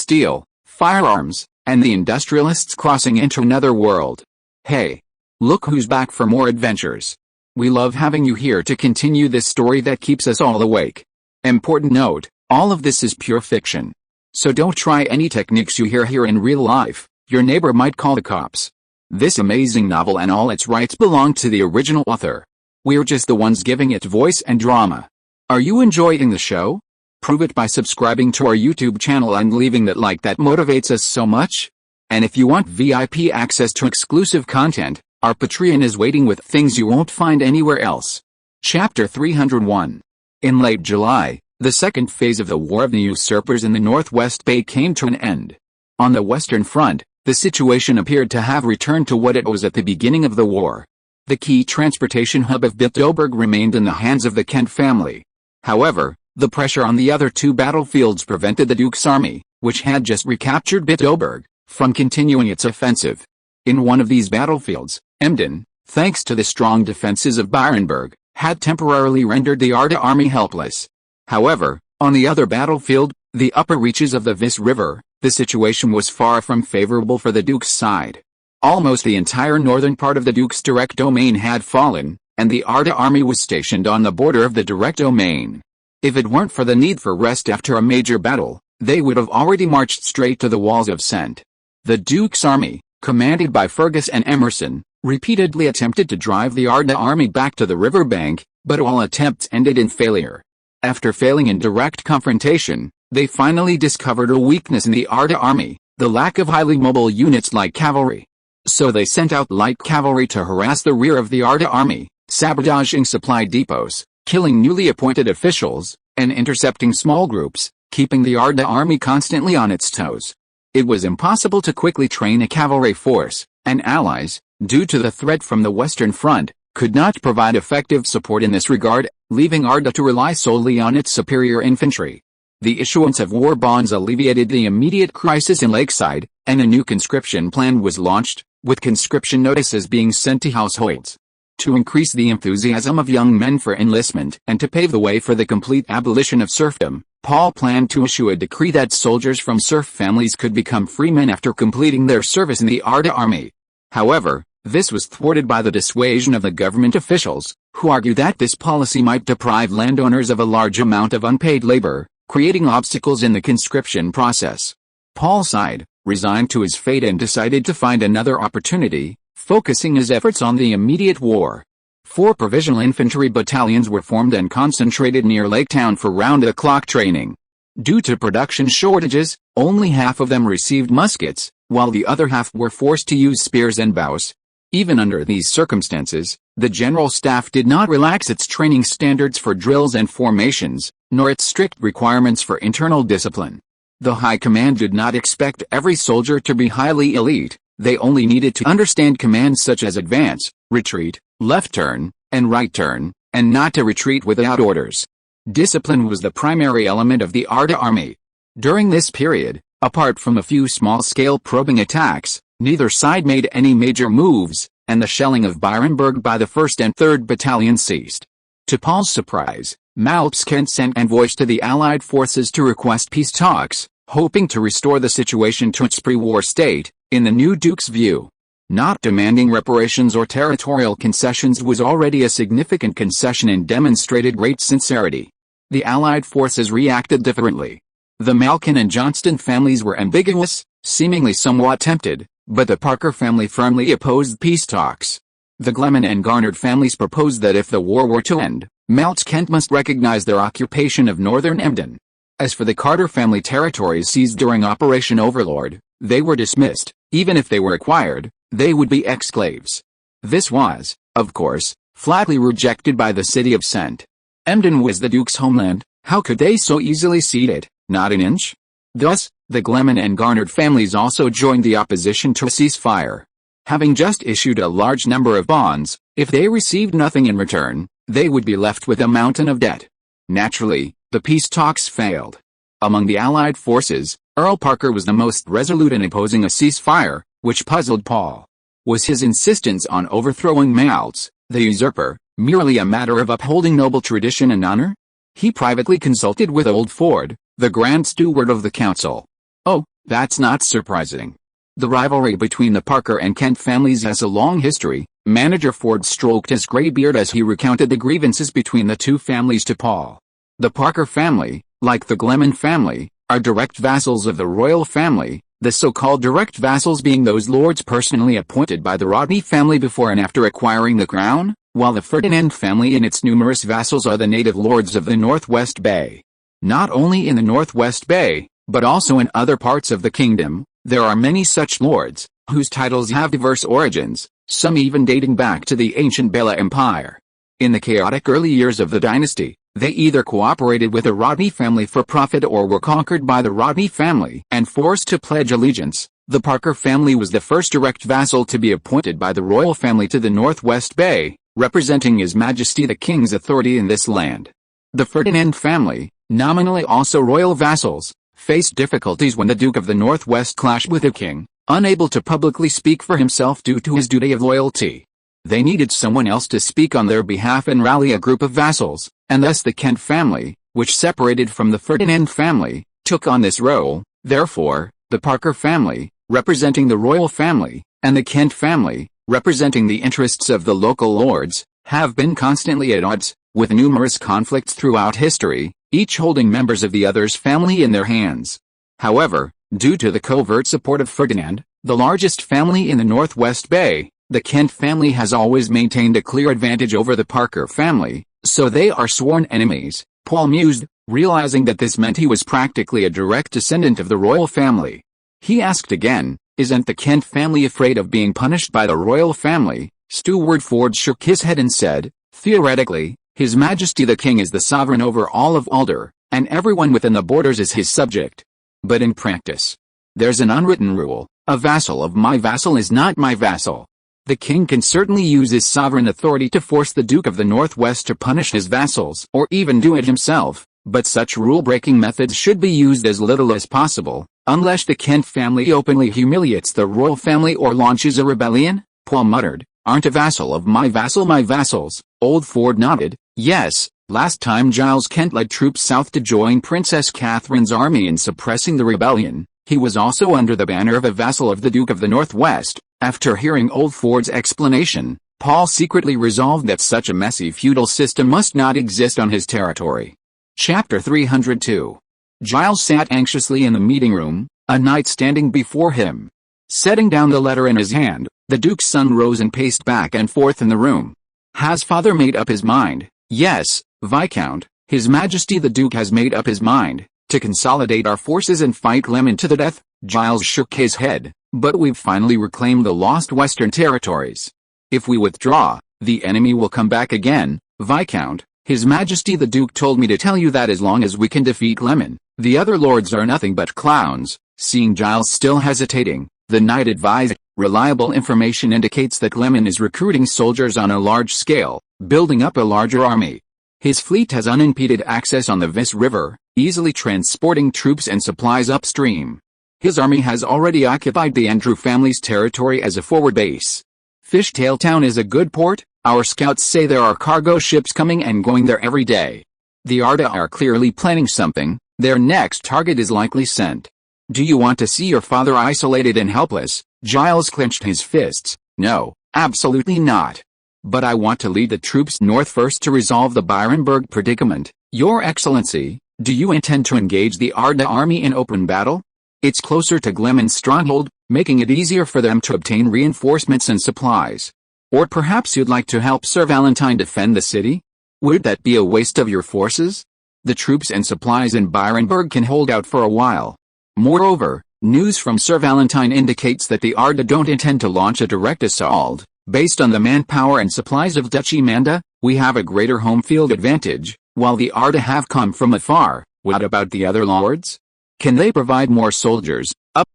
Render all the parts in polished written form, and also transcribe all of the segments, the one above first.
steel, firearms, and the Industrialists crossing into another world. Hey! Look who's back for more adventures. We love having you here to continue this story that keeps us all awake. Important note, all of this is pure fiction. So don't try any techniques you hear here in real life, your neighbor might call the cops. This amazing novel and all its rights belong to the original author. We're just the ones giving it voice and drama. Are you enjoying the show? Prove it by subscribing to our YouTube channel and leaving that like that motivates us so much. And if you want VIP access to exclusive content, our Patreon is waiting with things you won't find anywhere else. Chapter 301. In late July, the second phase of the War of the Usurpers in the Northwest Bay came to an end. On the Western Front, the situation appeared to have returned to what it was at the beginning of the war. The key transportation hub of Bittoburg remained in the hands of the Kent family. However, the pressure on the other two battlefields prevented the Duke's army, which had just recaptured Bittoburg, from continuing its offensive. In one of these battlefields, Emden, thanks to the strong defenses of Byronburg, had temporarily rendered the Arda army helpless. However, on the other battlefield, the upper reaches of the Vis River, the situation was far from favorable for the Duke's side. Almost the entire northern part of the Duke's direct domain had fallen, and the Arda army was stationed on the border of the direct domain. If it weren't for the need for rest after a major battle, they would have already marched straight to the walls of Sent. The Duke's army, commanded by Fergus and Emerson, repeatedly attempted to drive the Arda army back to the riverbank, but all attempts ended in failure. After failing in direct confrontation, they finally discovered a weakness in the Arda army, the lack of highly mobile units like cavalry. So they sent out light cavalry to harass the rear of the Arda army, sabotaging supply depots, killing newly appointed officials, and intercepting small groups, keeping the Arda army constantly on its toes. It was impossible to quickly train a cavalry force, and allies, due to the threat from the Western Front, could not provide effective support in this regard, leaving Arda to rely solely on its superior infantry. The issuance of war bonds alleviated the immediate crisis in Lakeside, and a new conscription plan was launched, with conscription notices being sent to households. To increase the enthusiasm of young men for enlistment and to pave the way for the complete abolition of serfdom, Paul planned to issue a decree that soldiers from serf families could become freemen after completing their service in the Arda army. However, this was thwarted by the dissuasion of the government officials, who argued that this policy might deprive landowners of a large amount of unpaid labor, creating obstacles in the conscription process. Paul sighed, resigned to his fate and decided to find another opportunity, focusing his efforts on the immediate war. 4 provisional infantry battalions were formed and concentrated near Laketown for round-the-clock training. Due to production shortages, only half of them received muskets, while the other half were forced to use spears and bows. Even under these circumstances, the General Staff did not relax its training standards for drills and formations, nor its strict requirements for internal discipline. The High Command did not expect every soldier to be highly elite, they only needed to understand commands such as advance, retreat, left turn, and right turn, and not to retreat without orders. Discipline was the primary element of the Arda army. During this period, apart from a few small-scale probing attacks, neither side made any major moves, and the shelling of Byronburg by the 1st and 3rd Battalions ceased. To Paul's surprise, Malps Kent sent envoys to the Allied forces to request peace talks, hoping to restore the situation to its pre-war state. In the new Duke's view, not demanding reparations or territorial concessions was already a significant concession and demonstrated great sincerity. The Allied forces reacted differently. The Malkin and Johnston families were ambiguous, seemingly somewhat tempted, but the Parker family firmly opposed peace talks. The Gleman and Garnard families proposed that if the war were to end, Malps Kent must recognize their occupation of northern Emden. As for the Carter family territories seized during Operation Overlord, they were dismissed. Even if they were acquired, they would be exclaves. This was, of course, flatly rejected by the city of Sent. Emden was the Duke's homeland, how could they so easily cede it, not an inch? Thus, the Gleman and Garnard families also joined the opposition to a ceasefire. Having just issued a large number of bonds, if they received nothing in return, they would be left with a mountain of debt. Naturally, the peace talks failed. Among the Allied forces, Earl Parker was the most resolute in opposing a ceasefire, which puzzled Paul. Was his insistence on overthrowing Malps, the usurper, merely a matter of upholding noble tradition and honor? He privately consulted with Old Ford, the Grand Steward of the Council. "Oh, That's not surprising. The rivalry between the Parker and Kent families has a long history. Manager Ford stroked his gray beard as he recounted the grievances between the two families to Paul. The Parker family, like the Gleman family, are direct vassals of the royal family, the so-called direct vassals being those lords personally appointed by the Rodney family before and after acquiring the crown, while the Ferdinand family and its numerous vassals are the native lords of the Northwest Bay. Not only in the Northwest Bay, but also in other parts of the kingdom, there are many such lords, whose titles have diverse origins, some even dating back to the ancient Gabella Empire. In the chaotic early years of the dynasty, they either cooperated with the Rodney family for profit or were conquered by the Rodney family and forced to pledge allegiance. The Parker family was the first direct vassal to be appointed by the royal family to the Northwest Bay, representing His Majesty the King's authority in this land. The Ferdinand family, nominally also royal vassals, faced difficulties when the Duke of the Northwest clashed with the king, unable to publicly speak for himself due to his duty of loyalty. They needed someone else to speak on their behalf and rally a group of vassals, and thus the Kent family, which separated from the Ferdinand family, took on this role. Therefore, the Parker family, representing the royal family, and the Kent family, representing the interests of the local lords, have been constantly at odds, with numerous conflicts throughout history, each holding members of the other's family in their hands. However, due to the covert support of Ferdinand, the largest family in the Northwest Bay, the Kent family has always maintained a clear advantage over the Parker family, so they are sworn enemies, Paul mused, realizing that this meant he was practically a direct descendant of the royal family. He asked again, isn't the Kent family afraid of being punished by the royal family? Steward Ford shook his head and said, theoretically, His Majesty the King is the sovereign over all of Alder, and everyone within the borders is his subject. But in practice, there's an unwritten rule: a vassal of my vassal is not my vassal. The king can certainly use his sovereign authority to force the Duke of the Northwest to punish his vassals or even do it himself, but such rule-breaking methods should be used as little as possible, unless the Kent family openly humiliates the royal family or launches a rebellion. Paul muttered, aren't a vassal of my vassal my vassals? Old Ford nodded, yes. Last time Giles Kent led troops south to join Princess Catherine's army in suppressing the rebellion, he was also under the banner of a vassal of the Duke of the Northwest. After hearing Old Ford's explanation, Paul secretly resolved that such a messy feudal system must not exist on his territory. Chapter 302. Giles sat anxiously in the meeting room, a knight standing before him. Setting down the letter in his hand, the Duke's son rose and paced back and forth in the room. Has father made up his mind? Yes, Viscount, His Majesty the Duke has made up his mind to consolidate our forces and fight Gleman to the death. Giles shook his head. But we've finally reclaimed the lost western territories. If we withdraw, the enemy will come back again. Viscount, His Majesty the Duke told me to tell you that as long as we can defeat Gleman, the other lords are nothing but clowns. Seeing Giles still hesitating, the knight advised, reliable information indicates that Gleman is recruiting soldiers on a large scale, building up a larger army. His fleet has unimpeded access on the Vis River, easily transporting troops and supplies upstream. His army has already occupied the Andrew family's territory as a forward base. Fishtail Town is a good port. Our scouts say there are cargo ships coming and going there every day. The Arda are clearly planning something. Their next target is likely sent. Do you want to see your father isolated and helpless? Giles clenched his fists. No, absolutely not. But I want to lead the troops north first to resolve the Byronburg predicament. Your Excellency, do you intend to engage the Arda army in open battle? It's closer to Gleman's stronghold, making it easier for them to obtain reinforcements and supplies. Or perhaps you'd like to help Sir Valentine defend the city? Would that be a waste of your forces? The troops and supplies in Byronburg can hold out for a while. Moreover, news from Sir Valentine indicates that the Arda don't intend to launch a direct assault. Based on the manpower and supplies of Duchy Manda, we have a greater home field advantage, while the Arda have come from afar. What about the other lords? Can they provide more soldiers?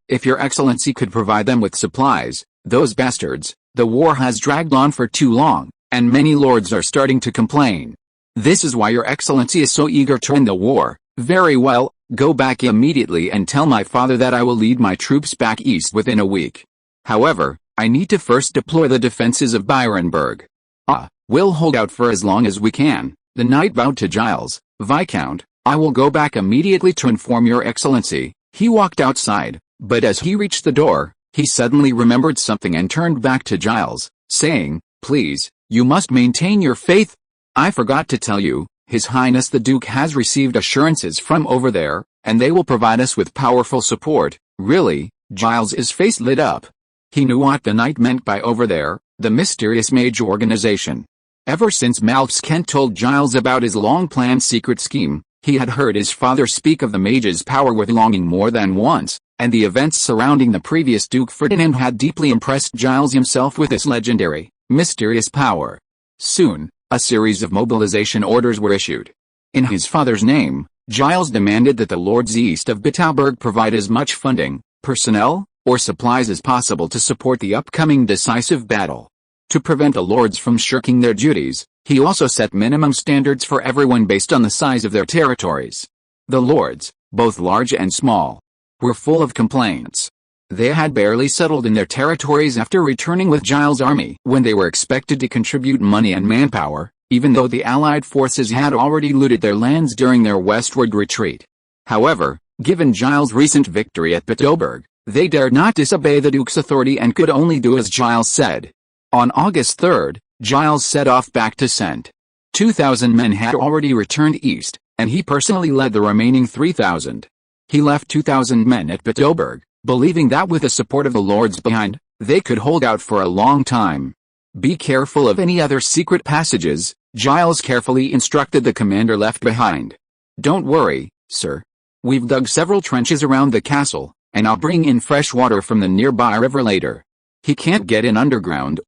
If your Excellency could provide them with supplies. Those bastards, the war has dragged on for too long, and many lords are starting to complain. This is why your Excellency is so eager to end the war. Very well, go back immediately and tell my father that I will lead my troops back east within a week. However, I need to first deploy the defenses of Byronburg. We'll hold out for as long as we can. The knight bowed to Giles. Viscount, I will go back immediately to inform your Excellency. He walked outside, But as he reached the door, he suddenly remembered something and turned back to Giles, saying, "Please, you must maintain your faith. I forgot to tell you, His Highness the Duke has received assurances from over there, and they will provide us with powerful support." Really? Giles's face lit up. He knew what the knight meant by over there, the mysterious mage organization. Ever since Malps Kent told Giles about his long-planned secret scheme, he had heard his father speak of the mage's power with longing more than once, and the events surrounding the previous Duke Ferdinand had deeply impressed Giles himself with this legendary, mysterious power. Soon, a series of mobilization orders were issued. In his father's name, Giles demanded that the lords east of Bitauberg provide as much funding, personnel, or supplies as possible to support the upcoming decisive battle. To prevent the lords from shirking their duties, he also set minimum standards for everyone based on the size of their territories. The lords, both large and small, were full of complaints. They had barely settled in their territories after returning with Giles' army when they were expected to contribute money and manpower, even though the Allied forces had already looted their lands during their westward retreat. However, given Giles' recent victory at Bitauberg, they dared not disobey the Duke's authority and could only do as Giles said. On August 3, Giles set off back to Sent. 2,000 men had already returned east, and he personally led the remaining 3,000. He left 2,000 men at Bitauberg, believing that with the support of the lords behind, they could hold out for a long time. "Be careful of any other secret passages," Giles carefully instructed the commander left behind. "Don't worry, sir. We've dug several trenches around the castle, and I'll bring in fresh water from the nearby river later. He can't get in underground."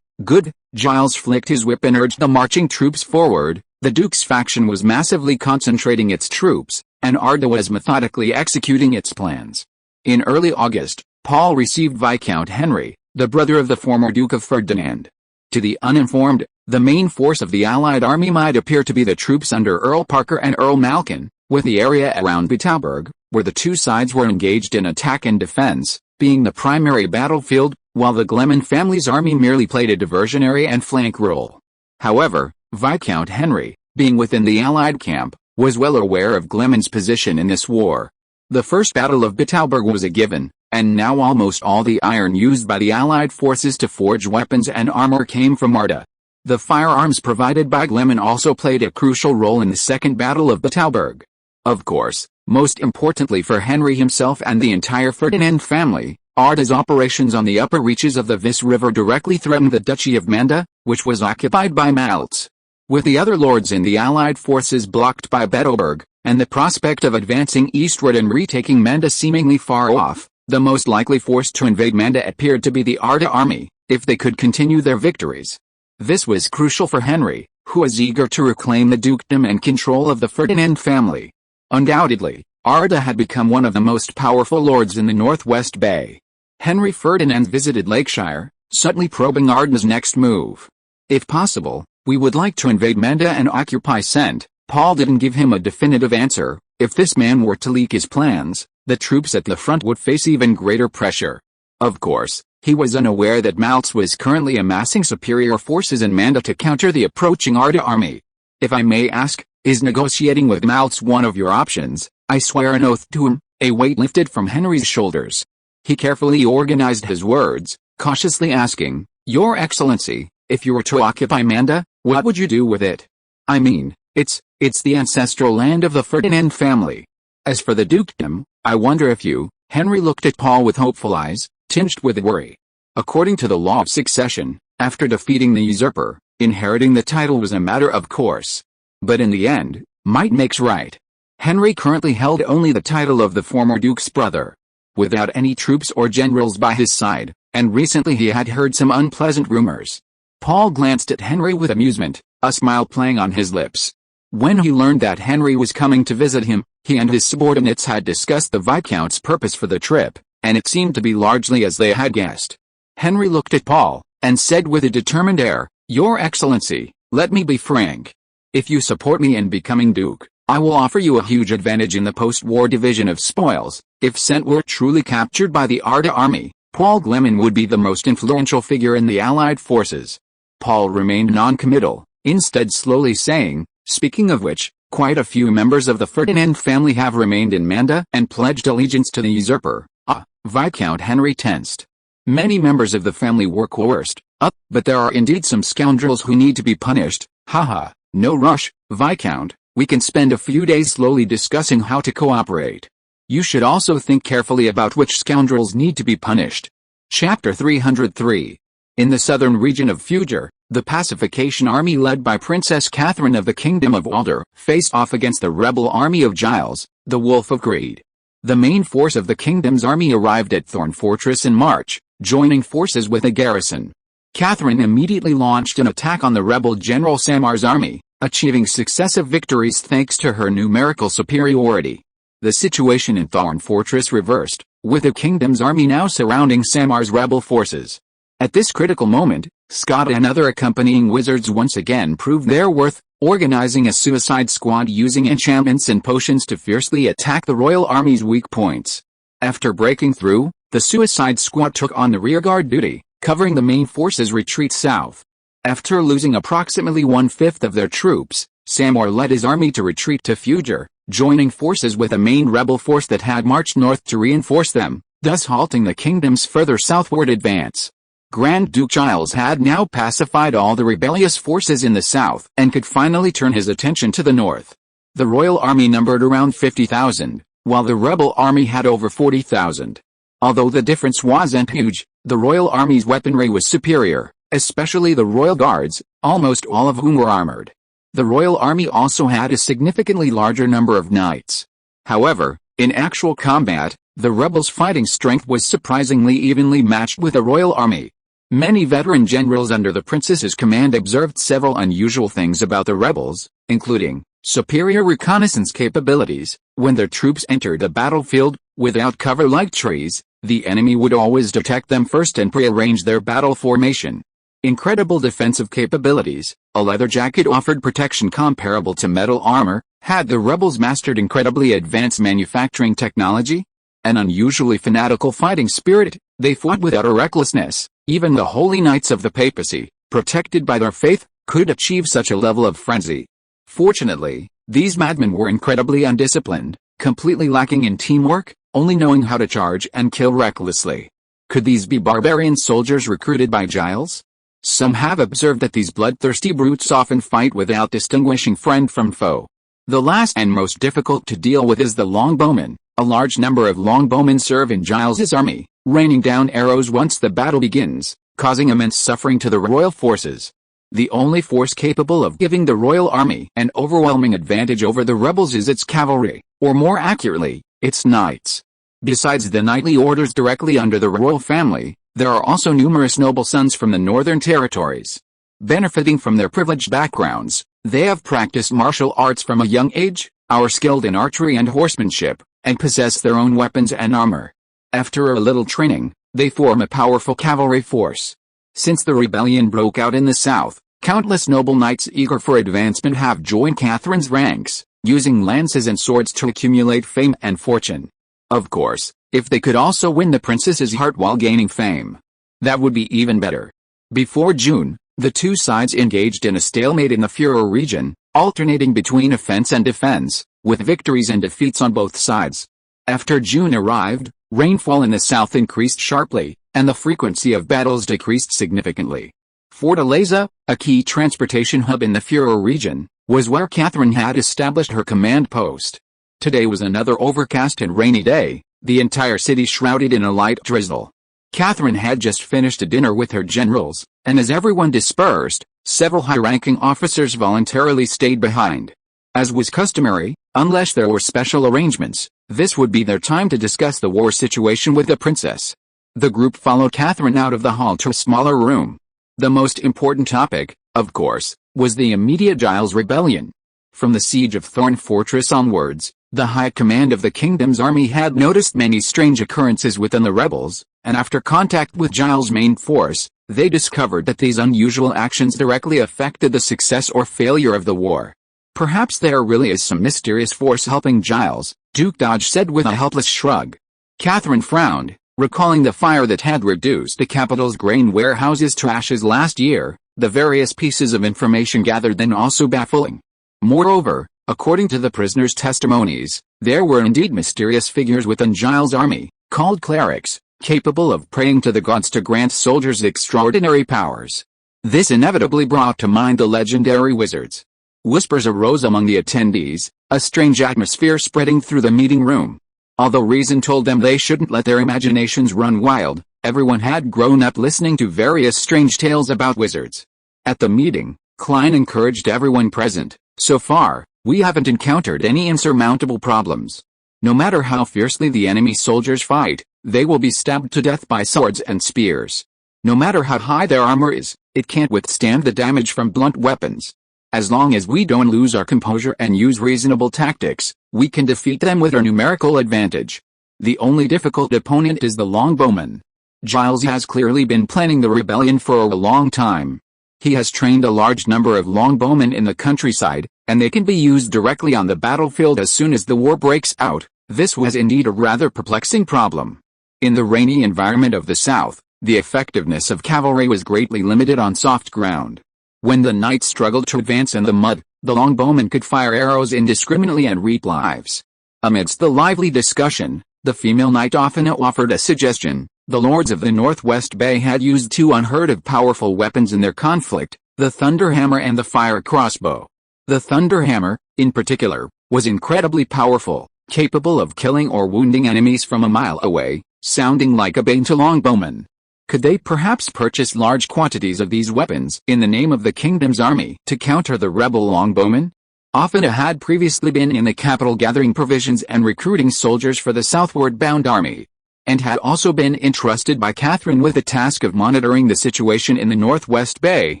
Good. Giles flicked his whip and urged the marching troops forward. The Duke's faction was massively concentrating its troops, and Arda was methodically executing its plans. In early August, Paul received Viscount Henry, the brother of the former Duke of Ferdinand. To the uninformed, the main force of the Allied army might appear to be the troops under Earl Parker and Earl Malkin, with the area around Bitauberg, where the two sides were engaged in attack and defense, being the primary battlefield, while the Gleman family's army merely played a diversionary and flank role. However, Viscount Henry, being within the Allied camp, was well aware of Gleman's position in this war. The First Battle of Bitauberg was a given, and now almost all the iron used by the Allied forces to forge weapons and armor came from Arda. The firearms provided by Gleman also played a crucial role in the Second Battle of Bitauberg. Of course, most importantly for Henry himself and the entire Ferdinand family, Arda's operations on the upper reaches of the Vis River directly threatened the Duchy of Manda, which was occupied by Malts. With the other lords in the Allied forces blocked by Bitauberg, and the prospect of advancing eastward and retaking Manda seemingly far off, the most likely force to invade Manda appeared to be the Arda army, if they could continue their victories. This was crucial for Henry, who was eager to reclaim the dukedom and control of the Ferdinand family. Undoubtedly, Arda had become one of the most powerful lords in the Northwest Bay. Henry Ferdinand visited Lakeshire, subtly probing Arda's next move. "If possible, we would like to invade Manda and occupy Sent." Paul didn't give him a definitive answer. If this man were to leak his plans, the troops at the front would face even greater pressure. Of course, he was unaware that Malts was currently amassing superior forces in Manda to counter the approaching Arda army. "If I may ask, is negotiating with Malts one of your options?" "I swear an oath to him." A weight lifted from Henry's shoulders. He carefully organized his words, cautiously asking, "Your Excellency, if you were to occupy Manda, what would you do with it? I mean, it's the ancestral land of the Ferdinand family. As for the dukedom, I wonder if you..." Henry looked at Paul with hopeful eyes, tinged with worry. According to the law of succession, after defeating the usurper, inheriting the title was a matter of course. But in the end, might makes right. Henry currently held only the title of the former duke's brother, without any troops or generals by his side, and recently he had heard some unpleasant rumors. Paul glanced at Henry with amusement, a smile playing on his lips. When he learned that Henry was coming to visit him, he and his subordinates had discussed the Viscount's purpose for the trip, and it seemed to be largely as they had guessed. Henry looked at Paul, and said with a determined air, "Your Excellency, let me be frank. If you support me in becoming Duke, I will offer you a huge advantage in the post-war division of spoils. If Sent were truly captured by the Arda army, Paul Gleman would be the most influential figure in the Allied forces." Paul remained non-committal, instead slowly saying, "Speaking of which, quite a few members of the Ferdinand family have remained in Manda and pledged allegiance to the usurper." "Ah, Viscount Henry tensed. Many members of the family were coerced, but there are indeed some scoundrels who need to be punished. Haha, no rush, Viscount, we can spend a few days slowly discussing how to cooperate. You should also think carefully about which scoundrels need to be punished. Chapter 303. In the southern region of Fuger, the pacification army led by Princess Catherine of the Kingdom of Walder faced off against the rebel army of Giles, the Wolf of Greed. The main force of the kingdom's army arrived at Thorn Fortress in March, joining forces with a garrison. Catherine immediately launched an attack on the rebel General Samar's army, achieving successive victories thanks to her numerical superiority. The situation in Thorn Fortress reversed, with the kingdom's army now surrounding Samar's rebel forces. At this critical moment, Scott and other accompanying wizards once again proved their worth, organizing a suicide squad using enchantments and potions to fiercely attack the royal army's weak points. After breaking through, the suicide squad took on the rearguard duty, covering the main force's retreat south. After losing approximately one-fifth of their troops, Samar led his army to retreat to Fuger, joining forces with a main rebel force that had marched north to reinforce them, thus halting the kingdom's further southward advance. Grand Duke Giles had now pacified all the rebellious forces in the south and could finally turn his attention to the north. The royal army numbered around 50,000, while the rebel army had over 40,000. Although the difference wasn't huge, the royal army's weaponry was superior, especially the royal guards, almost all of whom were armored. The royal army also had a significantly larger number of knights. However, in actual combat, the rebels' fighting strength was surprisingly evenly matched with the royal army. Many veteran generals under the princess's command observed several unusual things about the rebels, including superior reconnaissance capabilities. When their troops entered the battlefield, without cover like trees, the enemy would always detect them first and prearrange their battle formation. Incredible defensive capabilities. A leather jacket offered protection comparable to metal armor. Had the rebels mastered incredibly advanced manufacturing technology? An unusually fanatical fighting spirit. They fought with utter recklessness. Even the holy knights of the papacy, protected by their faith, could achieve such a level of frenzy. Fortunately, these madmen were incredibly undisciplined, completely lacking in teamwork, only knowing how to charge and kill recklessly. Could these be barbarian soldiers recruited by Giles? Some have observed that these bloodthirsty brutes often fight without distinguishing friend from foe. The last and most difficult to deal with is the longbowmen. A large number of longbowmen serve in Giles's army, raining down arrows once the battle begins, causing immense suffering to the royal forces. The only force capable of giving the royal army an overwhelming advantage over the rebels is its cavalry, or more accurately, its knights. Besides the knightly orders directly under the royal family, there are also numerous noble sons from the northern territories. Benefiting from their privileged backgrounds, they have practiced martial arts from a young age, are skilled in archery and horsemanship, and possess their own weapons and armor. After a little training, they form a powerful cavalry force. Since the rebellion broke out in the south, countless noble knights eager for advancement have joined Catherine's ranks, using lances and swords to accumulate fame and fortune. Of course, if they could also win the princess's heart while gaining fame, that would be even better. Before June, the two sides engaged in a stalemate in the Führer region, alternating between offense and defense, with victories and defeats on both sides. After June arrived, rainfall in the south increased sharply, and the frequency of battles decreased significantly. Fortaleza, a key transportation hub in the Führer region, was where Catherine had established her command post. Today was another overcast and rainy day, the entire city shrouded in a light drizzle. Catherine had just finished a dinner with her generals, and as everyone dispersed, several high-ranking officers voluntarily stayed behind. As was customary, unless there were special arrangements, this would be their time to discuss the war situation with the princess. The group followed Catherine out of the hall to a smaller room. The most important topic, of course, was the immediate Giles rebellion. From the siege of Thorn Fortress onwards, the high command of the kingdom's army had noticed many strange occurrences within the rebels, and after contact with Giles' main force, they discovered that these unusual actions directly affected the success or failure of the war. Perhaps there really is some mysterious force helping Giles, Duke Dodge said with a helpless shrug. Catherine frowned, recalling the fire that had reduced the capital's grain warehouses to ashes last year, the various pieces of information gathered then also baffling. Moreover, according to the prisoners' testimonies, there were indeed mysterious figures within Giles' army, called clerics, capable of praying to the gods to grant soldiers extraordinary powers. This inevitably brought to mind the legendary wizards. Whispers arose among the attendees, a strange atmosphere spreading through the meeting room. Although reason told them they shouldn't let their imaginations run wild, everyone had grown up listening to various strange tales about wizards. At the meeting, Klein encouraged everyone present, "So far, we haven't encountered any insurmountable problems. No matter how fiercely the enemy soldiers fight, they will be stabbed to death by swords and spears. No matter how high their armor is, it can't withstand the damage from blunt weapons. As long as we don't lose our composure and use reasonable tactics, we can defeat them with our numerical advantage. The only difficult opponent is the longbowman. Giles has clearly been planning the rebellion for a long time. He has trained a large number of longbowmen in the countryside, and they can be used directly on the battlefield as soon as the war breaks out." This was indeed a rather perplexing problem. In the rainy environment of the south, the effectiveness of cavalry was greatly limited on soft ground. When the knights struggled to advance in the mud, the longbowmen could fire arrows indiscriminately and reap lives. Amidst the lively discussion, the female knight often offered a suggestion. The lords of the Northwest Bay had used two unheard-of powerful weapons in their conflict, the thunderhammer and the fire crossbow. The thunderhammer, in particular, was incredibly powerful, capable of killing or wounding enemies from a mile away, sounding like a bane to longbowmen. Could they perhaps purchase large quantities of these weapons in the name of the kingdom's army to counter the rebel longbowmen? Offina had previously been in the capital gathering provisions and recruiting soldiers for the southward-bound army, and had also been entrusted by Catherine with the task of monitoring the situation in the Northwest Bay,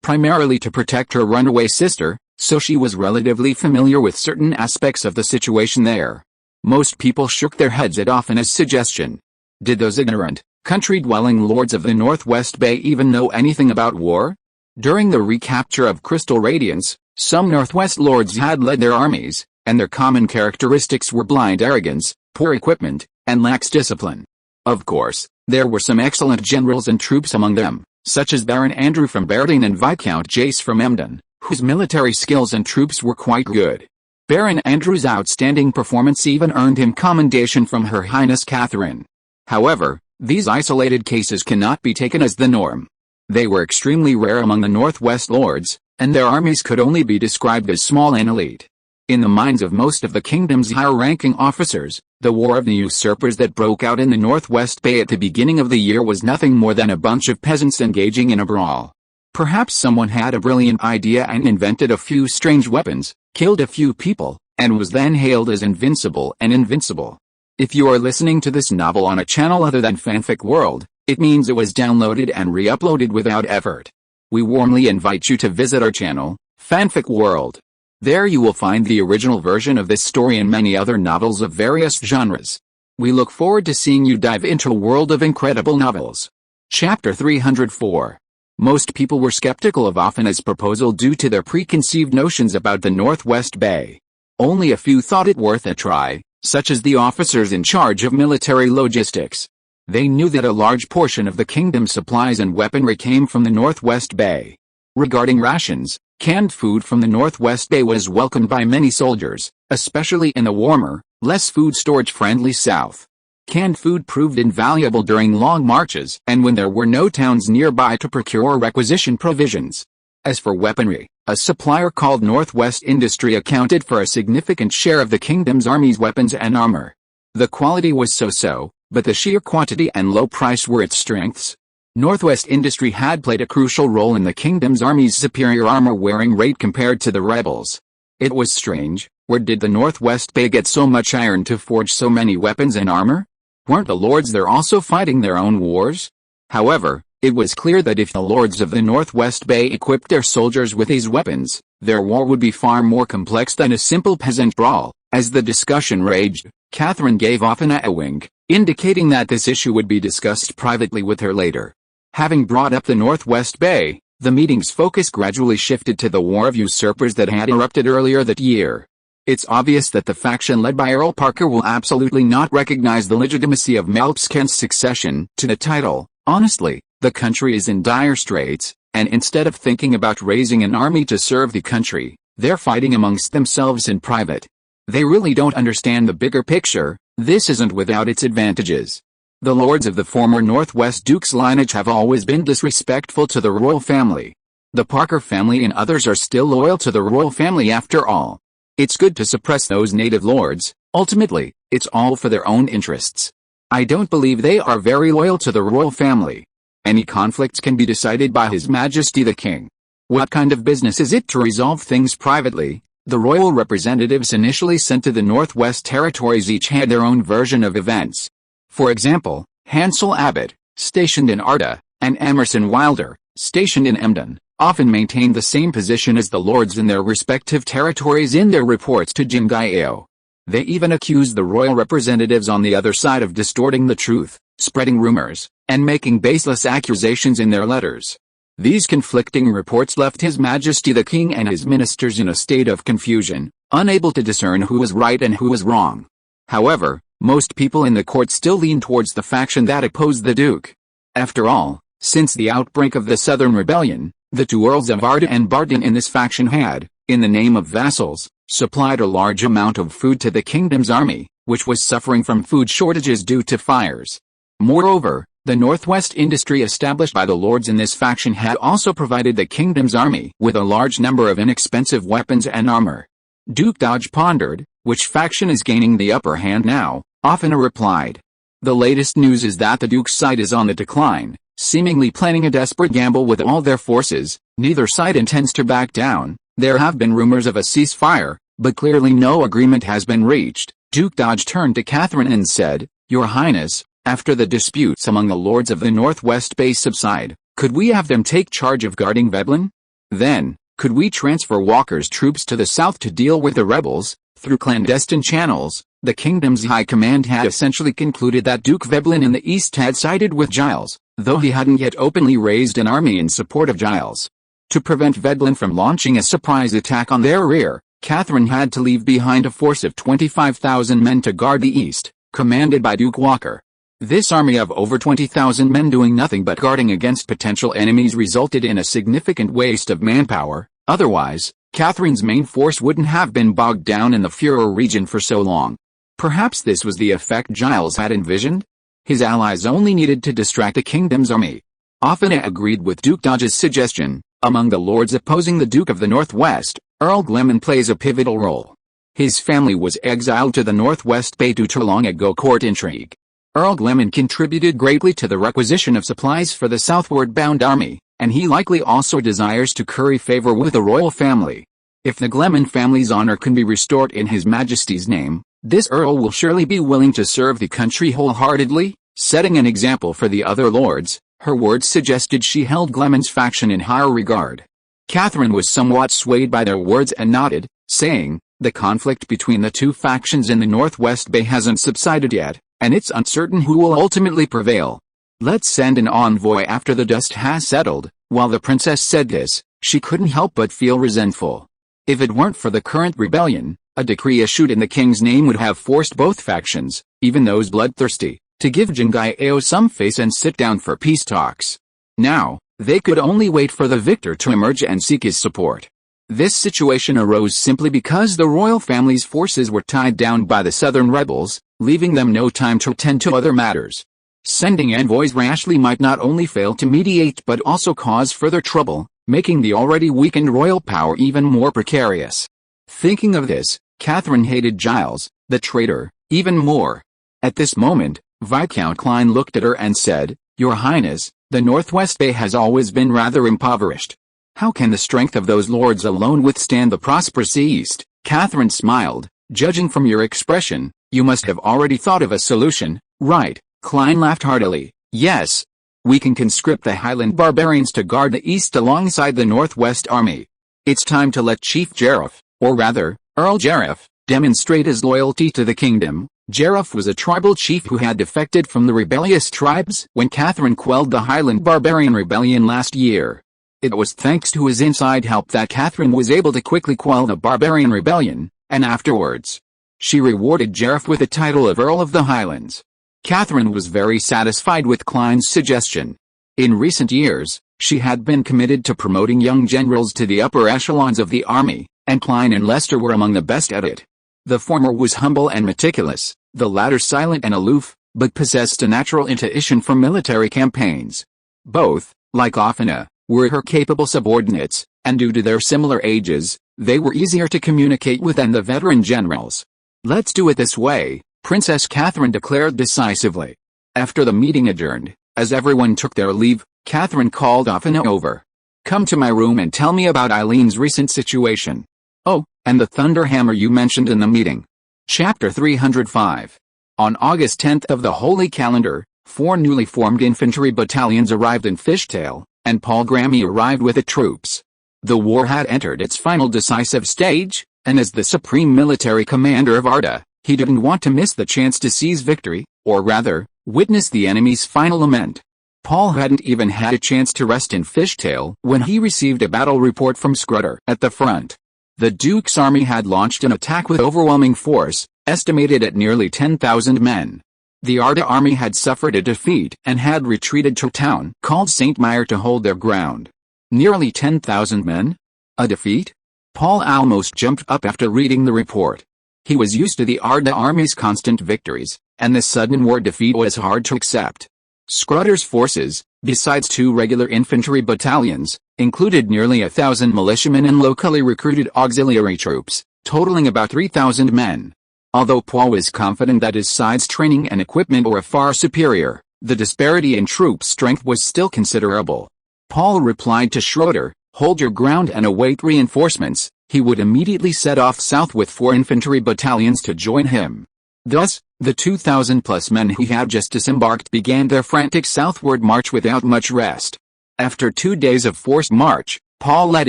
primarily to protect her runaway sister, so she was relatively familiar with certain aspects of the situation there. Most people shook their heads at Offina's suggestion. Did those ignorant, country-dwelling lords of the Northwest Bay even know anything about war? During the recapture of Crystal Radiance, some Northwest lords had led their armies, and their common characteristics were blind arrogance, poor equipment, and lax discipline. Of course, there were some excellent generals and troops among them, such as Baron Andrew from Berdine and Viscount Jace from Emden, whose military skills and troops were quite good. Baron Andrew's outstanding performance even earned him commendation from Her Highness Catherine. However, these isolated cases cannot be taken as the norm. They were extremely rare among the Northwest lords, and their armies could only be described as small and elite. In the minds of most of the kingdom's higher-ranking officers, the War of the Usurpers that broke out in the Northwest Bay at the beginning of the year was nothing more than a bunch of peasants engaging in a brawl. Perhaps someone had a brilliant idea and invented a few strange weapons, killed a few people, and was then hailed as invincible and invincible. If you are listening to this novel on a channel other than Fanfic World, it means it was downloaded and re-uploaded without effort. We warmly invite you to visit our channel, Fanfic World. There you will find the original version of this story and many other novels of various genres. We look forward to seeing you dive into a world of incredible novels. Chapter 304. Most people were skeptical of Offina's proposal due to their preconceived notions about the Northwest Bay. Only a few thought it worth a try, such as the officers in charge of military logistics. They knew that a large portion of the kingdom's supplies and weaponry came from the Northwest Bay. Regarding rations, canned food from the Northwest Bay was welcomed by many soldiers, especially in the warmer, less food storage-friendly south. Canned food proved invaluable during long marches and when there were no towns nearby to procure or requisition provisions. As for weaponry, a supplier called Northwest Industry accounted for a significant share of the kingdom's army's weapons and armor. The quality was so-so, but the sheer quantity and low price were its strengths. Northwest Industry had played a crucial role in the kingdom's army's superior armor-wearing rate compared to the rebels. It was strange, where did the Northwest Bay get so much iron to forge so many weapons and armor? Weren't the lords there also fighting their own wars? However, it was clear that if the lords of the Northwest Bay equipped their soldiers with these weapons, their war would be far more complex than a simple peasant brawl. As the discussion raged, Catherine gave Offina a wink, indicating that this issue would be discussed privately with her later. Having brought up the Northwest Bay, the meeting's focus gradually shifted to the War of Usurpers that had erupted earlier that year. It's obvious that the faction led by Earl Parker will absolutely not recognize the legitimacy of Melps Kent's succession to the title. Honestly, the country is in dire straits, and instead of thinking about raising an army to serve the country, they're fighting amongst themselves in private. They really don't understand the bigger picture. This isn't without its advantages. The lords of the former Northwest Duke's lineage have always been disrespectful to the royal family. The Parker family and others are still loyal to the royal family after all. It's good to suppress those native lords. Ultimately, it's all for their own interests. I don't believe they are very loyal to the royal family. Any conflicts can be decided by His Majesty the King. What kind of business is it to resolve things privately? The royal representatives initially sent to the Northwest Territories each had their own version of events. For example, Hansel Abbott, stationed in Arda, and Emerson Wilder, stationed in Emden, often maintained the same position as the lords in their respective territories in their reports to Jingaeo. They even accused the royal representatives on the other side of distorting the truth, spreading rumors, and making baseless accusations in their letters. These conflicting reports left His Majesty the King and his ministers in a state of confusion, unable to discern who was right and who was wrong. However, most people in the court still lean towards the faction that opposed the Duke. After all, since the outbreak of the Southern Rebellion, the two Earls of Arda and Barden in this faction had, in the name of vassals, supplied a large amount of food to the kingdom's army, which was suffering from food shortages due to fires. Moreover, the Northwest industry established by the lords in this faction had also provided the kingdom's army with a large number of inexpensive weapons and armor. Duke Dodge pondered, which faction is gaining the upper hand now? Often replied. The latest news is that the Duke's side is on the decline, seemingly planning a desperate gamble with all their forces. Neither side intends to back down. There have been rumors of a ceasefire, but clearly no agreement has been reached. Duke Dodge turned to Catherine and said, Your Highness, after the disputes among the lords of the Northwest Bay subside, could we have them take charge of guarding Veblen? Then, could we transfer Walker's troops to the south to deal with the rebels? Through clandestine channels, the kingdom's high command had essentially concluded that Duke Veblen in the east had sided with Giles, though he hadn't yet openly raised an army in support of Giles. To prevent Veblen from launching a surprise attack on their rear, Catherine had to leave behind a force of 25,000 men to guard the east, commanded by Duke Walker. This army of over 20,000 men doing nothing but guarding against potential enemies resulted in a significant waste of manpower. Otherwise, Catherine's main force wouldn't have been bogged down in the Furor region for so long. Perhaps this was the effect Giles had envisioned? His allies only needed to distract the kingdom's army. Often agreed with Duke Dodge's suggestion. Among the lords opposing the Duke of the Northwest, Earl Gleman plays a pivotal role. His family was exiled to the Northwest Bay due to long-ago court intrigue. Earl Gleman contributed greatly to the requisition of supplies for the southward-bound army, and he likely also desires to curry favor with the royal family. If the Gleman family's honor can be restored in His Majesty's name, this Earl will surely be willing to serve the country wholeheartedly, setting an example for the other lords. Her words suggested she held Gleman's faction in higher regard. Catherine was somewhat swayed by their words and nodded, saying, The conflict between the two factions in the Northwest Bay hasn't subsided yet, and it's uncertain who will ultimately prevail. Let's send an envoy after the dust has settled. While the princess said this, she couldn't help but feel resentful. If it weren't for the current rebellion, a decree issued in the king's name would have forced both factions, even those bloodthirsty, to give Jingaeo some face and sit down for peace talks. Now, they could only wait for the victor to emerge and seek his support. This situation arose simply because the royal family's forces were tied down by the southern rebels, leaving them no time to attend to other matters. Sending envoys rashly might not only fail to mediate but also cause further trouble, making the already weakened royal power even more precarious. Thinking of this, Catherine hated Giles, the traitor, even more. At this moment, Viscount Klein looked at her and said, Your Highness, the Northwest Bay has always been rather impoverished. How can the strength of those lords alone withstand the prosperous East? Catherine smiled. Judging from your expression, you must have already thought of a solution, right? Klein laughed heartily. Yes. We can conscript the Highland barbarians to guard the East alongside the Northwest army. It's time to let Chief Jareth, or rather, Earl Jareth, demonstrate his loyalty to the kingdom. Jareth was a tribal chief who had defected from the rebellious tribes when Catherine quelled the Highland barbarian rebellion last year. It was thanks to his inside help that Catherine was able to quickly quell the barbarian rebellion, and afterwards, she rewarded Jareth with the title of Earl of the Highlands. Catherine was very satisfied with Klein's suggestion. In recent years, she had been committed to promoting young generals to the upper echelons of the army, and Klein and Lester were among the best at it. The former was humble and meticulous, the latter silent and aloof, but possessed a natural intuition for military campaigns. Both, like Othina, were her capable subordinates, and due to their similar ages, they were easier to communicate with than the veteran generals. "Let's do it this way," Princess Catherine declared decisively. After the meeting adjourned, as everyone took their leave, Catherine called Othina over. "Come to my room and tell me about Eileen's recent situation. Oh, and the Thunderhammer you mentioned in the meeting." Chapter 305. On August 10th of the Holy Calendar, 4 newly formed infantry battalions arrived in Fishtail, and Paul Gleman arrived with the troops. The war had entered its final decisive stage, and as the supreme military commander of Arda, he didn't want to miss the chance to seize victory, or rather, witness the enemy's final lament. Paul hadn't even had a chance to rest in Fishtail when he received a battle report from Scrutter at the front. The Duke's army had launched an attack with overwhelming force, estimated at nearly 10,000 men. The Arda army had suffered a defeat and had retreated to a town called St. Mire to hold their ground. Nearly 10,000 men? A defeat? Paul almost jumped up after reading the report. He was used to the Arda army's constant victories, and this sudden war defeat was hard to accept. Scrutter's forces, besides 2 regular infantry battalions, included nearly 1,000 militiamen and locally recruited auxiliary troops, totaling about 3,000 men. Although Paul was confident that his side's training and equipment were far superior, the disparity in troop strength was still considerable. Paul replied to Schroeder, "Hold your ground and await reinforcements." He would immediately set off south with 4 infantry battalions to join him. Thus, the 2,000-plus men he had just disembarked began their frantic southward march without much rest. After 2 days of forced march, Paul led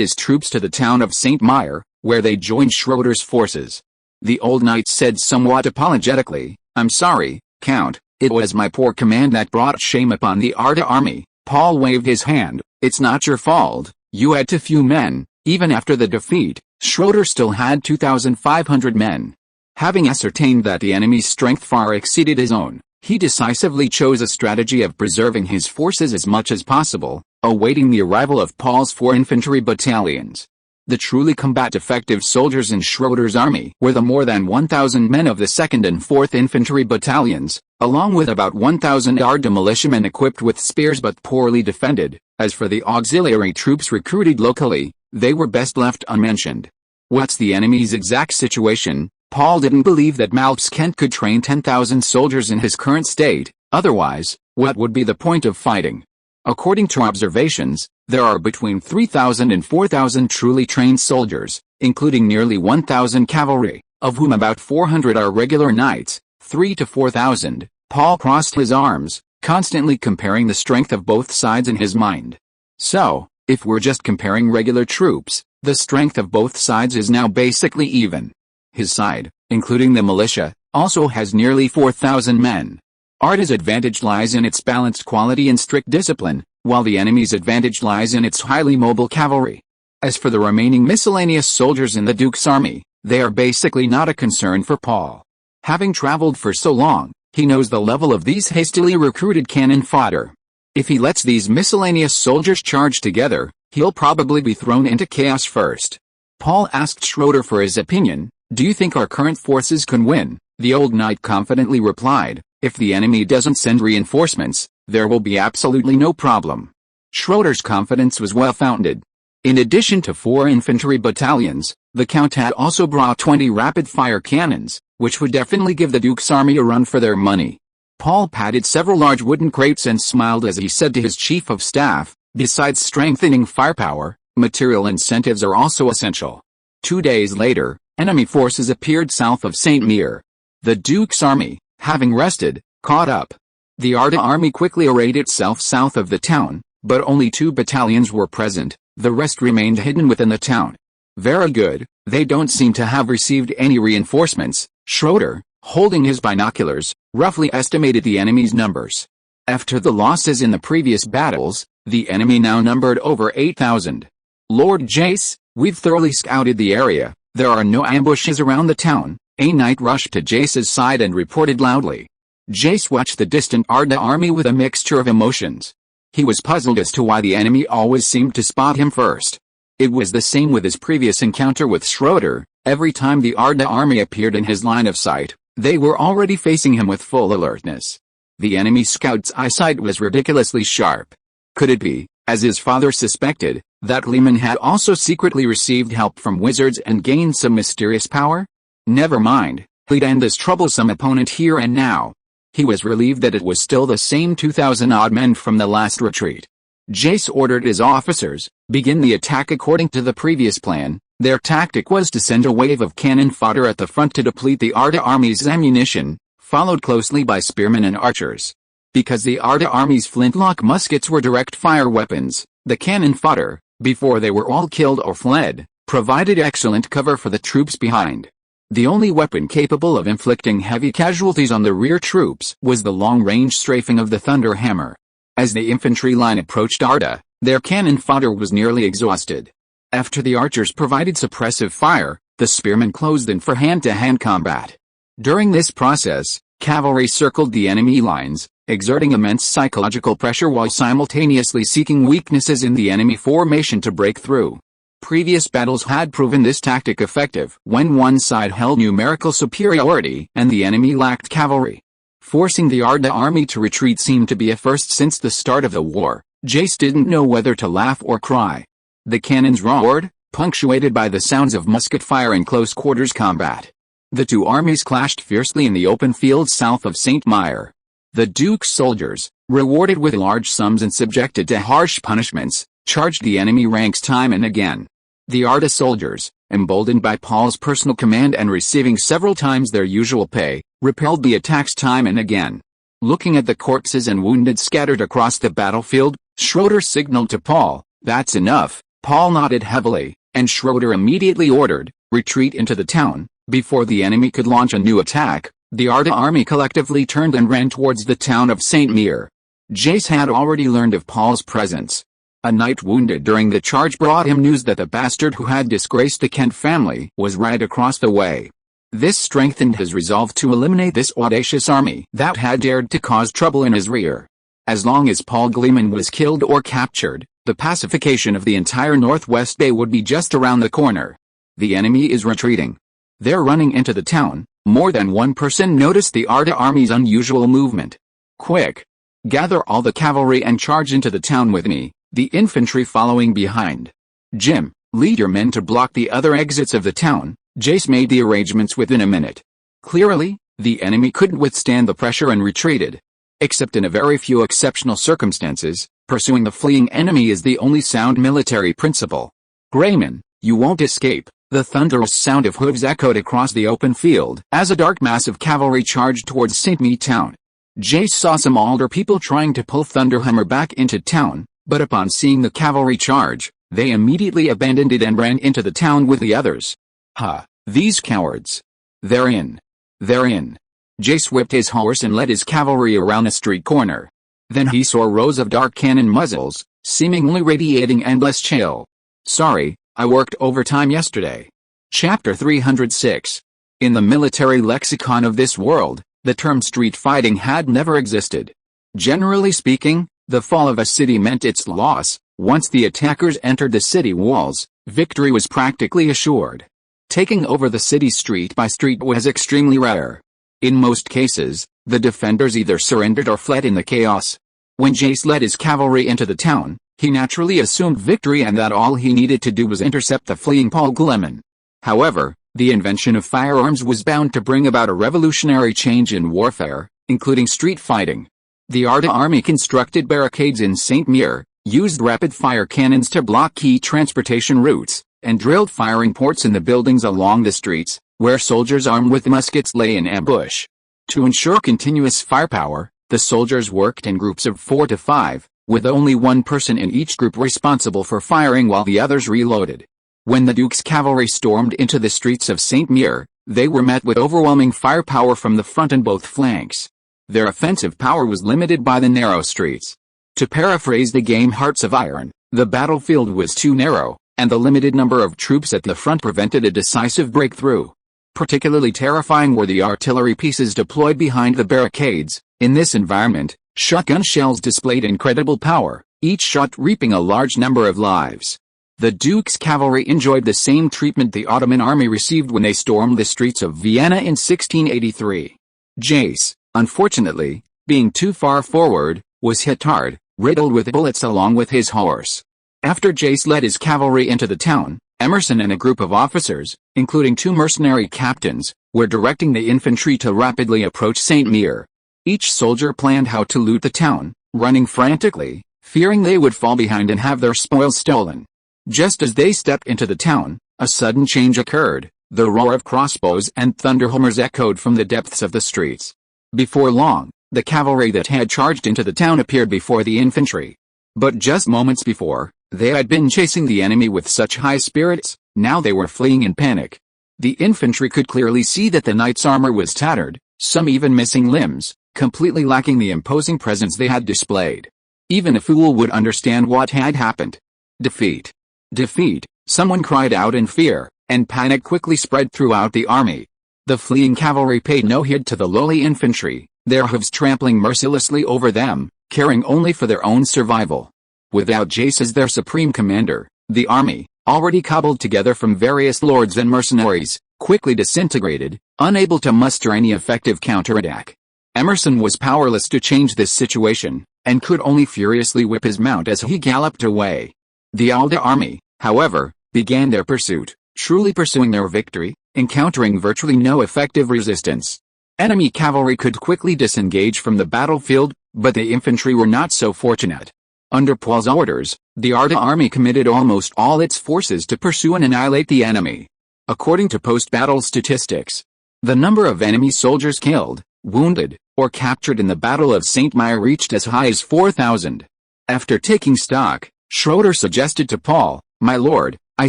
his troops to the town of St. Mire, where they joined Schroeder's forces. The old knight said somewhat apologetically, "I'm sorry, Count, it was my poor command that brought shame upon the Arda army." Paul waved his hand. "It's not your fault, you had too few men." Even after the defeat, Schroeder still had 2,500 men. Having ascertained that the enemy's strength far exceeded his own, he decisively chose a strategy of preserving his forces as much as possible, awaiting the arrival of Paul's 4 infantry battalions. The truly combat-effective soldiers in Schroeder's army were the more than 1,000 men of the 2nd and 4th Infantry Battalions, along with about 1,000 Arda militiamen equipped with spears but poorly defended. As for the auxiliary troops recruited locally, they were best left unmentioned. What's the enemy's exact situation? Paul didn't believe that Malps Kent could train 10,000 soldiers in his current state, otherwise, what would be the point of fighting? According to observations, there are between 3,000 and 4,000 truly trained soldiers, including nearly 1,000 cavalry, of whom about 400 are regular knights, 3 to 4,000. Paul crossed his arms, constantly comparing the strength of both sides in his mind. So, if we're just comparing regular troops, the strength of both sides is now basically even. His side, including the militia, also has nearly 4,000 men. Arda's advantage lies in its balanced quality and strict discipline, while the enemy's advantage lies in its highly mobile cavalry. As for the remaining miscellaneous soldiers in the Duke's army, they are basically not a concern for Paul. Having traveled for so long, he knows the level of these hastily recruited cannon fodder. If he lets these miscellaneous soldiers charge together, he'll probably be thrown into chaos first. Paul asked Schroeder for his opinion. "Do you think our current forces can win?" The old knight confidently replied, "If the enemy doesn't send reinforcements, there will be absolutely no problem." Schroeder's confidence was well-founded. In addition to 4 infantry battalions, the Count had also brought 20 rapid-fire cannons, which would definitely give the Duke's army a run for their money. Paul patted several large wooden crates and smiled as he said to his chief of staff, "Besides strengthening firepower, material incentives are also essential." 2 days later, enemy forces appeared south of St. Mire. The Duke's army, having rested, caught up. The Arda army quickly arrayed itself south of the town, but only 2 battalions were present, the rest remained hidden within the town. "Very good, they don't seem to have received any reinforcements." Schroeder, holding his binoculars, roughly estimated the enemy's numbers. After the losses in the previous battles, the enemy now numbered over 8,000. "Lord Jace, we've thoroughly scouted the area. There are no ambushes around the town." A knight rushed to Jace's side and reported loudly. Jace watched the distant Arda army with a mixture of emotions. He was puzzled as to why the enemy always seemed to spot him first. It was the same with his previous encounter with Schroeder. Every time the Arda army appeared in his line of sight, they were already facing him with full alertness. The enemy scout's eyesight was ridiculously sharp. Could it be, as his father suspected, that Gleman had also secretly received help from wizards and gained some mysterious power? Never mind, he'd end this troublesome opponent here and now. He was relieved that it was still the same 2,000-odd men from the last retreat. Jace ordered his officers, begin the attack according to the previous plan. Their tactic was to send a wave of cannon fodder at the front to deplete the Arda army's ammunition, followed closely by spearmen and archers. Because the Arda army's flintlock muskets were direct fire weapons, the cannon fodder, before they were all killed or fled, provided excellent cover for the troops behind. The only weapon capable of inflicting heavy casualties on the rear troops was the long-range strafing of the Thunder Hammer. As the infantry line approached Arda, their cannon fodder was nearly exhausted. After the archers provided suppressive fire, the spearmen closed in for hand-to-hand combat. During this process, cavalry circled the enemy lines, exerting immense psychological pressure while simultaneously seeking weaknesses in the enemy formation to break through. Previous battles had proven this tactic effective when one side held numerical superiority and the enemy lacked cavalry. Forcing the Arda army to retreat seemed to be a first since the start of the war. Jace didn't know whether to laugh or cry. The cannons roared, punctuated by the sounds of musket fire in close quarters combat. The two armies clashed fiercely in the open field south of St. Myre. The Duke's soldiers, rewarded with large sums and subjected to harsh punishments, charged the enemy ranks time and again. The Arda soldiers, emboldened by Paul's personal command and receiving several times their usual pay, repelled the attacks time and again. Looking at the corpses and wounded scattered across the battlefield, Schroeder signaled to Paul, "That's enough." Paul nodded heavily, and Schroeder immediately ordered, "Retreat into the town." Before the enemy could launch a new attack, the Arda army collectively turned and ran towards the town of St. Myre. Jace had already learned of Paul's presence. A knight wounded during the charge brought him news that the bastard who had disgraced the Kent family was right across the way. This strengthened his resolve to eliminate this audacious army that had dared to cause trouble in his rear. As long as Paul Gleman was killed or captured, the pacification of the entire Northwest Bay would be just around the corner. The enemy is retreating. They're running into the town. More than one person noticed the Arda army's unusual movement. "Quick! Gather all the cavalry and charge into the town with me, the infantry following behind. Jim, lead your men to block the other exits of the town." Jace made the arrangements within a minute. Clearly, the enemy couldn't withstand the pressure and retreated. Except in a very few exceptional circumstances, pursuing the fleeing enemy is the only sound military principle. "Grayman, you won't escape." The thunderous sound of hooves echoed across the open field as a dark mass of cavalry charged towards St. Myre town. Jace saw some older people trying to pull Thunderhammer back into town, but upon seeing the cavalry charge, they immediately abandoned it and ran into the town with the others. "Ha, these cowards. They're in. They're in." Jace whipped his horse and led his cavalry around a street corner. Then he saw rows of dark cannon muzzles, seemingly radiating endless chill. "Sorry, I worked overtime yesterday." Chapter 306. In the military lexicon of this world, the term street fighting had never existed. Generally speaking, the fall of a city meant its loss. Once the attackers entered the city walls, victory was practically assured. Taking over the city street by street was extremely rare. In most cases, the defenders either surrendered or fled in the chaos. When Jace led his cavalry into the town, he naturally assumed victory and that all he needed to do was intercept the fleeing Paul Gleman. However, the invention of firearms was bound to bring about a revolutionary change in warfare, including street fighting. The Arda army constructed barricades in St. Myre, used rapid-fire cannons to block key transportation routes, and drilled firing ports in the buildings along the streets, where soldiers armed with muskets lay in ambush. To ensure continuous firepower, the soldiers worked in groups of 4 to 5, with only one person in each group responsible for firing while the others reloaded. When the Duke's cavalry stormed into the streets of St. Myre, they were met with overwhelming firepower from the front and both flanks. Their offensive power was limited by the narrow streets. To paraphrase the game Hearts of Iron, the battlefield was too narrow, and the limited number of troops at the front prevented a decisive breakthrough. Particularly terrifying were the artillery pieces deployed behind the barricades. In this environment, shotgun shells displayed incredible power, each shot reaping a large number of lives. The Duke's cavalry enjoyed the same treatment the Ottoman army received when they stormed the streets of Vienna in 1683. Jace, unfortunately, being too far forward, was hit hard, riddled with bullets along with his horse. After Jace led his cavalry into the town, Emerson and a group of officers, including 2 mercenary captains, were directing the infantry to rapidly approach St. Mere. Each soldier planned how to loot the town, running frantically, fearing they would fall behind and have their spoils stolen. Just as they stepped into the town, a sudden change occurred. The roar of crossbows and thunderhammers echoed from the depths of the streets. Before long, the cavalry that had charged into the town appeared before the infantry. But just moments before, they had been chasing the enemy with such high spirits, now they were fleeing in panic. The infantry could clearly see that the knights' armor was tattered, some even missing limbs, completely lacking the imposing presence they had displayed. Even a fool would understand what had happened. Defeat. Defeat, someone cried out in fear, and panic quickly spread throughout the army. The fleeing cavalry paid no heed to the lowly infantry, their hooves trampling mercilessly over them, caring only for their own survival. Without Jace as their supreme commander, the army, already cobbled together from various lords and mercenaries, quickly disintegrated, unable to muster any effective counterattack. Emerson was powerless to change this situation, and could only furiously whip his mount as he galloped away. The Alda army, however, began their pursuit, truly pursuing their victory, encountering virtually no effective resistance. Enemy cavalry could quickly disengage from the battlefield, but the infantry were not so fortunate. Under Paul's orders, the Arda army committed almost all its forces to pursue and annihilate the enemy. According to post-battle statistics, the number of enemy soldiers killed, wounded, or captured in the Battle of St. Mere reached as high as 4,000. After taking stock, Schroeder suggested to Paul, "My lord, I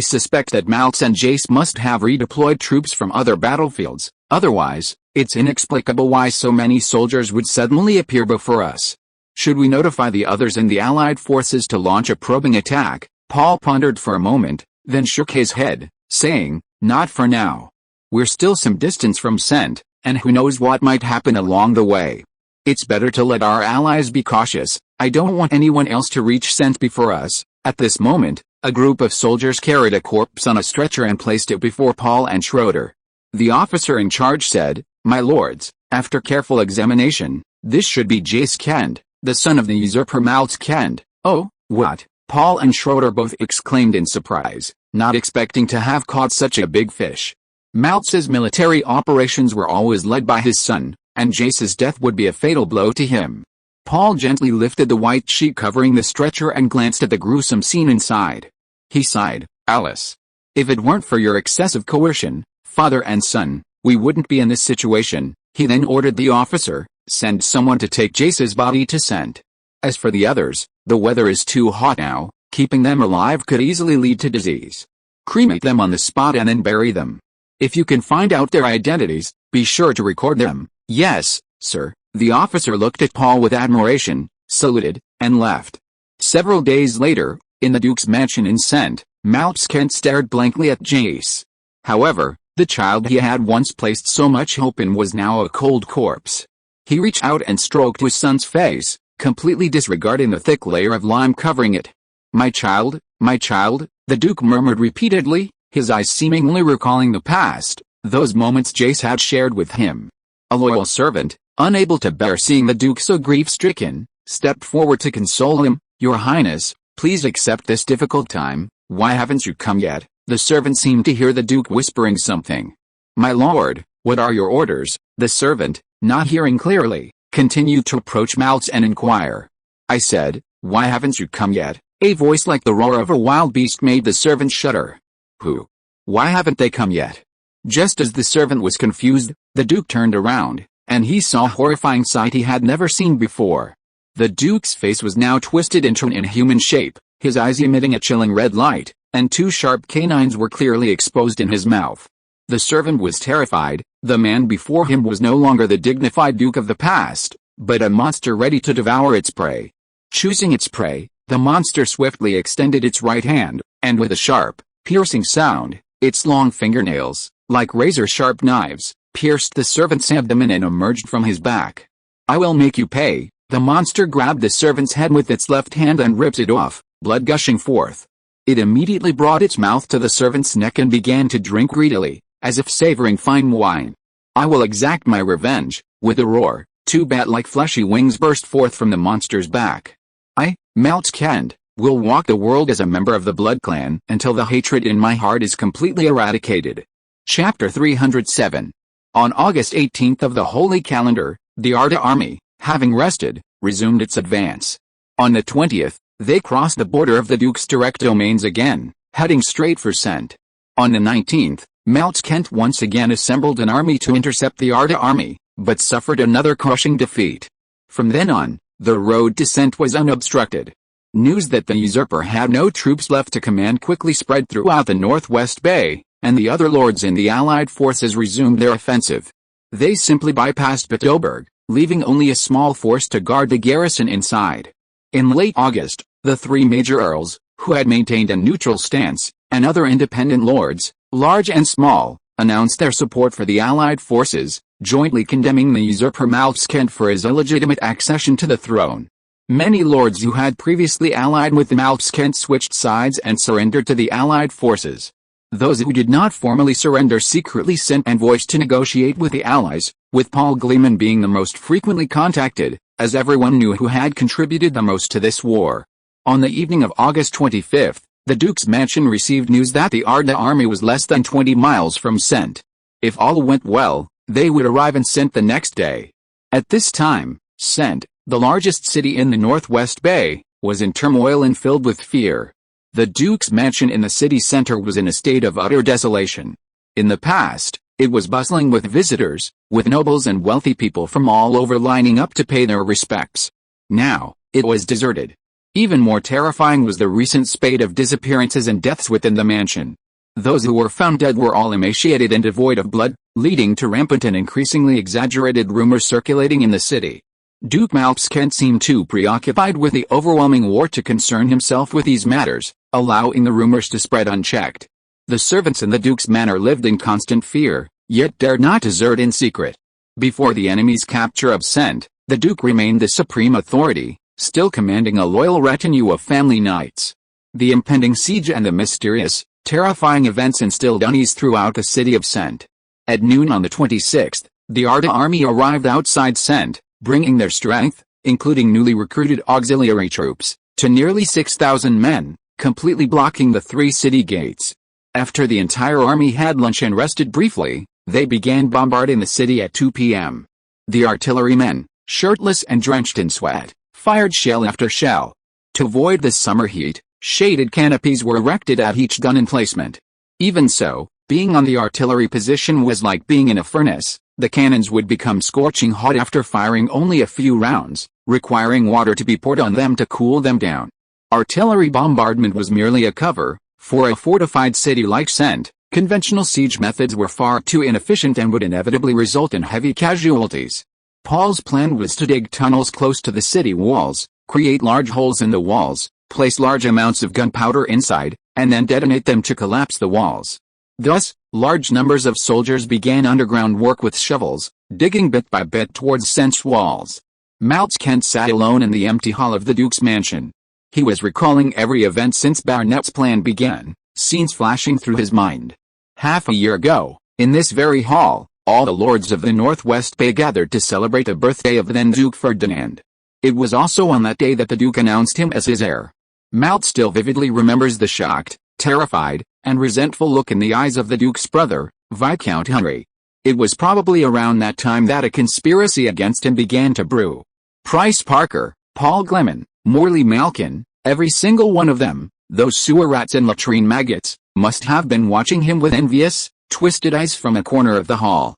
suspect that Maltz and Jace must have redeployed troops from other battlefields, otherwise, it's inexplicable why so many soldiers would suddenly appear before us. Should we notify the others and the Allied forces to launch a probing attack?" Paul pondered for a moment, then shook his head, saying, "Not for now. We're still some distance from Sent, and who knows what might happen along the way. It's better to let our allies be cautious. I don't want anyone else to reach Sent before us." At this moment, a group of soldiers carried a corpse on a stretcher and placed it before Paul and Schroeder. The officer in charge said, "My lords, after careful examination, this should be Jace Kend, the son of the usurper Maltz Kend." "Oh, what?" Paul and Schroeder both exclaimed in surprise, not expecting to have caught such a big fish. Maltz's military operations were always led by his son, and Jace's death would be a fatal blow to him. Paul gently lifted the white sheet covering the stretcher and glanced at the gruesome scene inside. He sighed, "Alice, if it weren't for your excessive coercion, father and son, we wouldn't be in this situation." He then ordered the officer, "Send someone to take Jace's body to Sent. As for the others, the weather is too hot now, keeping them alive could easily lead to disease. Cremate them on the spot and then bury them. If you can find out their identities, be sure to record them." "Yes, sir." The officer looked at Paul with admiration, saluted, and left. Several days later, in the Duke's mansion in Sent, Maltz Kent stared blankly at Jace. However, the child he had once placed so much hope in was now a cold corpse. He reached out and stroked his son's face, completely disregarding the thick layer of lime covering it. My child, the Duke murmured repeatedly, his eyes seemingly recalling the past, those moments Jace had shared with him. A loyal servant, unable to bear seeing the Duke so grief-stricken, stepped forward to console him. "Your Highness, please accept this difficult time. Why haven't you come yet?" The servant seemed to hear the Duke whispering something. "My lord, what are your orders?" The servant, not hearing clearly, continued to approach Maltz and inquire. "I said, why haven't you come yet?" A voice like the roar of a wild beast made the servant shudder. "Who? Why haven't they come yet?" Just as the servant was confused, the Duke turned around, and he saw a horrifying sight he had never seen before. The Duke's face was now twisted into an inhuman shape, his eyes emitting a chilling red light, and 2 sharp canines were clearly exposed in his mouth. The servant was terrified. The man before him was no longer the dignified Duke of the past, but a monster ready to devour its prey. Choosing its prey, the monster swiftly extended its right hand, and with a sharp, piercing sound, its long fingernails, like razor-sharp knives, pierced the servant's abdomen and emerged from his back. "I will make you pay." The monster grabbed the servant's head with its left hand and ripped it off, blood gushing forth. It immediately brought its mouth to the servant's neck and began to drink greedily, as if savoring fine wine. "I will exact my revenge." With a roar, Two bat-like fleshy wings burst forth from the monster's back. I, Maltskend, will walk the world as a member of the Blood Clan until the hatred in my heart is completely eradicated. Chapter 307. On August 18th of the Holy Calendar, the Arda army, having rested, resumed its advance. On the 20th, they crossed the border of the Duke's direct domains again, heading straight for Sent. On the 19th, Maltskent once again assembled an army to intercept the Arda army, but suffered another crushing defeat. From then on, the road to Sent was unobstructed. News that the usurper had no troops left to command quickly spread throughout the Northwest Bay, and the other lords in the Allied forces resumed their offensive. They simply bypassed Bittoberg, leaving only a small force to guard the garrison inside. In late August, the three major earls, who had maintained a neutral stance, and other independent lords, large and small, announced their support for the Allied forces, jointly condemning the usurper Maltskent for his illegitimate accession to the throne. Many lords who had previously allied with Maltskent switched sides and surrendered to the Allied forces. Those who did not formally surrender secretly sent envoys to negotiate with the Allies, with Paul Gleman being the most frequently contacted, as everyone knew who had contributed the most to this war. On the evening of August 25th, the Duke's mansion received news that the Arda army was less than 20 miles from Sent. If all went well, they would arrive in Sent the next day. At this time, Sent, the largest city in the Northwest Bay, was in turmoil and filled with fear. The Duke's mansion in the city center was in a state of utter desolation. In the past, it was bustling with visitors, with nobles and wealthy people from all over lining up to pay their respects. Now, it was deserted. Even more terrifying was the recent spate of disappearances and deaths within the mansion. Those who were found dead were all emaciated and devoid of blood, leading to rampant and increasingly exaggerated rumors circulating in the city. Duke Maltskent seemed too preoccupied with the overwhelming war to concern himself with these matters, allowing the rumors to spread unchecked. The servants in the Duke's manor lived in constant fear, yet dared not desert in secret. Before the enemy's capture of Sent, the Duke remained the supreme authority, still commanding a loyal retinue of family knights. The impending siege and the mysterious, terrifying events instilled unease throughout the city of Sent. At noon on the 26th, the Arda army arrived outside Sent, bringing their strength, including newly recruited auxiliary troops, to nearly 6,000 men, completely blocking the three city gates. After the entire army had lunch and rested briefly, they began bombarding the city at 2 p.m. The artillerymen, shirtless and drenched in sweat, fired shell after shell. To avoid the summer heat, shaded canopies were erected at each gun emplacement. Even so, being on the artillery position was like being in a furnace. The cannons would become scorching hot after firing only a few rounds, requiring water to be poured on them to cool them down. Artillery bombardment was merely a cover. For a fortified city like Sent, conventional siege methods were far too inefficient and would inevitably result in heavy casualties. Paul's plan was to dig tunnels close to the city walls, create large holes in the walls, place large amounts of gunpowder inside, and then detonate them to collapse the walls. Thus, large numbers of soldiers began underground work with shovels, digging bit by bit towards Sent's walls. Maltskent sat alone in the empty hall of the Duke's mansion. He was recalling every event since Barnet's plan began, scenes flashing through his mind. Half a year ago, in this very hall, all the lords of the Northwest Bay gathered to celebrate the birthday of then Duke Ferdinand. It was also on that day that the Duke announced him as his heir. Malt still vividly remembers the shocked, terrified, and resentful look in the eyes of the Duke's brother, Viscount Henry. It was probably around that time that a conspiracy against him began to brew. Price Parker, Paul Gleman, Morley Malkin, every single one of them, those sewer rats and latrine maggots, must have been watching him with envious, twisted eyes from a corner of the hall.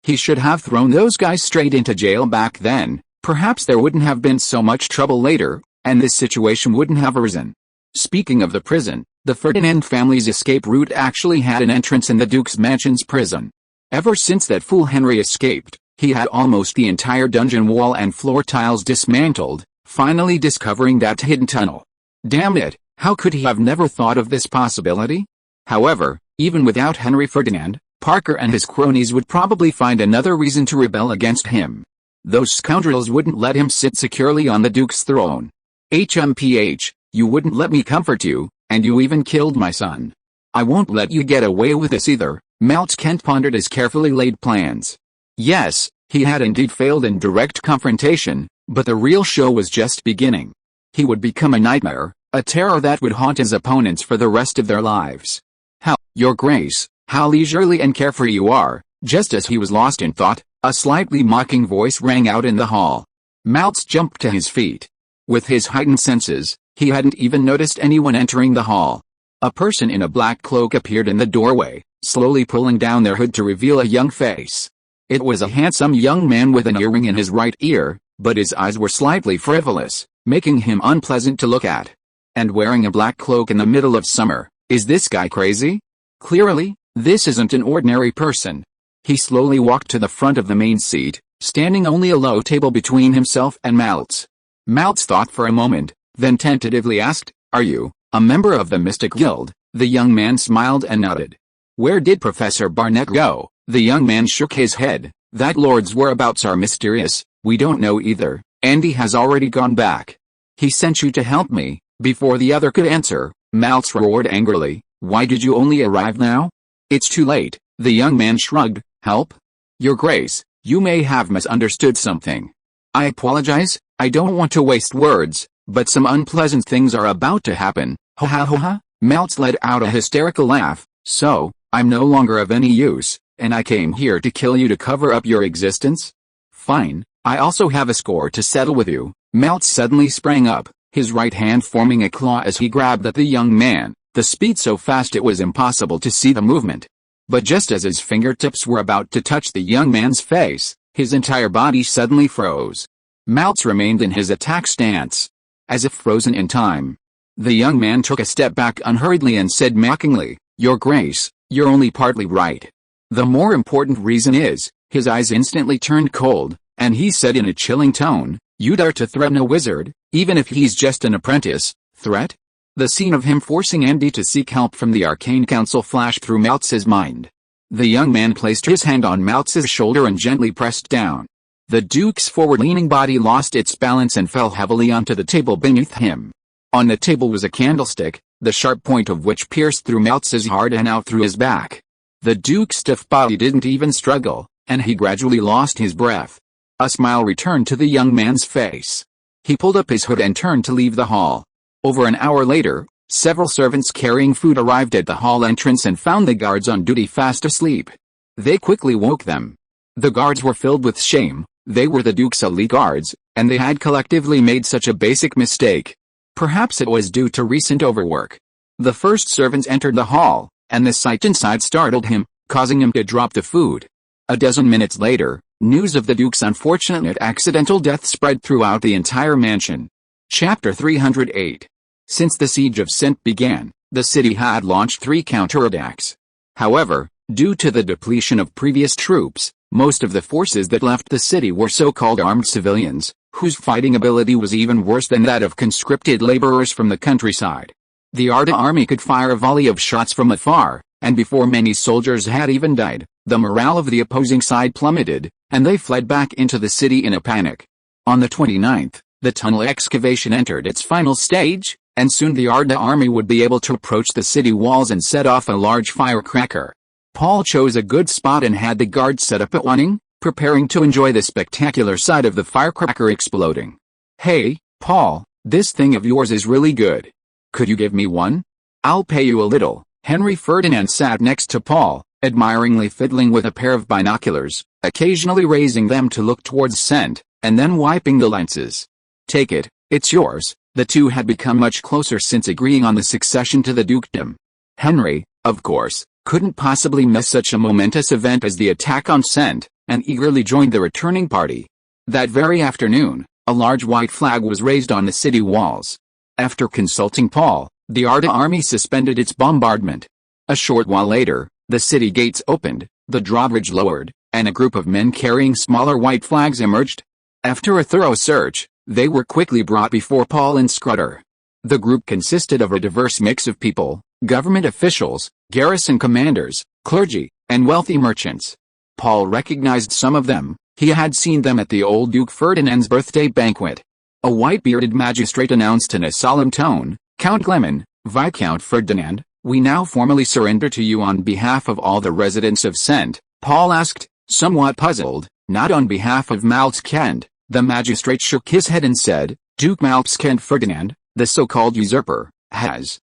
He should have thrown those guys straight into jail back then. Perhaps there wouldn't have been so much trouble later, and this situation wouldn't have arisen. Speaking of the prison, the Ferdinand family's escape route actually had an entrance in the Duke's mansion's prison. Ever since that fool Henry escaped, he had almost the entire dungeon wall and floor tiles dismantled, finally discovering that hidden tunnel. Damn it, how could he have never thought of this possibility? However, even without Henry Ferdinand, Parker and his cronies would probably find another reason to rebel against him. Those scoundrels wouldn't let him sit securely on the Duke's throne. HMPH, you wouldn't let me comfort you, and you even killed my son. I won't let you get away with this either, Maltskent pondered his carefully laid plans. Yes, He had indeed failed in direct confrontation, but the real show was just beginning. He would become a nightmare, a terror that would haunt his opponents for the rest of their lives. "How, Your Grace, how leisurely and carefree you are." Just as he was lost in thought, a slightly mocking voice rang out in the hall. Maltz jumped to his feet. With his heightened senses, he hadn't even noticed anyone entering the hall. A person in a black cloak appeared in the doorway, slowly pulling down their hood to reveal a young face. It was a handsome young man with an earring in his right ear, but his eyes were slightly frivolous, making him unpleasant to look at. And wearing a black cloak in the middle of summer, is this guy crazy? Clearly, this isn't an ordinary person. He slowly walked to the front of the main seat, standing only a low table between himself and Maltz. Maltz thought for a moment, then tentatively asked, "Are you a member of the Mystic Guild?" The young man smiled and nodded. "Where did Professor Barnett go?" The young man shook his head. "That lord's whereabouts are mysterious, we don't know either. Andy has already gone back." "He sent you to help me." Before the other could answer, Maltz roared angrily, "Why did you only arrive now?" "It's too late." The young man shrugged. "Help? Your Grace, you may have misunderstood something." "I apologize, I don't want to waste words, but some unpleasant things are about to happen." "Ha ha ha ha!" Maltz let out a hysterical laugh. "So, I'm no longer of any use, and I came here to kill you to cover up your existence? Fine, I also have a score to settle with you." Maltz suddenly sprang up, his right hand forming a claw as he grabbed at the young man, the speed so fast it was impossible to see the movement. But just as his fingertips were about to touch the young man's face, his entire body suddenly froze. Maltz remained in his attack stance, as if frozen in time. The young man took a step back unhurriedly and said mockingly, "Your Grace, you're only partly right. The more important reason is," his eyes instantly turned cold, and he said in a chilling tone, "You dare to threaten a wizard, even if he's just an apprentice." Threat? The scene of him forcing Andy to seek help from the Arcane Council flashed through Maltz's mind. The young man placed his hand on Maltz's shoulder and gently pressed down. The Duke's forward-leaning body lost its balance and fell heavily onto the table beneath him. On the table was a candlestick, the sharp point of which pierced through Maltz's heart and out through his back. The Duke's stiff body didn't even struggle, and he gradually lost his breath. A smile returned to the young man's face. He pulled up his hood and turned to leave the hall. Over an hour later, several servants carrying food arrived at the hall entrance and found the guards on duty fast asleep. They quickly woke them. The guards were filled with shame. They were the Duke's elite guards, and they had collectively made such a basic mistake. Perhaps it was due to recent overwork. The first servants entered the hall, and the sight inside startled him, causing him to drop the food. A dozen minutes later, news of the Duke's unfortunate accidental death spread throughout the entire mansion. Chapter 308. Since the siege of Sent began, the city had launched 3 counterattacks. However, due to the depletion of previous troops, most of the forces that left the city were so-called armed civilians, whose fighting ability was even worse than that of conscripted laborers from the countryside. The Arda army could fire a volley of shots from afar, and before many soldiers had even died, the morale of the opposing side plummeted, and they fled back into the city in a panic. On the 29th, the tunnel excavation entered its final stage, and soon the Arda army would be able to approach the city walls and set off a large firecracker. Paul chose a good spot and had the guards set up at awning, preparing to enjoy the spectacular sight of the firecracker exploding. "Hey, Paul, this thing of yours is really good. Could you give me one? I'll pay you a little." Henry Ferdinand sat next to Paul, admiringly fiddling with a pair of binoculars, occasionally raising them to look towards Sent, and then wiping the lenses. "Take it, it's yours." The two had become much closer since agreeing on the succession to the dukedom. Henry, of course, couldn't possibly miss such a momentous event as the attack on Sent, and eagerly joined the returning party. That very afternoon, a large white flag was raised on the city walls. After consulting Paul, the Arda army suspended its bombardment. A short while later, the city gates opened, the drawbridge lowered, and a group of men carrying smaller white flags emerged. After a thorough search, they were quickly brought before Paul and Scrutter. The group consisted of a diverse mix of people, government officials, garrison commanders, clergy, and wealthy merchants. Paul recognized some of them. He had seen them at the old Duke Ferdinand's birthday banquet. A white-bearded magistrate announced in a solemn tone, "Count Gleman, Viscount Ferdinand, we now formally surrender to you on behalf of all the residents of Sent." Paul asked, somewhat puzzled, Not on behalf of Malz Kent. The magistrate shook his head and said, Duke Malz Kent Ferdinand, the so-called usurper, has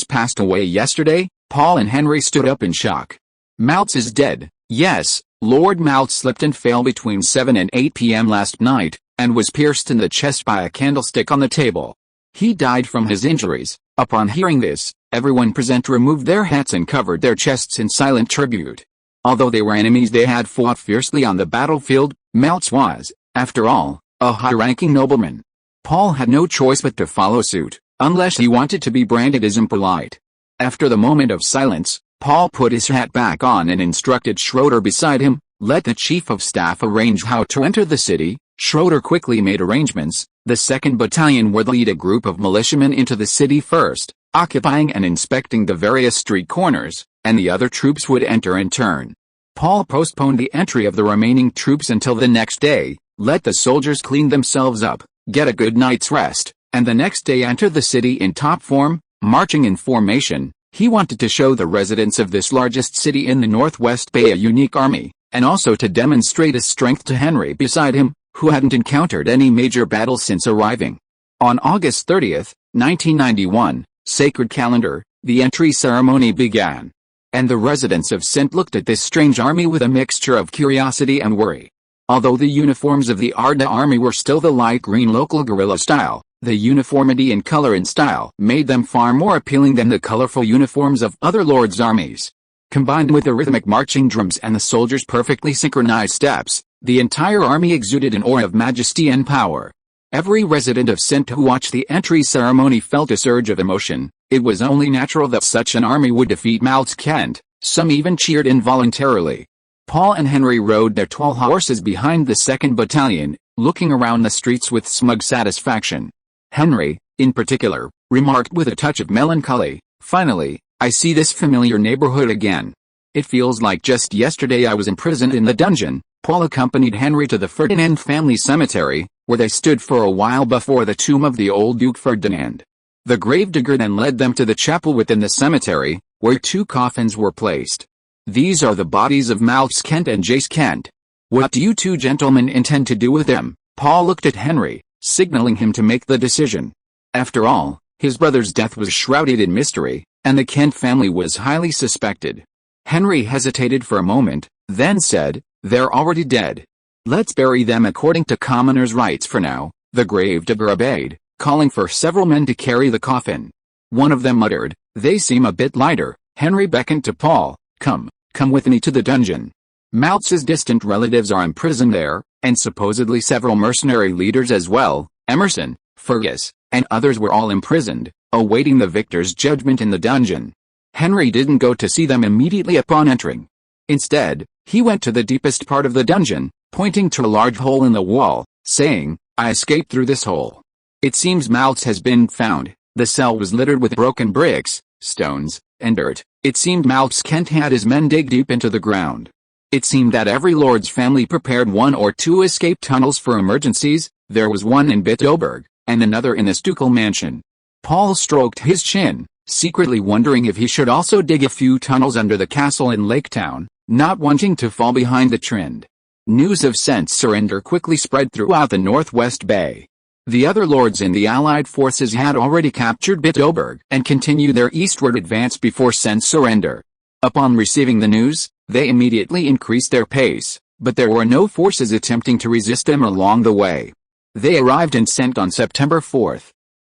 passed away yesterday. Paul and Henry stood up in shock. Malz is dead. Yes, Lord Malz slipped and fell between 7 and 8 p.m. last night, and was pierced in the chest by a candlestick on the table. He died from his injuries. Upon hearing this, everyone present removed their hats and covered their chests in silent tribute. Although they were enemies they had fought fiercely on the battlefield, Malz was, after all, a high-ranking nobleman. Paul had no choice but to follow suit, unless he wanted to be branded as impolite. After the moment of silence, Paul put his hat back on and instructed Schroeder beside him, let the chief of staff arrange how to enter the city. Schroeder quickly made arrangements. The 2nd Battalion would lead a group of militiamen into the city first, occupying and inspecting the various street corners, and the other troops would enter in turn. Paul postponed the entry of the remaining troops until the next day, let the soldiers clean themselves up, get a good night's rest, and the next day enter the city in top form, marching in formation. He wanted to show the residents of this largest city in the Northwest Bay a unique army, and also to demonstrate his strength to Henry beside him, who hadn't encountered any major battles since arriving. On August 30, 1991, sacred calendar, the entry ceremony began. And the residents of Sint looked at this strange army with a mixture of curiosity and worry. Although the uniforms of the Arda army were still the light green local guerrilla style, the uniformity in color and style made them far more appealing than the colorful uniforms of other lords' armies. Combined with the rhythmic marching drums and the soldiers' perfectly synchronized steps, the entire army exuded an aura of majesty and power. Every resident of Sint who watched the entry ceremony felt a surge of emotion. It was only natural that such an army would defeat Malz Kent. Some even cheered involuntarily. Paul and Henry rode their tall horses behind the 2nd Battalion, looking around the streets with smug satisfaction. Henry, in particular, remarked with a touch of melancholy, finally, I see this familiar neighborhood again. It feels like just yesterday I was imprisoned in the dungeon. Paul accompanied Henry to the Ferdinand family cemetery, where they stood for a while before the tomb of the old Duke Ferdinand. The gravedigger then led them to the chapel within the cemetery, where 2 coffins were placed. These are the bodies of Malz Kent and Jace Kent. What do you 2 gentlemen intend to do with them? Paul looked at Henry, signaling him to make the decision. After all, his brother's death was shrouded in mystery, and the Kent family was highly suspected. Henry hesitated for a moment, then said, they're already dead. Let's bury them according to commoners' rights for now. The gravedigger obeyed, calling for several men to carry the coffin. One of them muttered, they seem a bit lighter. Henry beckoned to Paul, come with me to the dungeon. Malz's distant relatives are imprisoned there, and supposedly several mercenary leaders as well, Emerson, Fergus, and others were all imprisoned, awaiting the victor's judgment in the dungeon. Henry didn't go to see them immediately upon entering. Instead, he went to the deepest part of the dungeon, pointing to a large hole in the wall, saying, I escaped through this hole. It seems Malz has been found. The cell was littered with broken bricks, stones, and dirt. It seemed Malz Kent had his men dig deep into the ground. It seemed that every lord's family prepared 1 or 2 escape tunnels for emergencies. There was one in Bittoberg, and another in the Stuckel mansion. Paul stroked his chin, secretly wondering if he should also dig a few tunnels under the castle in Laketown, not wanting to fall behind the trend. News of Sent's surrender quickly spread throughout the Northwest Bay. The other lords in the Allied forces had already captured Bittoberg and continued their eastward advance before Sent's surrender. Upon receiving the news, they immediately increased their pace, but there were no forces attempting to resist them along the way. They arrived in Sent on September 4.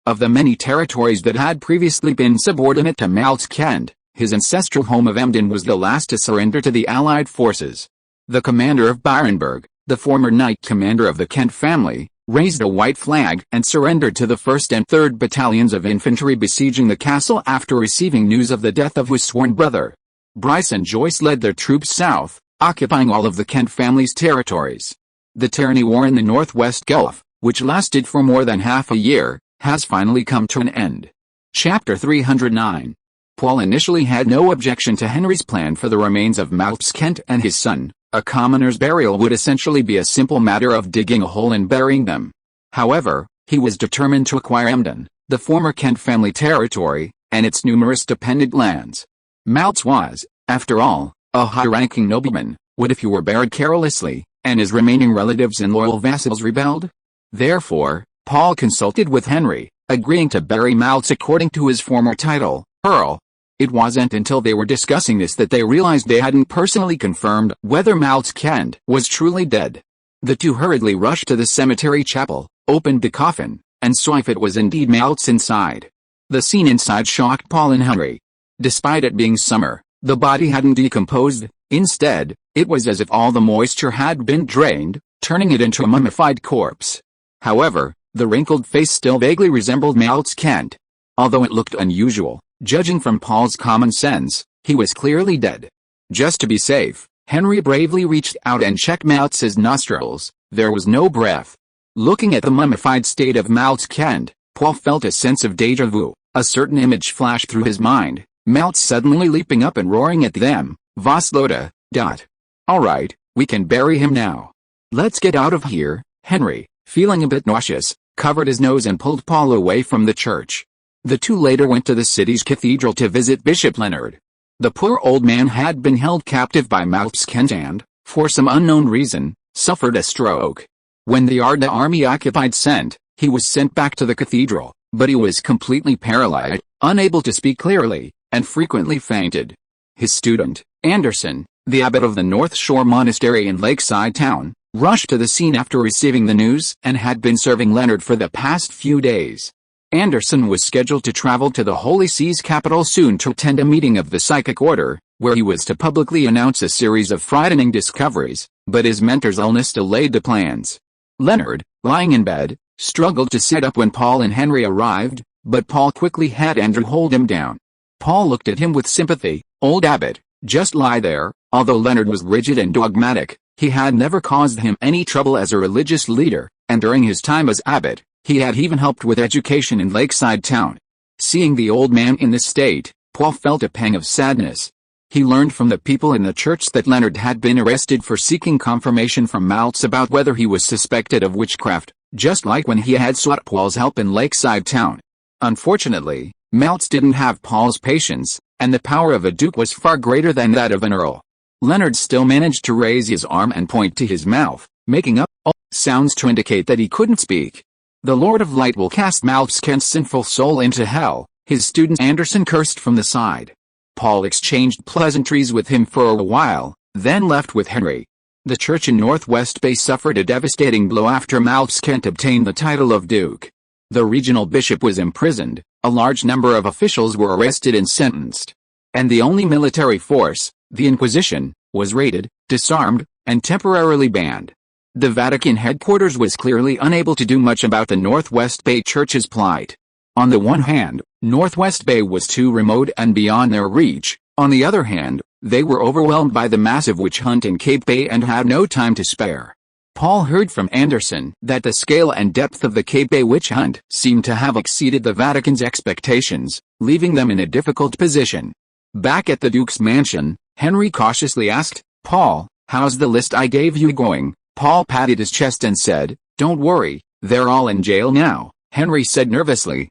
Of the many territories that had previously been subordinate to Malz Kent, his ancestral home of Emden was the last to surrender to the Allied forces. The commander of Byronberg, the former knight commander of the Kent family, raised a white flag and surrendered to the 1st and 3rd battalions of infantry besieging the castle after receiving news of the death of his sworn brother. Bryce and Joyce led their troops south, occupying all of the Kent family's territories. The tyranny war in the Northwest Gulf, which lasted for more than half a year, has finally come to an end. Chapter 309. Paul initially had no objection to Henry's plan for the remains of Malz Kent and his son. A commoner's burial would essentially be a simple matter of digging a hole and burying them. However, he was determined to acquire Emden, the former Kent family territory, and its numerous dependent lands. Malz was, after all, a high-ranking nobleman. What if he were buried carelessly, and his remaining relatives and loyal vassals rebelled. Therefore, Paul consulted with Henry, agreeing to bury Maltz according to his former title, Earl. It wasn't until they were discussing this that they realized they hadn't personally confirmed whether Maltz Kent was truly dead. The two hurriedly rushed to the cemetery chapel, opened the coffin, and saw if it was indeed Maltz inside. The scene inside shocked Paul and Henry. Despite it being summer, the body hadn't decomposed. Instead, it was as if all the moisture had been drained, turning it into a mummified corpse. However, the wrinkled face still vaguely resembled Maltz Kent. Although it looked unusual, judging from Paul's common sense, he was clearly dead. Just to be safe, Henry bravely reached out and checked Maltz's nostrils. There was no breath. Looking at the mummified state of Maltz Kent, Paul felt a sense of déjà vu. A certain image flashed through his mind, Maltz suddenly leaping up and roaring at them, "Voslota, dot. Alright, we can bury him now. Let's get out of here." Henry, feeling a bit nauseous, covered his nose and pulled Paul away from the church. The two later went to the city's cathedral to visit Bishop Leonard. The poor old man had been held captive by Maltz Kent and, for some unknown reason, suffered a stroke. When the Arda army occupied Sent, he was sent back to the cathedral, but he was completely paralyzed, unable to speak clearly, and frequently fainted. His student, Anderson, the abbot of the North Shore Monastery in Lakeside Town, rushed to the scene after receiving the news and had been serving Leonard for the past few days. Anderson was scheduled to travel to the Holy See's capital soon to attend a meeting of the Psychic Order, where he was to publicly announce a series of frightening discoveries, but his mentor's illness delayed the plans. Leonard, lying in bed, struggled to sit up when Paul and Henry arrived, but Paul quickly had Andrew hold him down. Paul looked at him with sympathy. "Old abbot, just lie there." Although Leonard was rigid and dogmatic, he had never caused him any trouble as a religious leader, and during his time as abbot, he had even helped with education in Lakeside Town. Seeing the old man in this state, Paul felt a pang of sadness. He learned from the people in the church that Leonard had been arrested for seeking confirmation from Maltz about whether he was suspected of witchcraft, just like when he had sought Paul's help in Lakeside Town. Unfortunately, Maltz didn't have Paul's patience, and the power of a duke was far greater than that of an earl. Leonard still managed to raise his arm and point to his mouth, making up sounds to indicate that he couldn't speak. "The Lord of Light will cast Maltz Kent's sinful soul into hell," his student Anderson cursed from the side. Paul exchanged pleasantries with him for a while, then left with Henry. The church in Northwest Bay suffered a devastating blow after Maltz Kent obtained the title of duke. The regional bishop was imprisoned, a large number of officials were arrested and sentenced. And the only military force, the Inquisition, was raided, disarmed, and temporarily banned. The Vatican headquarters was clearly unable to do much about the Northwest Bay Church's plight. On the one hand, Northwest Bay was too remote and beyond their reach. On the other hand, they were overwhelmed by the massive witch hunt in Cape Bay and had no time to spare. Paul heard from Anderson that the scale and depth of the Cape Bay witch hunt seemed to have exceeded the Vatican's expectations, leaving them in a difficult position. Back at the Duke's mansion, Henry cautiously asked, "Paul, how's the list I gave you going?" Paul patted his chest and said, "Don't worry, they're all in jail now." Henry said nervously,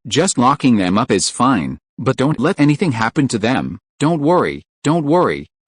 "Just locking them up is fine, but don't let anything happen to them. Don't worry,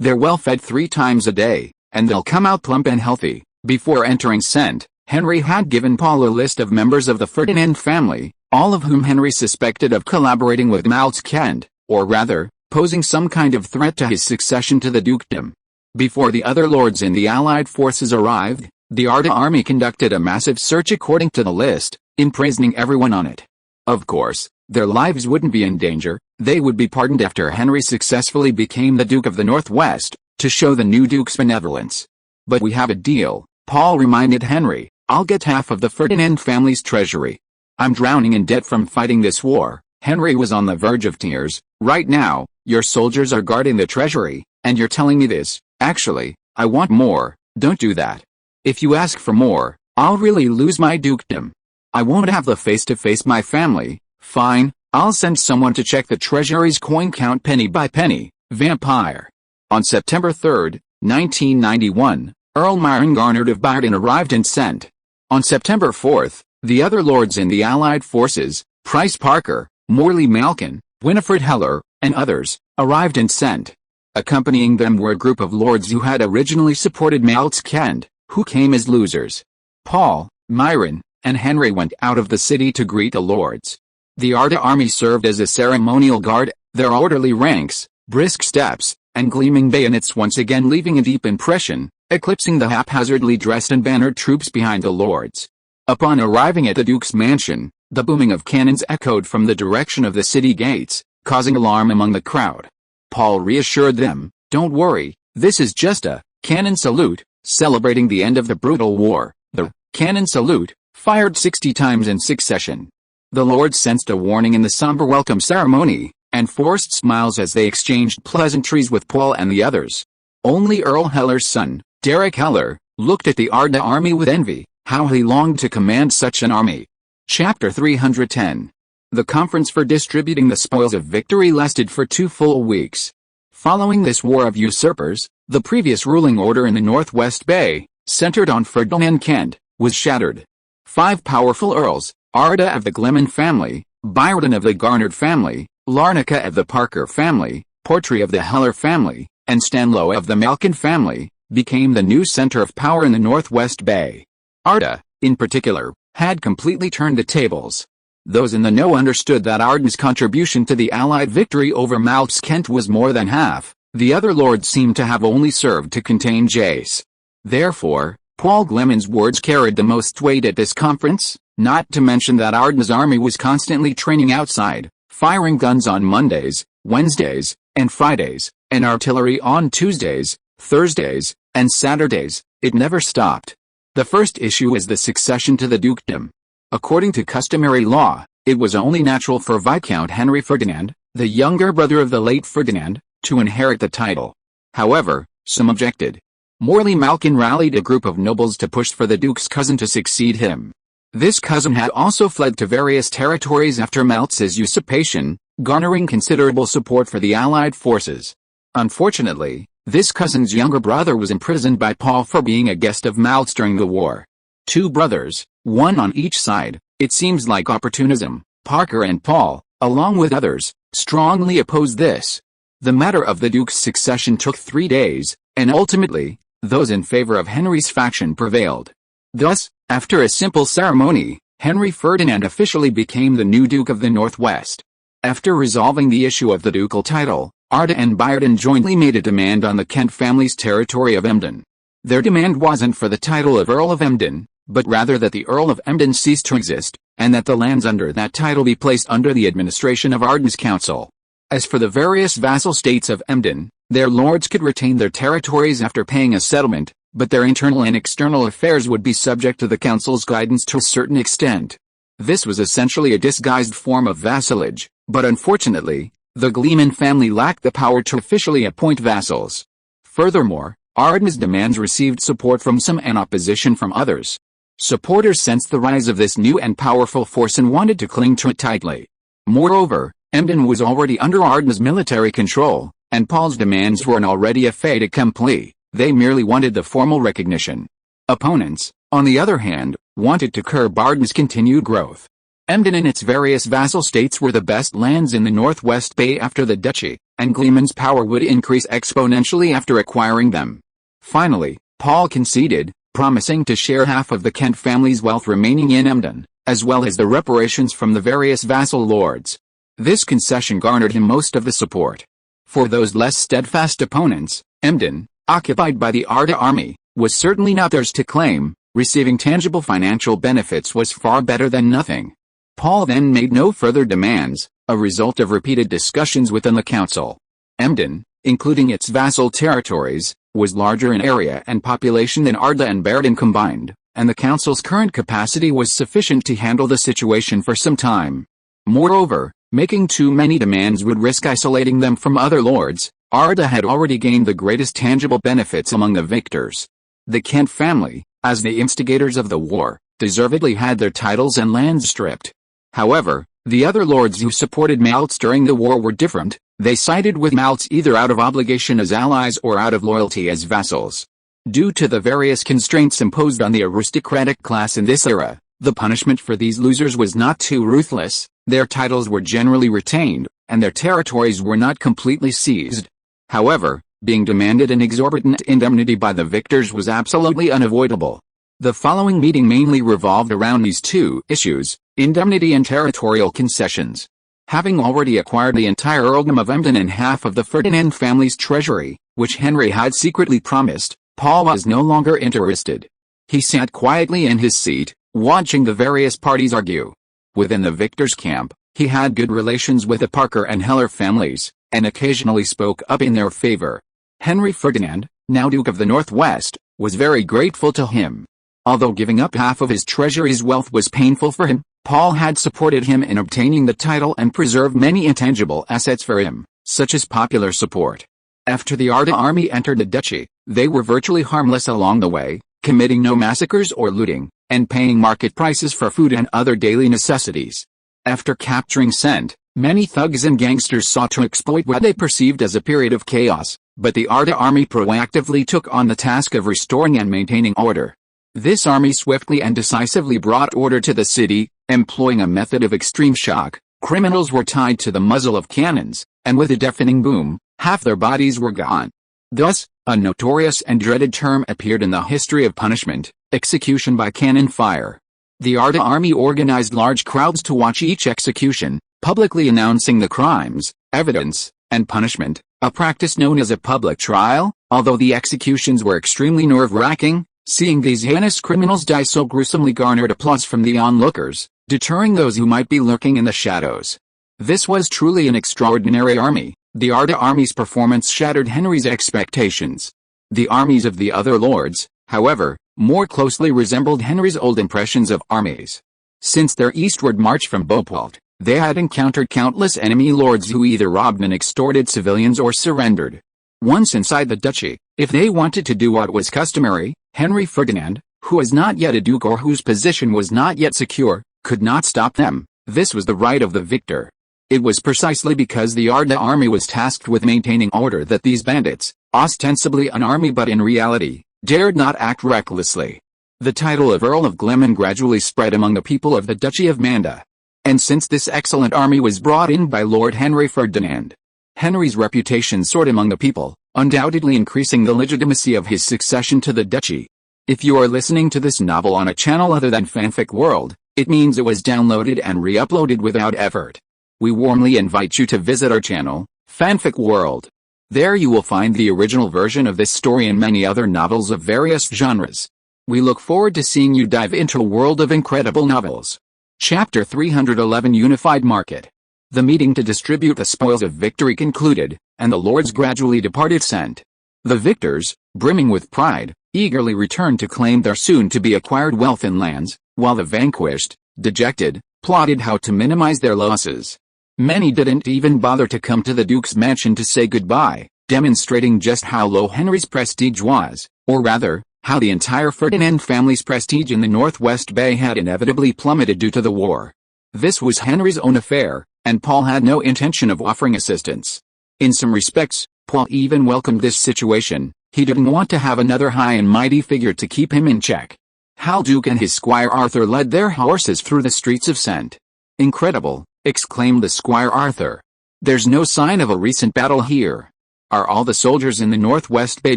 they're well fed 3 times a day, and they'll come out plump and healthy." Before entering Sent, Henry had given Paul a list of members of the Ferdinand family, all of whom Henry suspected of collaborating with Maltz Kent, or rather, posing some kind of threat to his succession to the dukedom. Before the other lords in the Allied forces arrived, the Arda army conducted a massive search according to the list, imprisoning everyone on it. Of course, their lives wouldn't be in danger. They would be pardoned after Henry successfully became the Duke of the Northwest, to show the new duke's benevolence. "But we have a deal," Paul reminded Henry. "I'll get half of the Ferdinand family's treasury. I'm drowning in debt from fighting this war." Henry was on the verge of tears. "Right now, your soldiers are guarding the treasury, and you're telling me this? Actually, I want more." "Don't do that. If you ask for more, I'll really lose my dukedom. I won't have the face to face my family." "Fine, I'll send someone to check the treasury's coin count penny by penny." Vampire. On September 3, 1991, Earl Myron Garnard of Byron arrived in Sent. On September 4, the other lords in the Allied forces, Price Parker, Morley Malkin, Winifred Heller, and others, arrived in Sent. Accompanying them were a group of lords who had originally supported Maltz Kent, who came as losers. Paul, Myron, and Henry went out of the city to greet the lords. The Arda army served as a ceremonial guard, their orderly ranks, brisk steps, and gleaming bayonets once again leaving a deep impression, eclipsing the haphazardly dressed and bannered troops behind the lords. Upon arriving at the Duke's mansion, the booming of cannons echoed from the direction of the city gates, causing alarm among the crowd. Paul reassured them, "Don't worry, this is just a cannon salute, celebrating the end of the brutal war." The cannon salute, fired 60 times in succession. The lords sensed a warning in the somber welcome ceremony, and forced smiles as they exchanged pleasantries with Paul and the others. Only Earl Heller's son, Derek Heller, looked at the Arda army with envy. How he longed to command such an army. Chapter 310. The conference for distributing the spoils of victory lasted for 2 full weeks. Following this war of usurpers, the previous ruling order in the Northwest Bay, centered on Ferdinand Kent, was shattered. 5 powerful earls, Arda of the Gleman family, Byron of the Garnard family, Larnaca of the Parker family, Portree of the Heller family, and Stanlow of the Malkin family, became the new center of power in the Northwest Bay. Arda, in particular, had completely turned the tables. Those in the know understood that Arda's contribution to the Allied victory over Malt's Kent was more than half. The other lords seemed to have only served to contain Jace. Therefore, Paul Gleman's words carried the most weight at this conference, not to mention that Arda's army was constantly training outside, firing guns on Mondays, Wednesdays, and Fridays, and artillery on Tuesdays, Thursdays, and Saturdays. It never stopped. The first issue is the succession to the dukedom. According to customary law, it was only natural for Viscount Henry Ferdinand, the younger brother of the late Ferdinand, to inherit the title. However, some objected. Morley Malkin rallied a group of nobles to push for the duke's cousin to succeed him. This cousin had also fled to various territories after Maltz's usurpation, garnering considerable support for the Allied forces. Unfortunately, this cousin's younger brother was imprisoned by Paul for being a guest of Maltz during the war. 2 brothers, one on each side, it seems like opportunism. Parker and Paul, along with others, strongly opposed this. The matter of the Duke's succession took 3 days, and ultimately, those in favor of Henry's faction prevailed. Thus, after a simple ceremony, Henry Ferdinand officially became the new Duke of the Northwest. After resolving the issue of the ducal title, Arda and Byron jointly made a demand on the Kent family's territory of Emden. Their demand wasn't for the title of Earl of Emden, but rather that the Earl of Emden cease to exist, and that the lands under that title be placed under the administration of Arden's council. As for the various vassal states of Emden, their lords could retain their territories after paying a settlement, but their internal and external affairs would be subject to the council's guidance to a certain extent. This was essentially a disguised form of vassalage, but unfortunately, the Gleman family lacked the power to officially appoint vassals. Furthermore, Arden's demands received support from some and opposition from others. Supporters sensed the rise of this new and powerful force and wanted to cling to it tightly. Moreover, Emden was already under Arden's military control, and Paul's demands were already a fait accompli. They merely wanted the formal recognition. Opponents, on the other hand, wanted to curb Arden's continued growth. Emden and its various vassal states were the best lands in the Northwest Bay after the duchy, and Gleman's power would increase exponentially after acquiring them. Finally, Paul conceded, promising to share half of the Kent family's wealth remaining in Emden, as well as the reparations from the various vassal lords. This concession garnered him most of the support. For those less steadfast opponents, Emden, occupied by the Arda army, was certainly not theirs to claim. Receiving tangible financial benefits was far better than nothing. Paul then made no further demands, a result of repeated discussions within the council. Emden, including its vassal territories, was larger in area and population than Arda and Bardon combined, and the council's current capacity was sufficient to handle the situation for some time. Moreover, making too many demands would risk isolating them from other lords. Arda had already gained the greatest tangible benefits among the victors. The Kent family, as the instigators of the war, deservedly had their titles and lands stripped. However, the other lords who supported Maltz during the war were different. They sided with Maltz either out of obligation as allies or out of loyalty as vassals. Due to the various constraints imposed on the aristocratic class in this era, the punishment for these losers was not too ruthless. Their titles were generally retained, and their territories were not completely seized. However, Being demanded an exorbitant indemnity by the victors was absolutely unavoidable. The following meeting mainly revolved around these two issues, indemnity and territorial concessions. Having already acquired the entire earldom of Emden and half of the Ferdinand family's treasury, which Henry had secretly promised, Paul was no longer interested. He sat quietly in his seat, watching the various parties argue. Within the victors' camp, he had good relations with the Parker and Heller families, and occasionally spoke up in their favor. Henry Ferdinand, now Duke of the Northwest, was very grateful to him. Although giving up half of his treasury's wealth was painful for him, Paul had supported him in obtaining the title and preserved many intangible assets for him, such as popular support. After the Arda army entered the duchy, they were virtually harmless along the way, committing no massacres or looting, and paying market prices for food and other daily necessities. After capturing Sent, many thugs and gangsters sought to exploit what they perceived as a period of chaos, but the Arda army proactively took on the task of restoring and maintaining order. This army swiftly and decisively brought order to the city, employing a method of extreme shock. Criminals were tied to the muzzle of cannons, and with a deafening boom, half their bodies were gone. Thus, a notorious and dreaded term appeared in the history of punishment: execution by cannon fire. The Arda army organized large crowds to watch each execution, publicly announcing the crimes, evidence, and punishment, a practice known as a public trial. Although the executions were extremely nerve-wracking, seeing these heinous criminals die so gruesomely garnered applause from the onlookers, deterring those who might be lurking in the shadows. This was truly an extraordinary army. The Arda army's performance shattered Henry's expectations. The armies of the other lords, however, more closely resembled Henry's old impressions of armies. Since their eastward march from Beauport, they had encountered countless enemy lords who either robbed and extorted civilians or surrendered. Once inside the duchy, if they wanted to do what was customary, Henry Ferdinand, who was not yet a duke or whose position was not yet secure, could not stop them. This was the right of the victor. It was precisely because the Arda army was tasked with maintaining order that these bandits, ostensibly an army but in reality, dared not act recklessly. The title of Earl of Gleman gradually spread among the people of the Duchy of Manda. And since this excellent army was brought in by Lord Henry Ferdinand, Henry's reputation soared among the people, undoubtedly increasing the legitimacy of his succession to the duchy. If you are listening to this novel on a channel other than Fanfic World, it means it was downloaded and re-uploaded without effort. We warmly invite you to visit our channel, Fanfic World. There you will find the original version of this story and many other novels of various genres. We look forward to seeing you dive into a world of incredible novels. Chapter 311 Unified Market. The meeting to distribute the spoils of victory concluded, and the lords gradually departed Sent. The victors, brimming with pride, eagerly returned to claim their soon-to-be acquired wealth and lands, while the vanquished, dejected, plotted how to minimize their losses. Many didn't even bother to come to the Duke's mansion to say goodbye, demonstrating just how low Henry's prestige was, or rather, how the entire Ferdinand family's prestige in the Northwest Bay had inevitably plummeted due to the war. This was Henry's own affair, and Paul had no intention of offering assistance. In some respects, Paul even welcomed this situation. He didn't want to have another high and mighty figure to keep him in check. Hal Duke and his squire Arthur led their horses through the streets of Sent. "Incredible," exclaimed the squire Arthur. "There's no sign of a recent battle here. Are all the soldiers in the Northwest Bay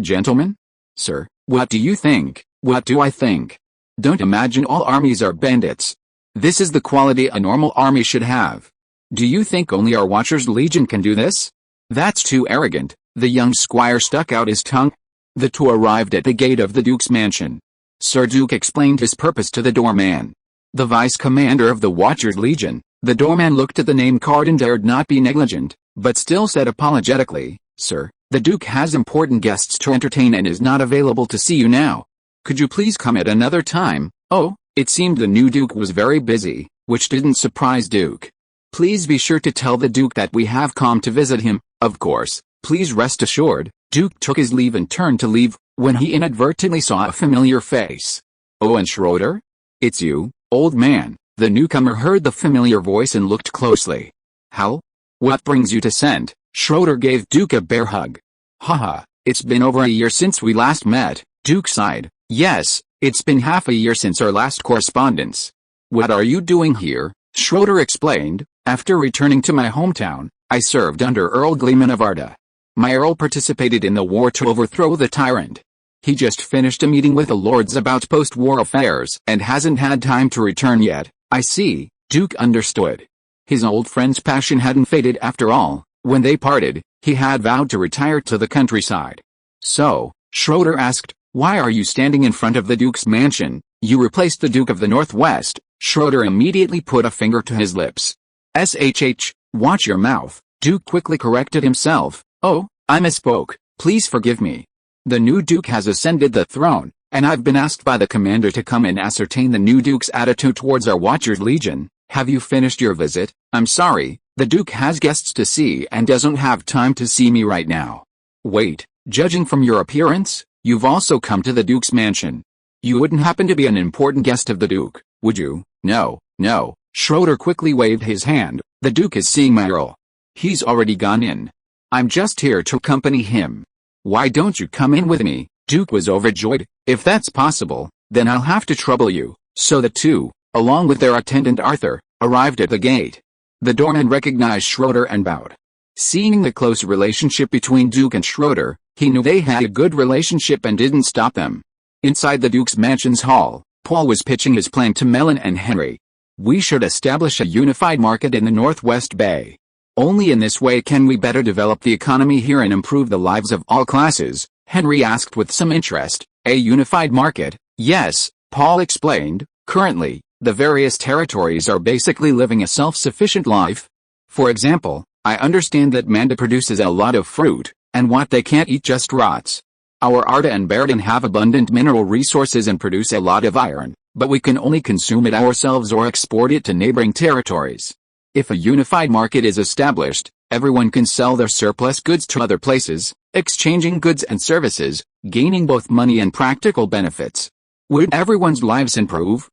gentlemen?" "Sir, what do you think?" "What do I think? Don't imagine all armies are bandits. This is the quality a normal army should have. Do you think only our Watcher's Legion can do this? That's too arrogant." The young squire stuck out his tongue. The two arrived at the gate of the Duke's mansion. Sir Duke explained his purpose to the doorman. The vice-commander of the Watcher's Legion. The doorman looked at the name card and dared not be negligent, but still said apologetically, "Sir, the Duke has important guests to entertain and is not available to see you now. Could you please come at another time?" Oh, it seemed the new Duke was very busy, which didn't surprise Duke. "Please be sure to tell the Duke that we have come to visit him." "Of course, please rest assured." Duke took his leave and turned to leave, when he inadvertently saw a familiar face. "Owen Schroeder? It's you, old man." The newcomer heard the familiar voice and looked closely. "Hal? What brings you to Sent?" Schroeder gave Duke a bear hug. "Haha, it's been over a year since we last met." Duke sighed. "Yes, it's been half a year since our last correspondence." "What are you doing here?" Schroeder explained. "After returning to my hometown, I served under Earl Gleman of Arda. Myral participated in the war to overthrow the tyrant. He just finished a meeting with the lords about post-war affairs and hasn't had time to return yet. I see, Duke understood. His old friend's passion hadn't faded after all. When they parted, he had vowed to retire to the countryside. So, Schroeder asked, why are you standing in front of the Duke's mansion? You replaced the Duke of the Northwest. Schroeder immediately put a finger to his lips. Watch your mouth. Duke quickly corrected himself. Oh, I misspoke. Please forgive me. The new Duke has ascended the throne, and I've been asked by the commander to come and ascertain the new Duke's attitude towards our Watcher's Legion. Have you finished your visit? I'm sorry, the Duke has guests to see and doesn't have time to see me right now. Wait, judging from your appearance, you've also come to the Duke's mansion. You wouldn't happen to be an important guest of the Duke, would you? No. Schroeder quickly waved his hand. The Duke is seeing Myral. He's already gone in. I'm just here to accompany him. Why don't you come in with me? Duke was overjoyed. If that's possible, then I'll have to trouble you. So the two, along with their attendant Arthur, arrived at the gate. The doorman recognized Schroeder and bowed. Seeing the close relationship between Duke and Schroeder, he knew they had a good relationship and didn't stop them. Inside the Duke's mansion's hall, Paul was pitching his plan to Mellon and Henry. We should establish a unified market in the Northwest Bay. Only in this way can we better develop the economy here and improve the lives of all classes, Henry asked with some interest. A unified market? Yes, Paul explained. Currently, the various territories are basically living a self-sufficient life. For example, I understand that Manda produces a lot of fruit, and what they can't eat just rots. Our Arda and Berdon have abundant mineral resources and produce a lot of iron, but we can only consume it ourselves or export it to neighboring territories. If a unified market is established, everyone can sell their surplus goods to other places, exchanging goods and services, gaining both money and practical benefits. Would everyone's lives improve?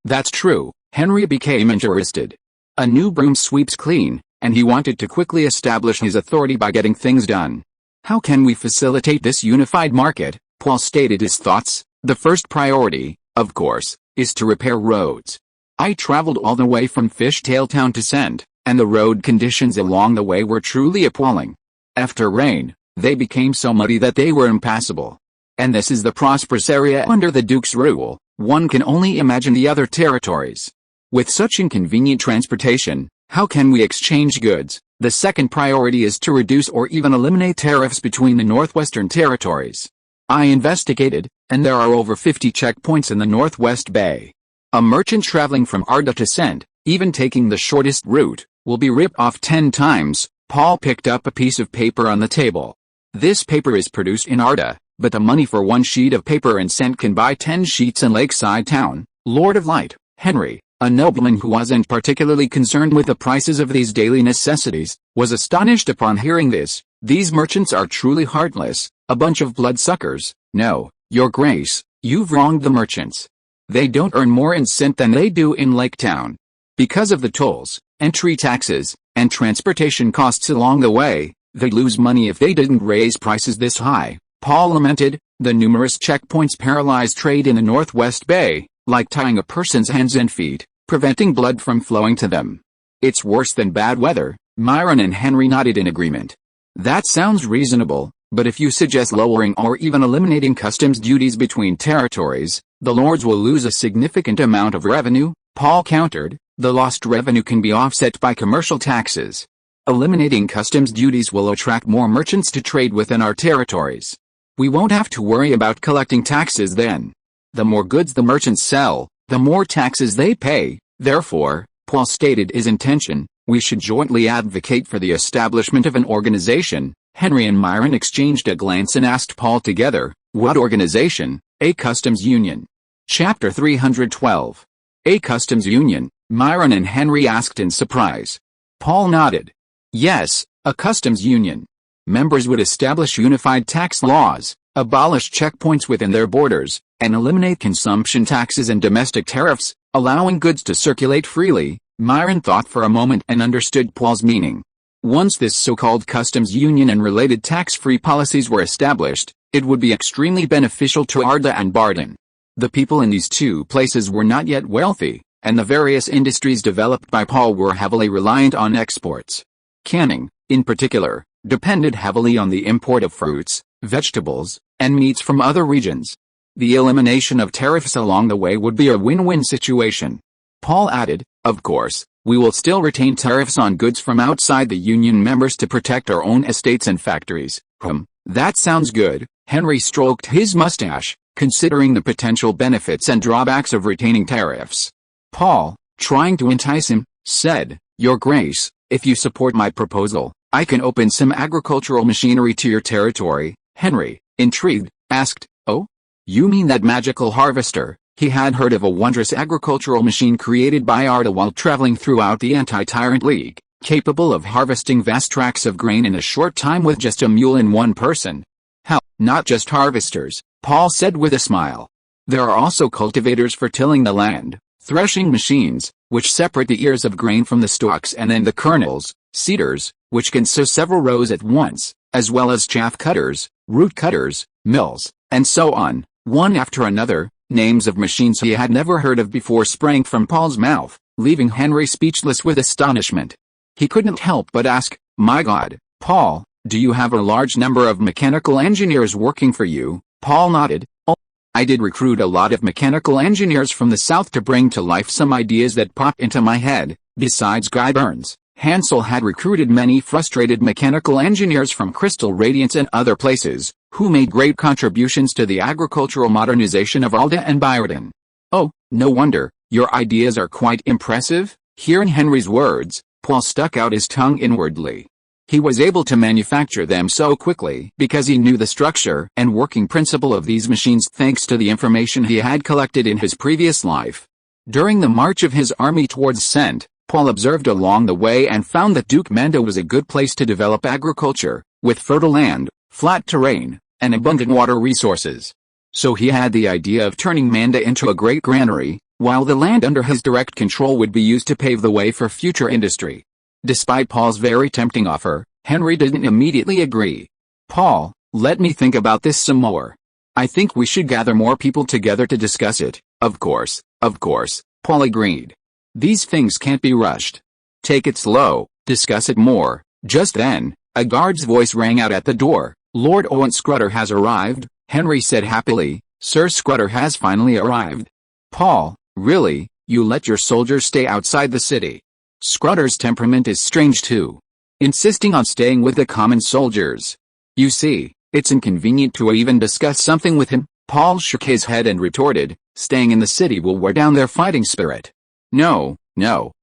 That's true. Henry became interested. A new broom sweeps clean, and he wanted to quickly establish his authority by getting things done. How can we facilitate this unified market? Paul stated his thoughts. The first priority, of course, is to repair roads. I traveled all the way from Fishtail Town to Send, and the road conditions along the way were truly appalling. After rain, they became so muddy that they were impassable. And this is the prosperous area under the Duke's rule. One can only imagine the other territories. With such inconvenient transportation, how can we exchange goods? The second priority is to reduce or even eliminate tariffs between the Northwestern territories. I investigated, and there are over 50 checkpoints in the Northwest Bay. A merchant traveling from Arda to Send, even taking the shortest route, will be ripped off 10 times. Paul picked up a piece of paper on the table. This paper is produced in Arda, but the money for one sheet of paper in Send can buy 10 sheets in Lakeside Town. Lord of Light, Henry, a nobleman who wasn't particularly concerned with the prices of these daily necessities, was astonished upon hearing this. These merchants are truly heartless, a bunch of bloodsuckers. No, Your Grace, you've wronged the merchants. They don't earn more in Send than they do in Lake Town. Because of the tolls, entry taxes, and transportation costs along the way, they'd lose money if they didn't raise prices this high. Paul lamented. The numerous checkpoints paralyze trade in the Northwest Bay, like tying a person's hands and feet, preventing blood from flowing to them. It's worse than bad weather. Myron and Henry nodded in agreement. That sounds reasonable, but if you suggest lowering or even eliminating customs duties between territories, the lords will lose a significant amount of revenue, Paul countered. The lost revenue can be offset by commercial taxes. Eliminating customs duties will attract more merchants to trade within our territories. We won't have to worry about collecting taxes then. The more goods the merchants sell, the more taxes they pay. Therefore, Paul stated his intention, we should jointly advocate for the establishment of an organization. Henry and Myron exchanged a glance and asked Paul together, what organization? A customs union. Chapter 312. A customs union, Myron and Henry asked in surprise. Paul nodded. Yes, a customs union. Members would establish unified tax laws, abolish checkpoints within their borders, and eliminate consumption taxes and domestic tariffs, allowing goods to circulate freely. Myron thought for a moment and understood Paul's meaning. Once this so-called customs union and related tax-free policies were established, it would be extremely beneficial to Arda and Bardon. The people in these two places were not yet wealthy, and the various industries developed by Paul were heavily reliant on exports. Canning, in particular, depended heavily on the import of fruits, vegetables, and meats from other regions. The elimination of tariffs along the way would be a win-win situation. Paul added, "Of course, we will still retain tariffs on goods from outside the Union members to protect our own estates and factories." That sounds good. Henry stroked his mustache, considering the potential benefits and drawbacks of retaining tariffs. Paul, trying to entice him, said, "Your Grace, if you support my proposal, I can open some agricultural machinery to your territory." Henry, intrigued, asked, "Oh? You mean that magical harvester?" He had heard of a wondrous agricultural machine created by Arda while traveling throughout the Anti-Tyrant League, capable of harvesting vast tracts of grain in a short time with just a mule and one person. "Hell, not just harvesters," Paul said with a smile. "There are also cultivators for tilling the land, threshing machines, which separate the ears of grain from the stalks and then the kernels, seeders, which can sow several rows at once, as well as chaff cutters, root cutters, mills, and so on." One after another, names of machines he had never heard of before sprang from Paul's mouth, leaving Henry speechless with astonishment. He couldn't help but ask, "My God, Paul, do you have a large number of mechanical engineers working for you?" Paul nodded. "Oh, I did recruit a lot of mechanical engineers from the south to bring to life some ideas that popped into my head." Besides Guy Burns, Hansel had recruited many frustrated mechanical engineers from Crystal Radiance and other places, who made great contributions to the agricultural modernization of Alda and Byerden. "Oh, no wonder, your ideas are quite impressive." Hearing Henry's words, Paul stuck out his tongue inwardly. He was able to manufacture them so quickly because he knew the structure and working principle of these machines thanks to the information he had collected in his previous life. During the march of his army towards Sent, Paul observed along the way and found that Duke Manda was a good place to develop agriculture, with fertile land, flat terrain, and abundant water resources. So he had the idea of turning Manda into a great granary, while the land under his direct control would be used to pave the way for future industry. Despite Paul's very tempting offer, Henry didn't immediately agree. "Paul, let me think about this some more. I think we should gather more people together to discuss it." Of course, Paul agreed. "These things can't be rushed. Take it slow, discuss it more." Just then, a guard's voice rang out at the door. "Lord Owen Scrutter has arrived," Henry said happily. "Sir Scrutter has finally arrived." "Paul, really, you let your soldiers stay outside the city?" Scrutter's temperament is strange too, insisting on staying with the common soldiers. "You see, it's inconvenient to even discuss something with him." Paul shook his head and retorted, "Staying in the city will wear down their fighting spirit." No,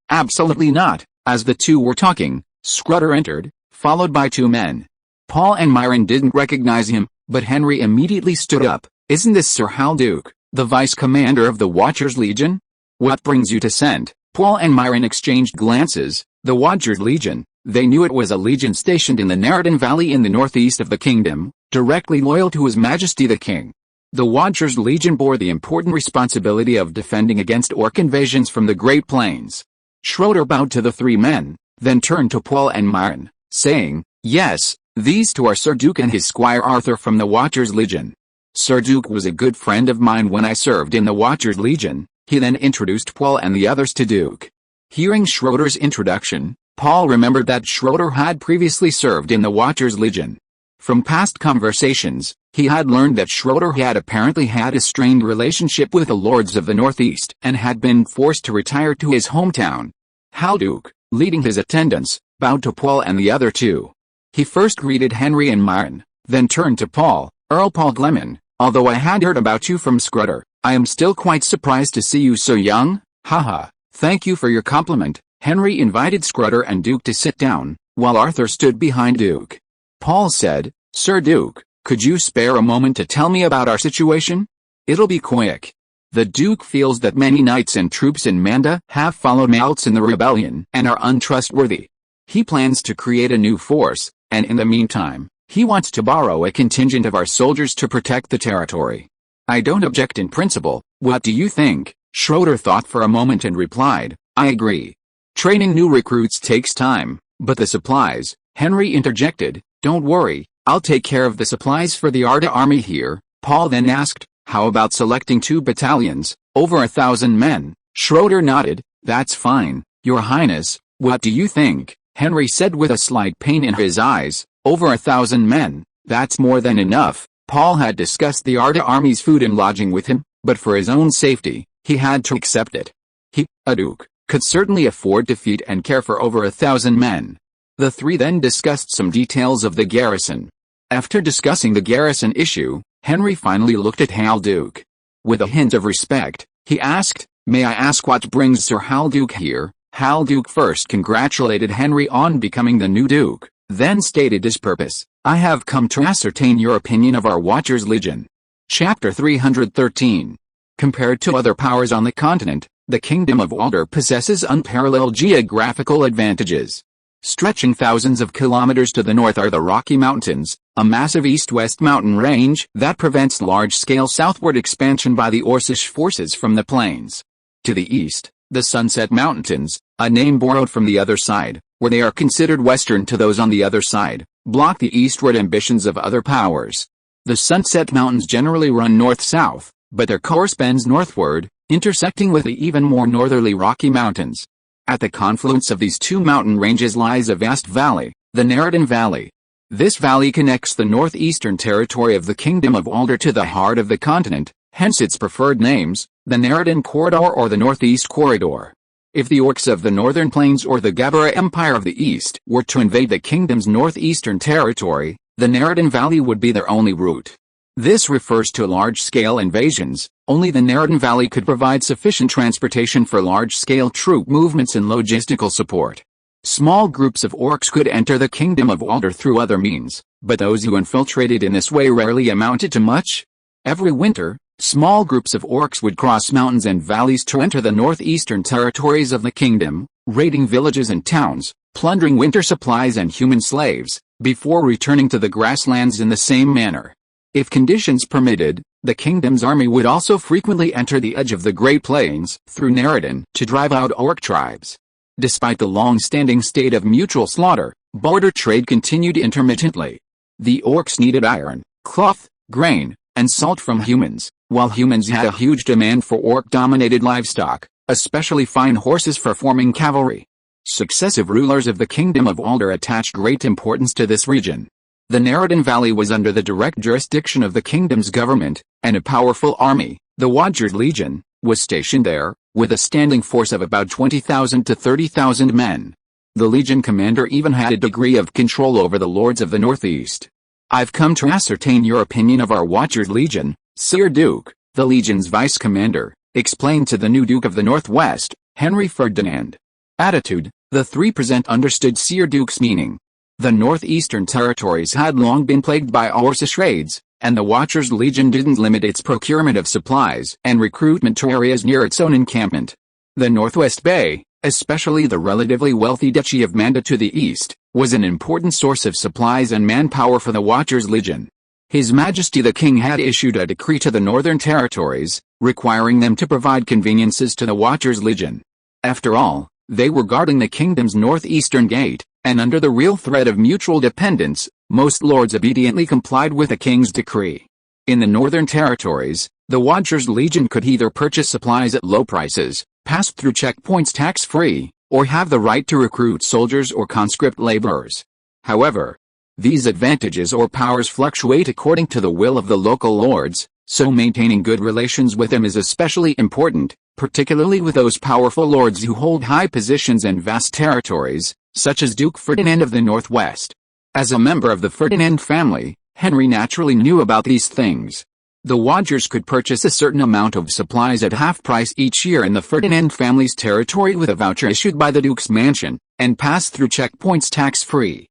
absolutely not." As the two were talking, Scrutter entered, followed by two men. Paul and Myron didn't recognize him, but Henry immediately stood up. "Isn't this Sir Hal Duke, the vice commander of the Watchers Legion? What brings you to Sent?" Paul and Myron exchanged glances. The Watchers Legion, they knew it was a legion stationed in the Narradin Valley in the northeast of the kingdom, directly loyal to His Majesty the King. The Watchers Legion bore the important responsibility of defending against orc invasions from the Great Plains. Schroeder bowed to the three men, then turned to Paul and Myron, saying, "Yes, these two are Sir Duke and his squire Arthur from the Watchers Legion. Sir Duke was a good friend of mine when I served in the Watchers Legion." He then introduced Paul and the others to Duke. Hearing Schroeder's introduction, Paul remembered that Schroeder had previously served in the Watchers Legion. From past conversations, he had learned that Schroeder had apparently had a strained relationship with the lords of the Northeast and had been forced to retire to his hometown. Hal Duke, leading his attendants, bowed to Paul and the other two. He first greeted Henry and Myron, then turned to Paul. "Earl Paul Gleman, although I had heard about you from Scrutter, I am still quite surprised to see you so young." "Haha, thank you for your compliment." Henry invited Scrutter and Duke to sit down, while Arthur stood behind Duke. Paul said, "Sir Duke, could you spare a moment to tell me about our situation? It'll be quick." The Duke feels that many knights and troops in Manda have followed Maltz in the rebellion and are untrustworthy. He plans to create a new force, and in the meantime, he wants to borrow a contingent of our soldiers to protect the territory. "I don't object in principle, what do you think?" Schroeder thought for a moment and replied, "I agree. Training new recruits takes time, but the supplies," Henry interjected, "don't worry, I'll take care of the supplies for the Arda army here." Paul then asked, "How about selecting 2 battalions, over 1,000 men?" Schroeder nodded, "That's fine, Your Highness, what do you think?" Henry said with a slight pain in his eyes. Over 1,000 men, that's more than enough. Paul had discussed the army's food and lodging with him, but for his own safety, he had to accept it. He, a duke, could certainly afford to feed and care for over 1,000 men. The three then discussed some details of the garrison. After discussing the garrison issue, Henry finally looked at Halduke. With a hint of respect, he asked, "May I ask what brings Sir Halduke here?" Halduke first congratulated Henry on becoming the new duke, then stated his purpose. "I have come to ascertain your opinion of our Watchers Legion." Chapter 313. Compared to other powers on the continent, the Kingdom of Alder possesses unparalleled geographical advantages. Stretching thousands of kilometers to the north are the Rocky Mountains, a massive east-west mountain range that prevents large-scale southward expansion by the Orcish forces from the plains. To the east, the Sunset Mountains, a name borrowed from the other side, where they are considered western to those on the other side, block the eastward ambitions of other powers. The Sunset Mountains generally run north-south, but their course bends northward, intersecting with the even more northerly Rocky Mountains. At the confluence of these two mountain ranges lies a vast valley, the Neredan Valley. This valley connects the northeastern territory of the Kingdom of Alder to the heart of the continent, hence its preferred names, the Neredan Corridor or the Northeast Corridor. If the orcs of the Northern Plains or the Gabella Empire of the East were to invade the kingdom's northeastern territory, the Neredan Valley would be their only route. This refers to large-scale invasions. Only the Neredan Valley could provide sufficient transportation for large-scale troop movements and logistical support. Small groups of orcs could enter the Kingdom of Alder through other means, but those who infiltrated in this way rarely amounted to much. Every winter, small groups of orcs would cross mountains and valleys to enter the northeastern territories of the kingdom, raiding villages and towns, plundering winter supplies and human slaves, before returning to the grasslands in the same manner. If conditions permitted, the kingdom's army would also frequently enter the edge of the Great Plains, through Neredan, to drive out orc tribes. Despite the long-standing state of mutual slaughter, border trade continued intermittently. The orcs needed iron, cloth, grain, and salt from humans, while humans had a huge demand for orc-dominated livestock, especially fine horses for forming cavalry. Successive rulers of the Kingdom of Alder attached great importance to this region. The Neredan Valley was under the direct jurisdiction of the kingdom's government, and a powerful army, the Watchers Legion, was stationed there, with a standing force of about 20,000 to 30,000 men. The Legion commander even had a degree of control over the lords of the Northeast. "I've come to ascertain your opinion of our Watchers Legion, Sir Duke," the Legion's vice-commander explained to the new Duke of the Northwest, Henry Ferdinand. Attitude: the three present understood Sir Duke's meaning. The northeastern territories had long been plagued by Orcish raids, and the Watchers Legion didn't limit its procurement of supplies and recruitment to areas near its own encampment. The Northwest Bay, especially the relatively wealthy Duchy of Manda to the east, was an important source of supplies and manpower for the Watchers Legion. His Majesty the King had issued a decree to the northern territories, requiring them to provide conveniences to the Watchers Legion. After all, they were guarding the kingdom's northeastern gate, and under the real threat of mutual dependence, most lords obediently complied with the king's decree. In the northern territories, the Watchers Legion could either purchase supplies at low prices, pass through checkpoints tax-free, or have the right to recruit soldiers or conscript laborers. However, these advantages or powers fluctuate according to the will of the local lords, so maintaining good relations with them is especially important, particularly with those powerful lords who hold high positions and vast territories, such as Duke Ferdinand of the Northwest. As a member of the Ferdinand family, Henry naturally knew about these things. The Watchers could purchase a certain amount of supplies at half price each year in the Ferdinand family's territory with a voucher issued by the Duke's mansion, and pass through checkpoints tax-free.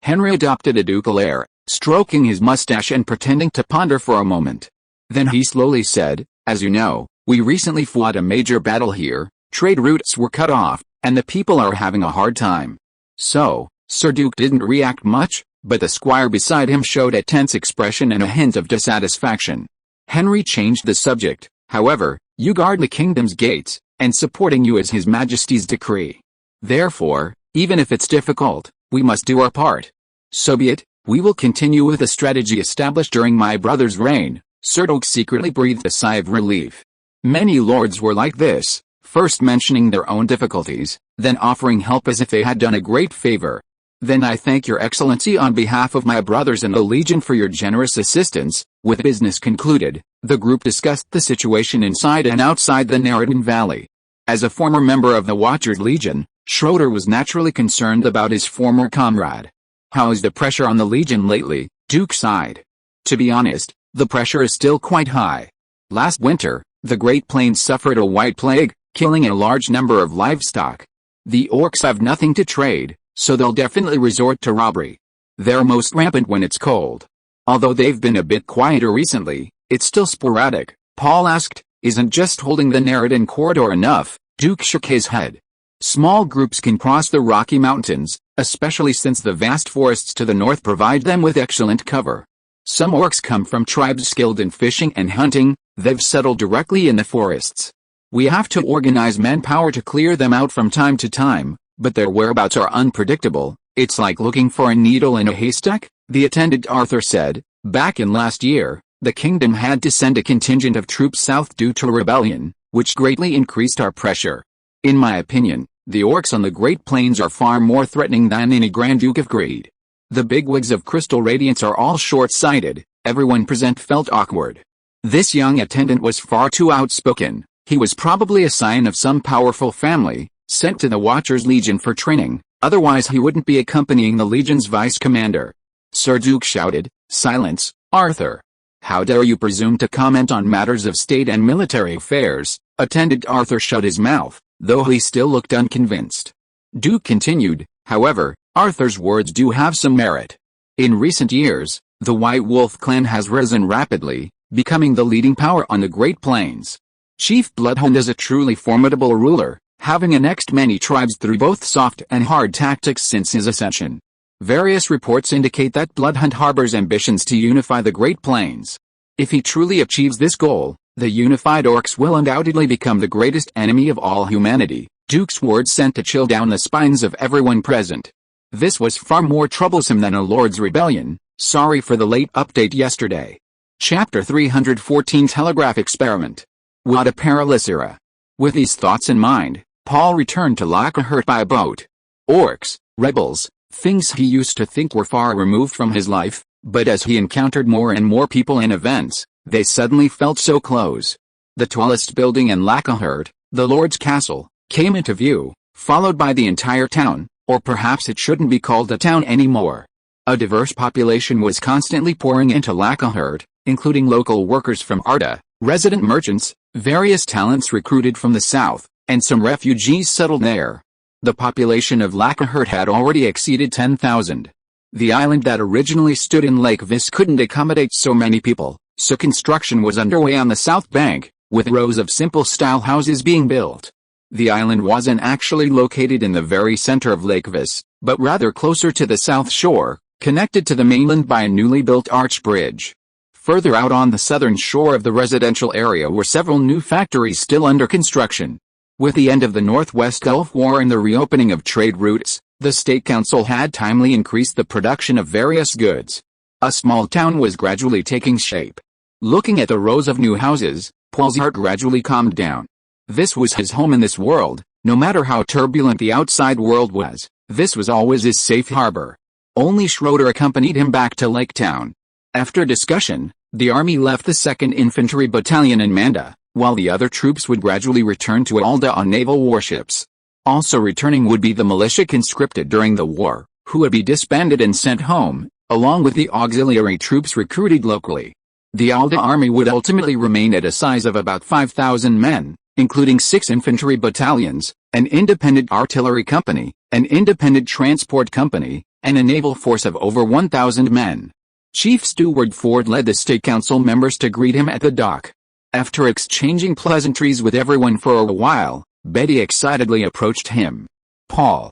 Henry adopted a ducal air, stroking his mustache and pretending to ponder for a moment. Then he slowly said, "As you know, we recently fought a major battle here, trade routes were cut off, and the people are having a hard time." So, Sir Duke didn't react much, but the squire beside him showed a tense expression and a hint of dissatisfaction. Henry changed the subject. "However, you guard the kingdom's gates, and supporting you is His Majesty's decree. Therefore, even if it's difficult, we must do our part." "So be it, we will continue with the strategy established during my brother's reign." Sir Duke secretly breathed a sigh of relief. Many lords were like this, first mentioning their own difficulties, then offering help as if they had done a great favor. Then I thank your excellency on behalf of my brothers in the Legion for your generous assistance." With business concluded, the group discussed the situation inside and outside the Narradian Valley. As a former member of the Watchers Legion, Schroeder was naturally concerned about his former comrade. "How is the pressure on the Legion lately?" Duke sighed. "To be honest, the pressure is still quite high. Last winter, the Great Plains suffered a white plague, killing a large number of livestock. The orcs have nothing to trade, so they'll definitely resort to robbery. They're most rampant when it's cold. Although they've been a bit quieter recently, it's still sporadic." Paul asked, "Isn't just holding the Narradian corridor enough?" Duke shook his head. "Small groups can cross the Rocky Mountains, especially since the vast forests to the north provide them with excellent cover. Some orcs come from tribes skilled in fishing and hunting. They've settled directly in the forests. We have to organize manpower to clear them out from time to time, but their whereabouts are unpredictable. It's like looking for a needle in a haystack," the attendant Arthur said. "Back in last year, the kingdom had to send a contingent of troops south due to rebellion, which greatly increased our pressure. In my opinion, the orcs on the Great Plains are far more threatening than any Grand Duke of Greed. The bigwigs of Crystal Radiance are all short-sighted." Everyone present felt awkward. This young attendant was far too outspoken. He was probably a scion of some powerful family, sent to the Watchers Legion for training, otherwise he wouldn't be accompanying the Legion's vice commander. Sir Duke shouted, "Silence, Arthur. How dare you presume to comment on matters of state and military affairs?" Attendant Arthur shut his mouth, though he still looked unconvinced. Duke continued, "However, Arthur's words do have some merit. In recent years, the White Wolf clan has risen rapidly, becoming the leading power on the Great Plains. Chief Bloodhound is a truly formidable ruler, having annexed many tribes through both soft and hard tactics since his ascension. Various reports indicate that Bloodhound harbors ambitions to unify the Great Plains. If he truly achieves this goal, the unified orcs will undoubtedly become the greatest enemy of all humanity." Duke's words sent a chill down the spines of everyone present. This was far more troublesome than a Lord's Rebellion. Sorry for the late update yesterday. Chapter 314 Telegraph Experiment. What a perilous era. With these thoughts in mind, Paul returned to Lacahurt by boat. Orcs, rebels, things he used to think were far removed from his life, but as he encountered more and more people and events, they suddenly felt so close. The tallest building in Lacahurt, the Lord's Castle, came into view, followed by the entire town, or perhaps it shouldn't be called a town anymore. A diverse population was constantly pouring into Lacahurt, including local workers from Arda, resident merchants, various talents recruited from the south, and some refugees settled there. The population of Lacahurt had already exceeded 10,000. The island that originally stood in Lake Vis couldn't accommodate so many people, so construction was underway on the south bank, with rows of simple-style houses being built. The island wasn't actually located in the very center of Lake Vis, but rather closer to the south shore, connected to the mainland by a newly built arch bridge. Further out on the southern shore of the residential area were several new factories still under construction. With the end of the Northwest Gulf War and the reopening of trade routes, the State Council had timely increased the production of various goods. A small town was gradually taking shape. Looking at the rows of new houses, Paul's heart gradually calmed down. This was his home in this world. No matter how turbulent the outside world was, this was always his safe harbor. Only Schroeder accompanied him back to Lake Town. After discussion, the army left the 2nd Infantry Battalion in Manda, while the other troops would gradually return to Alda on naval warships. Also returning would be the militia conscripted during the war, who would be disbanded and sent home, along with the auxiliary troops recruited locally. The Alda army would ultimately remain at a size of about 5,000 men, including 6 infantry battalions, an independent artillery company, an independent transport company, and a naval force of over 1,000 men. Chief Steward Ford led the State Council members to greet him at the dock. After exchanging pleasantries with everyone for a while, Betty excitedly approached him. Paul,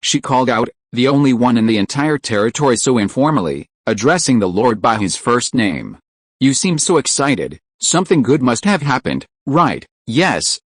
she called out, the only one in the entire territory so informally, addressing the Lord by his first name. You seem so excited. Something good must have happened, right? Yes.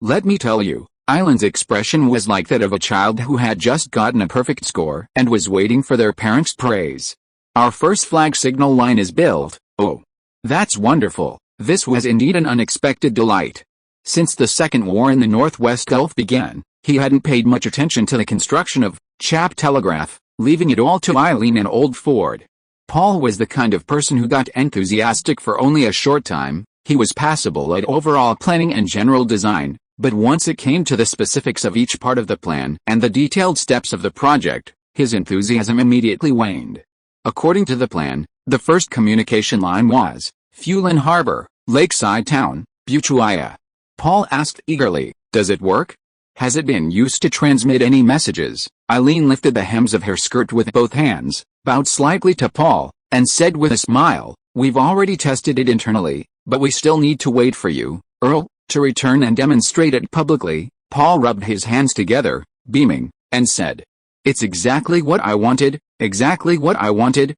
Let me tell you, Island's expression was like that of a child who had just gotten a perfect score and was waiting for their parents' praise. Our first flag signal line is built. Oh, that's wonderful. This was indeed an unexpected delight. Since the Second War in the Northwest Gulf began, he hadn't paid much attention to the construction of Chap telegraph, leaving it all to Eileen and old Ford. Paul was the kind of person who got enthusiastic for only a short time. He was passable at overall planning and general design, but once it came to the specifics of each part of the plan and the detailed steps of the project, his enthusiasm immediately waned. According to the plan, the first communication line was Fulin Harbor, Lakeside Town, Buchuaya. Paul asked eagerly, "Does it work? Has it been used to transmit any messages?" Eileen lifted the hems of her skirt with both hands, bowed slightly to Paul, and said with a smile, "We've already tested it internally, but we still need to wait for you, Earl, to return and demonstrate it publicly." Paul rubbed his hands together, beaming, and said, "It's exactly what I wanted, exactly what I wanted."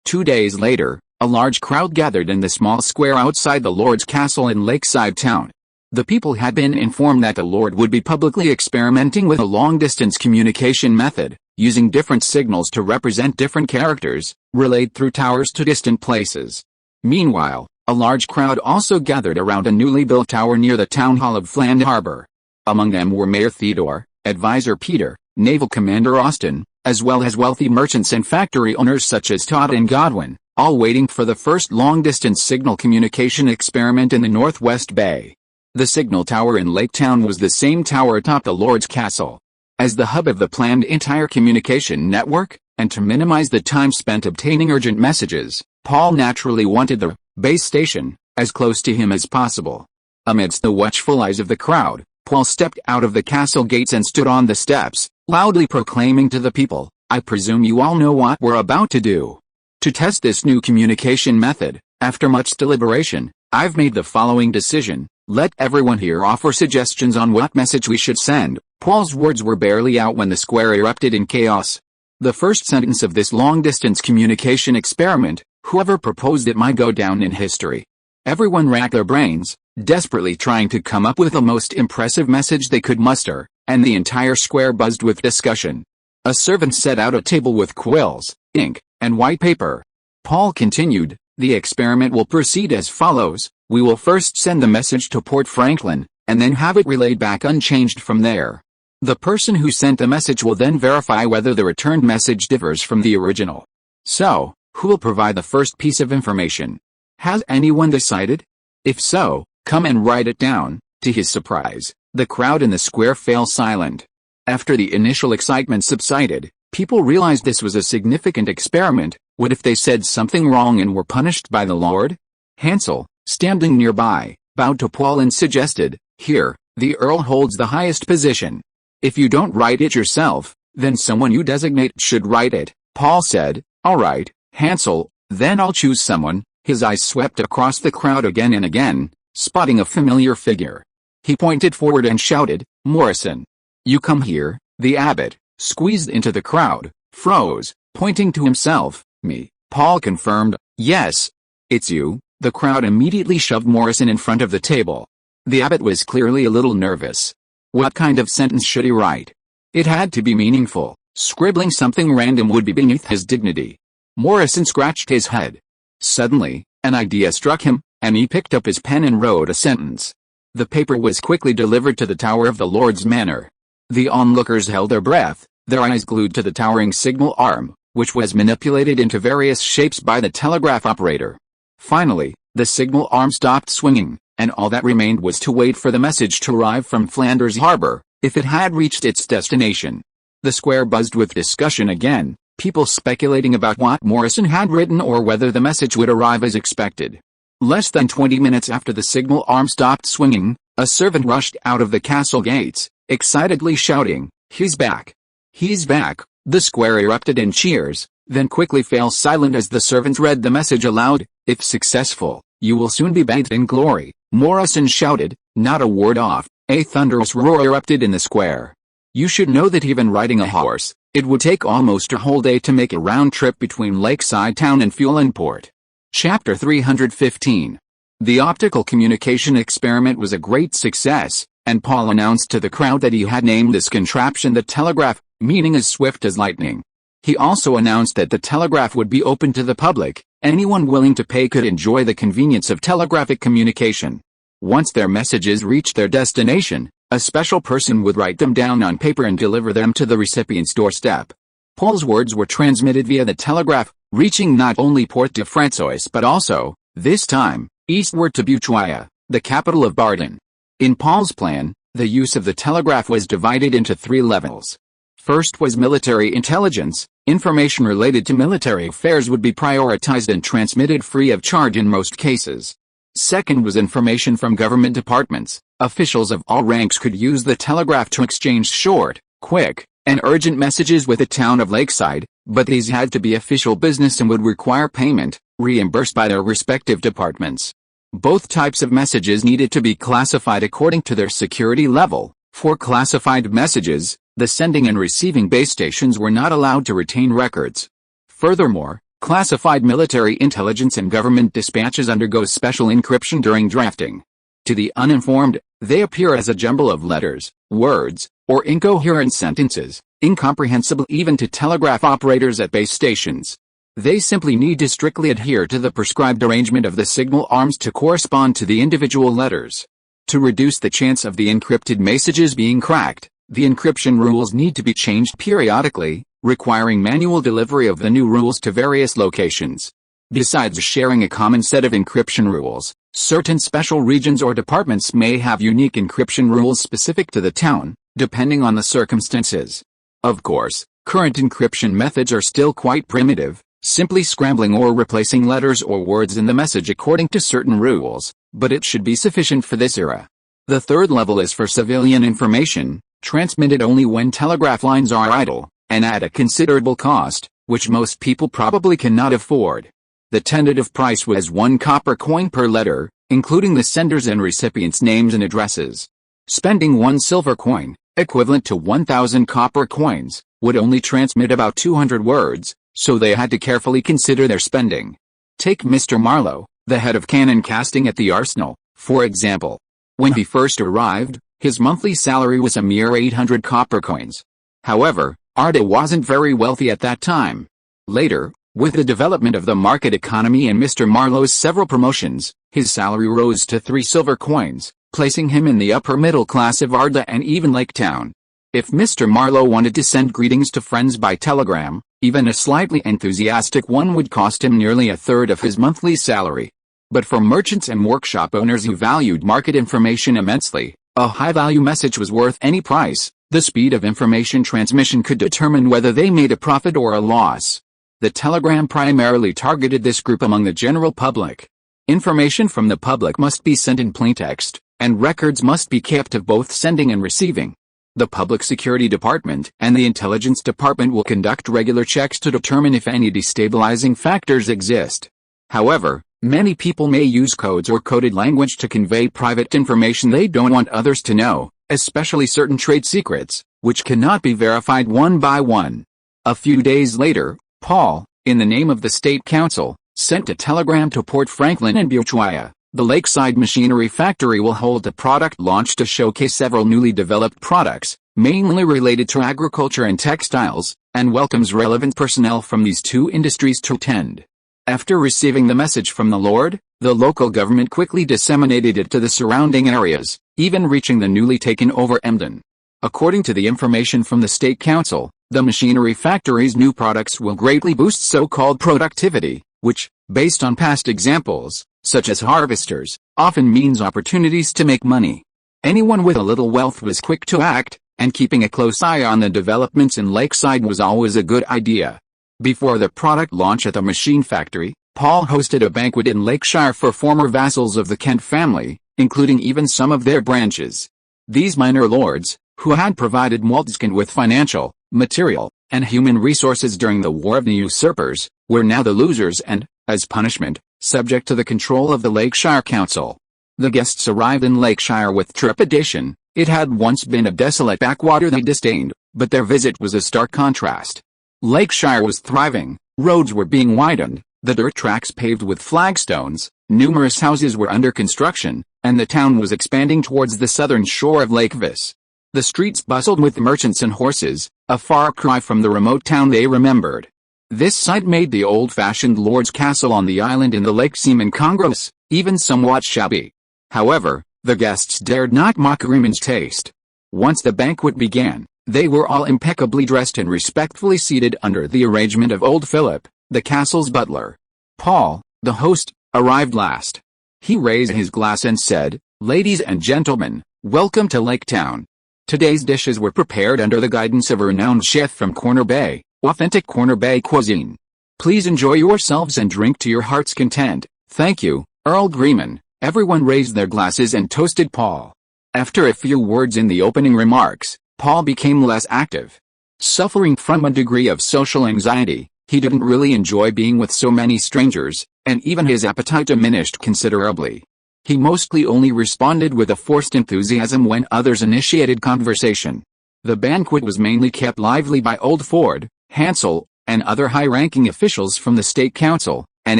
2 days later, a large crowd gathered in the small square outside the Lord's castle in Lakeside Town. The people had been informed that the Lord would be publicly experimenting with a long-distance communication method, using different signals to represent different characters, relayed through towers to distant places. Meanwhile, a large crowd also gathered around a newly built tower near the town hall of Fland Harbor. Among them were Mayor Theodore, Advisor Peter, Naval Commander Austin, as well as wealthy merchants and factory owners such as Todd and Godwin, all waiting for the first long-distance signal communication experiment in the Northwest Bay. The signal tower in Lake Town was the same tower atop the Lord's castle. As the hub of the planned entire communication network, and to minimize the time spent obtaining urgent messages, Paul naturally wanted the base station as close to him as possible. Amidst the watchful eyes of the crowd, Paul stepped out of the castle gates and stood on the steps, loudly proclaiming to the people, "I presume you all know what we're about to do. To test this new communication method, after much deliberation, I've made the following decision. Let everyone here offer suggestions on what message we should send." Paul's words were barely out when the square erupted in chaos. The first sentence of this long-distance communication experiment, whoever proposed it might go down in history. Everyone racked their brains, desperately trying to come up with the most impressive message they could muster, and the entire square buzzed with discussion. A servant set out a table with quills, ink, and white paper. Paul continued, "The experiment will proceed as follows. We will first send the message to Port Franklin, and then have it relayed back unchanged from there. The person who sent the message will then verify whether the returned message differs from the original. So, who will provide the first piece of information? Has anyone decided? If so, come and write it down." To his surprise, the crowd in the square fell silent. After the initial excitement subsided, people realized this was a significant experiment. What if they said something wrong and were punished by the Lord? Hansel, standing nearby, bowed to Paul and suggested, "Here, the Earl holds the highest position. If you don't write it yourself, then someone you designate should write it." Paul said, "All right, Hansel, then I'll choose someone." His eyes swept across the crowd again and again, spotting a familiar figure. He pointed forward and shouted, "Morrison! You come here." The abbot, squeezed into the crowd, froze, pointing to himself. "Me." Paul confirmed, "Yes, it's you." The crowd immediately shoved Morrison in front of the table. The abbot was clearly a little nervous. What kind of sentence should he write? It had to be meaningful. Scribbling something random would be beneath his dignity. Morrison scratched his head. Suddenly, an idea struck him, and he picked up his pen and wrote a sentence. The paper was quickly delivered to the tower of the Lord's Manor. The onlookers held their breath, their eyes glued to the towering signal arm, which was manipulated into various shapes by the telegraph operator. Finally, the signal arm stopped swinging, and all that remained was to wait for the message to arrive from Flanders Harbor, if it had reached its destination. The square buzzed with discussion again, people speculating about what Morrison had written or whether the message would arrive as expected. Less than 20 minutes after the signal arm stopped swinging, a servant rushed out of the castle gates, excitedly shouting, "He's back! He's back!" The square erupted in cheers, then quickly fell silent as the servant read the message aloud. "If successful, you will soon be bathed in glory," Morrison shouted, not a word off. A thunderous roar erupted in the square. "You should know that even riding a horse, it would take almost a whole day to make a round trip between Lakeside Town and Fulenport." Chapter 315. The optical communication experiment was a great success, and Paul announced to the crowd that he had named this contraption the telegraph, meaning as swift as lightning. He also announced that the telegraph would be open to the public. Anyone willing to pay could enjoy the convenience of telegraphic communication. Once their messages reached their destination, A special person would write them down on paper and deliver them to the recipient's doorstep. Paul's words were transmitted via the telegraph, reaching not only Port-de-François but also, this time, eastward to Buchuaya, the capital of Bardon. In Paul's plan, the use of the telegraph was divided into 3 levels. First was military intelligence. Information related to military affairs would be prioritized and transmitted free of charge in most cases. Second was information from government departments. Officials of all ranks could use the telegraph to exchange short, quick, and urgent messages with the town of Lakeside, but these had to be official business and would require payment, reimbursed by their respective departments. Both types of messages needed to be classified according to their security level. For classified messages, the sending and receiving base stations were not allowed to retain records. Furthermore, classified military intelligence and government dispatches undergo special encryption during drafting. To the uninformed, they appear as a jumble of letters, words, or incoherent sentences, incomprehensible even to telegraph operators at base stations. They simply need to strictly adhere to the prescribed arrangement of the signal arms to correspond to the individual letters. To reduce the chance of the encrypted messages being cracked, the encryption rules need to be changed periodically, requiring manual delivery of the new rules to various locations. Besides sharing a common set of encryption rules, certain special regions or departments may have unique encryption rules specific to the town, depending on the circumstances. Of course, current encryption methods are still quite primitive, simply scrambling or replacing letters or words in the message according to certain rules, but it should be sufficient for this era. The third level is for civilian information, transmitted only when telegraph lines are idle, and at a considerable cost, which most people probably cannot afford. The tentative price was 1 copper coin per letter, including the senders and recipients' names and addresses. Spending 1 silver coin, equivalent to 1,000 copper coins, would only transmit about 200 words, so they had to carefully consider their spending. Take Mr. Marlowe, the head of cannon casting at the arsenal, for example. When he first arrived, his monthly salary was a mere 800 copper coins. However, Arda wasn't very wealthy at that time. Later, with the development of the market economy and Mr. Marlowe's several promotions, his salary rose to 3 silver coins, placing him in the upper middle class of Arda and even Lake Town. If Mr. Marlowe wanted to send greetings to friends by telegram, even a slightly enthusiastic one would cost him nearly a third of his monthly salary. But for merchants and workshop owners who valued market information immensely, a high-value message was worth any price. The speed of information transmission could determine whether they made a profit or a loss. The telegram primarily targeted this group among the general public. Information from the public must be sent in plain text, and records must be kept of both sending and receiving. The Public Security Department and the Intelligence Department will conduct regular checks to determine if any destabilizing factors exist. However, many people may use codes or coded language to convey private information they don't want others to know, especially certain trade secrets, which cannot be verified one by one. A few days later, Paul, in the name of the State Council, sent a telegram to Port Franklin and Buchuaya. The Lakeside Machinery Factory will hold a product launch to showcase several newly developed products, mainly related to agriculture and textiles, and welcomes relevant personnel from these 2 industries to attend. After receiving the message from the Lord, the local government quickly disseminated it to the surrounding areas, even reaching the newly taken over Emden. According to the information from the State Council, the machinery factory's new products will greatly boost so-called productivity, which, based on past examples, such as harvesters, often means opportunities to make money. Anyone with a little wealth was quick to act, and keeping a close eye on the developments in Lakeside was always a good idea. Before the product launch at the machine factory, Paul hosted a banquet in Lakeshire for former vassals of the Kent family, including even some of their branches. These minor lords, who had provided Maltzkin with financial, material, and human resources during the War of the Usurpers, were now the losers and, as punishment, subject to the control of the Lakeshire Council. The guests arrived in Lakeshire with trepidation. It had once been a desolate backwater they disdained, but their visit was a stark contrast. Lakeshire was thriving, roads were being widened, the dirt tracks paved with flagstones, numerous houses were under construction, and the town was expanding towards the southern shore of Lake Vis. The streets bustled with merchants and horses, a far cry from the remote town they remembered. This sight made the old-fashioned lord's castle on the island in the lake seem incongruous, even somewhat shabby. However, the guests dared not mock Riemann's taste, Once the banquet began, they were all impeccably dressed and respectfully seated under the arrangement of old Philip, the castle's butler. Paul, the host, arrived last. He raised his glass and said, "Ladies and gentlemen, welcome to Lake Town. Today's dishes were prepared under the guidance of a renowned chef from Corner Bay, authentic Corner Bay cuisine. Please enjoy yourselves and drink to your heart's content. Thank you, Earl Gleman." Everyone raised their glasses and toasted Paul. After a few words in the opening remarks, Paul became less active. Suffering from a degree of social anxiety, he didn't really enjoy being with so many strangers, and even his appetite diminished considerably. He mostly only responded with a forced enthusiasm when others initiated conversation. The banquet was mainly kept lively by old Ford, Hansel, and other high-ranking officials from the state council, and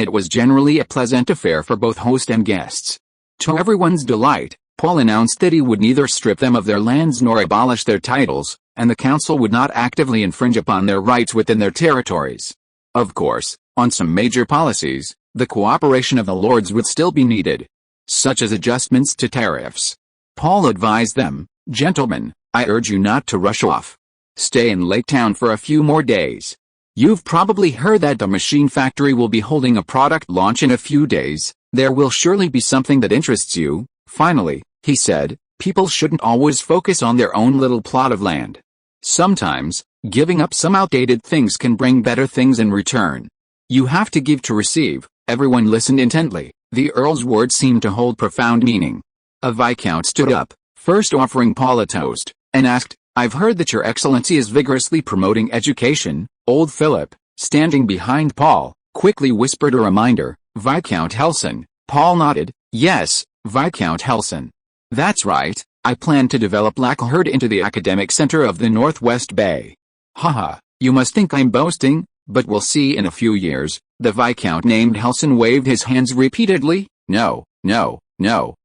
it was generally a pleasant affair for both host and guests. To everyone's delight, Paul announced that he would neither strip them of their lands nor abolish their titles, and the council would not actively infringe upon their rights within their territories. Of course, on some major policies, the cooperation of the lords would still be needed, such as adjustments to tariffs. Paul advised them, "Gentlemen, I urge you not to rush off. Stay in Lake Town for a few more days. You've probably heard that the machine factory will be holding a product launch in a few days. There will surely be something that interests you." Finally, he said, "People shouldn't always focus on their own little plot of land. Sometimes, giving up some outdated things can bring better things in return. You have to give to receive." Everyone listened intently. The Earl's words seemed to hold profound meaning. A Viscount stood up, first offering Paul a toast, and asked, "I've heard that your Excellency is vigorously promoting education." Old Philip, standing behind Paul, quickly whispered a reminder, "Viscount Helson." Paul nodded, "Yes, Viscount Helson. That's right, I plan to develop Horde into the academic center of the Northwest Bay." "Haha, you must think I'm boasting, but we'll see in a few years." The Viscount named Helson waved his hands repeatedly. No,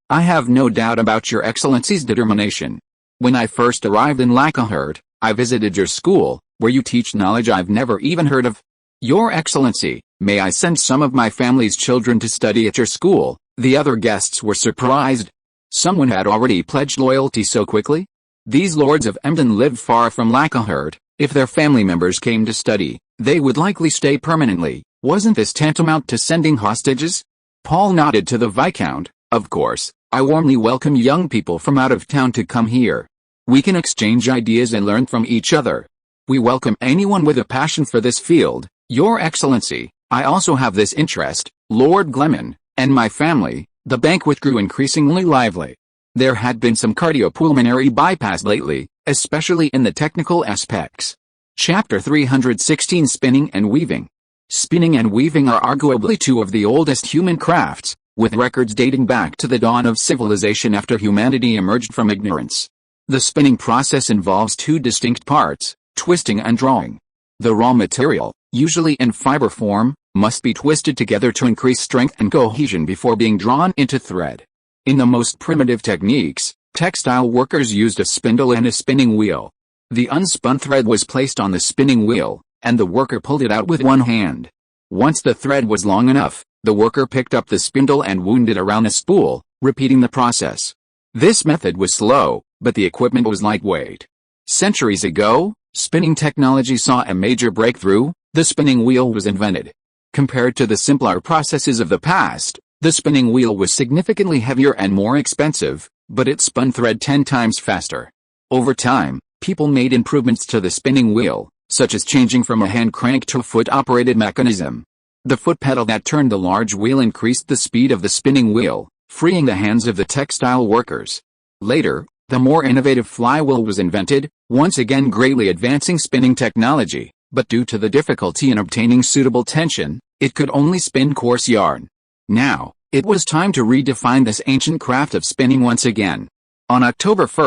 I have no doubt about your Excellency's determination. When I first arrived in Horde, I visited your school, where you teach knowledge I've never even heard of. Your Excellency, may I send some of my family's children to study at your school?" The other guests were surprised. Someone had already pledged loyalty so quickly? These lords of Emden lived far from Horde. If their family members came to study, they would likely stay permanently. Wasn't this tantamount to sending hostages? Paul nodded to the Viscount. "Of course, I warmly welcome young people from out of town to come here. We can exchange ideas and learn from each other. We welcome anyone with a passion for this field. Your Excellency, I also have this interest, Lord Gleman, and my family." The banquet grew increasingly lively. There had been some cardiopulmonary bypass lately, especially in the technical aspects. Chapter 316 Spinning and Weaving. Spinning and weaving are arguably two of the oldest human crafts, with records dating back to the dawn of civilization after humanity emerged from ignorance. The spinning process involves two distinct parts, twisting and drawing. The raw material, usually in fiber form, must be twisted together to increase strength and cohesion before being drawn into thread. In the most primitive techniques, textile workers used a spindle and a spinning wheel. The unspun thread was placed on the spinning wheel, and the worker pulled it out with one hand. Once the thread was long enough, the worker picked up the spindle and wound it around a spool, repeating the process. This method was slow, but the equipment was lightweight. Centuries ago, spinning technology saw a major breakthrough. The spinning wheel was invented. Compared to the simpler processes of the past, the spinning wheel was significantly heavier and more expensive, but it spun thread 10 times faster. Over time, people made improvements to the spinning wheel, such as changing from a hand crank to a foot-operated mechanism. The foot pedal that turned the large wheel increased the speed of the spinning wheel, freeing the hands of the textile workers. Later, the more innovative flywheel was invented, once again greatly advancing spinning technology, but due to the difficulty in obtaining suitable tension, it could only spin coarse yarn. Now, it was time to redefine this ancient craft of spinning once again. On October 1,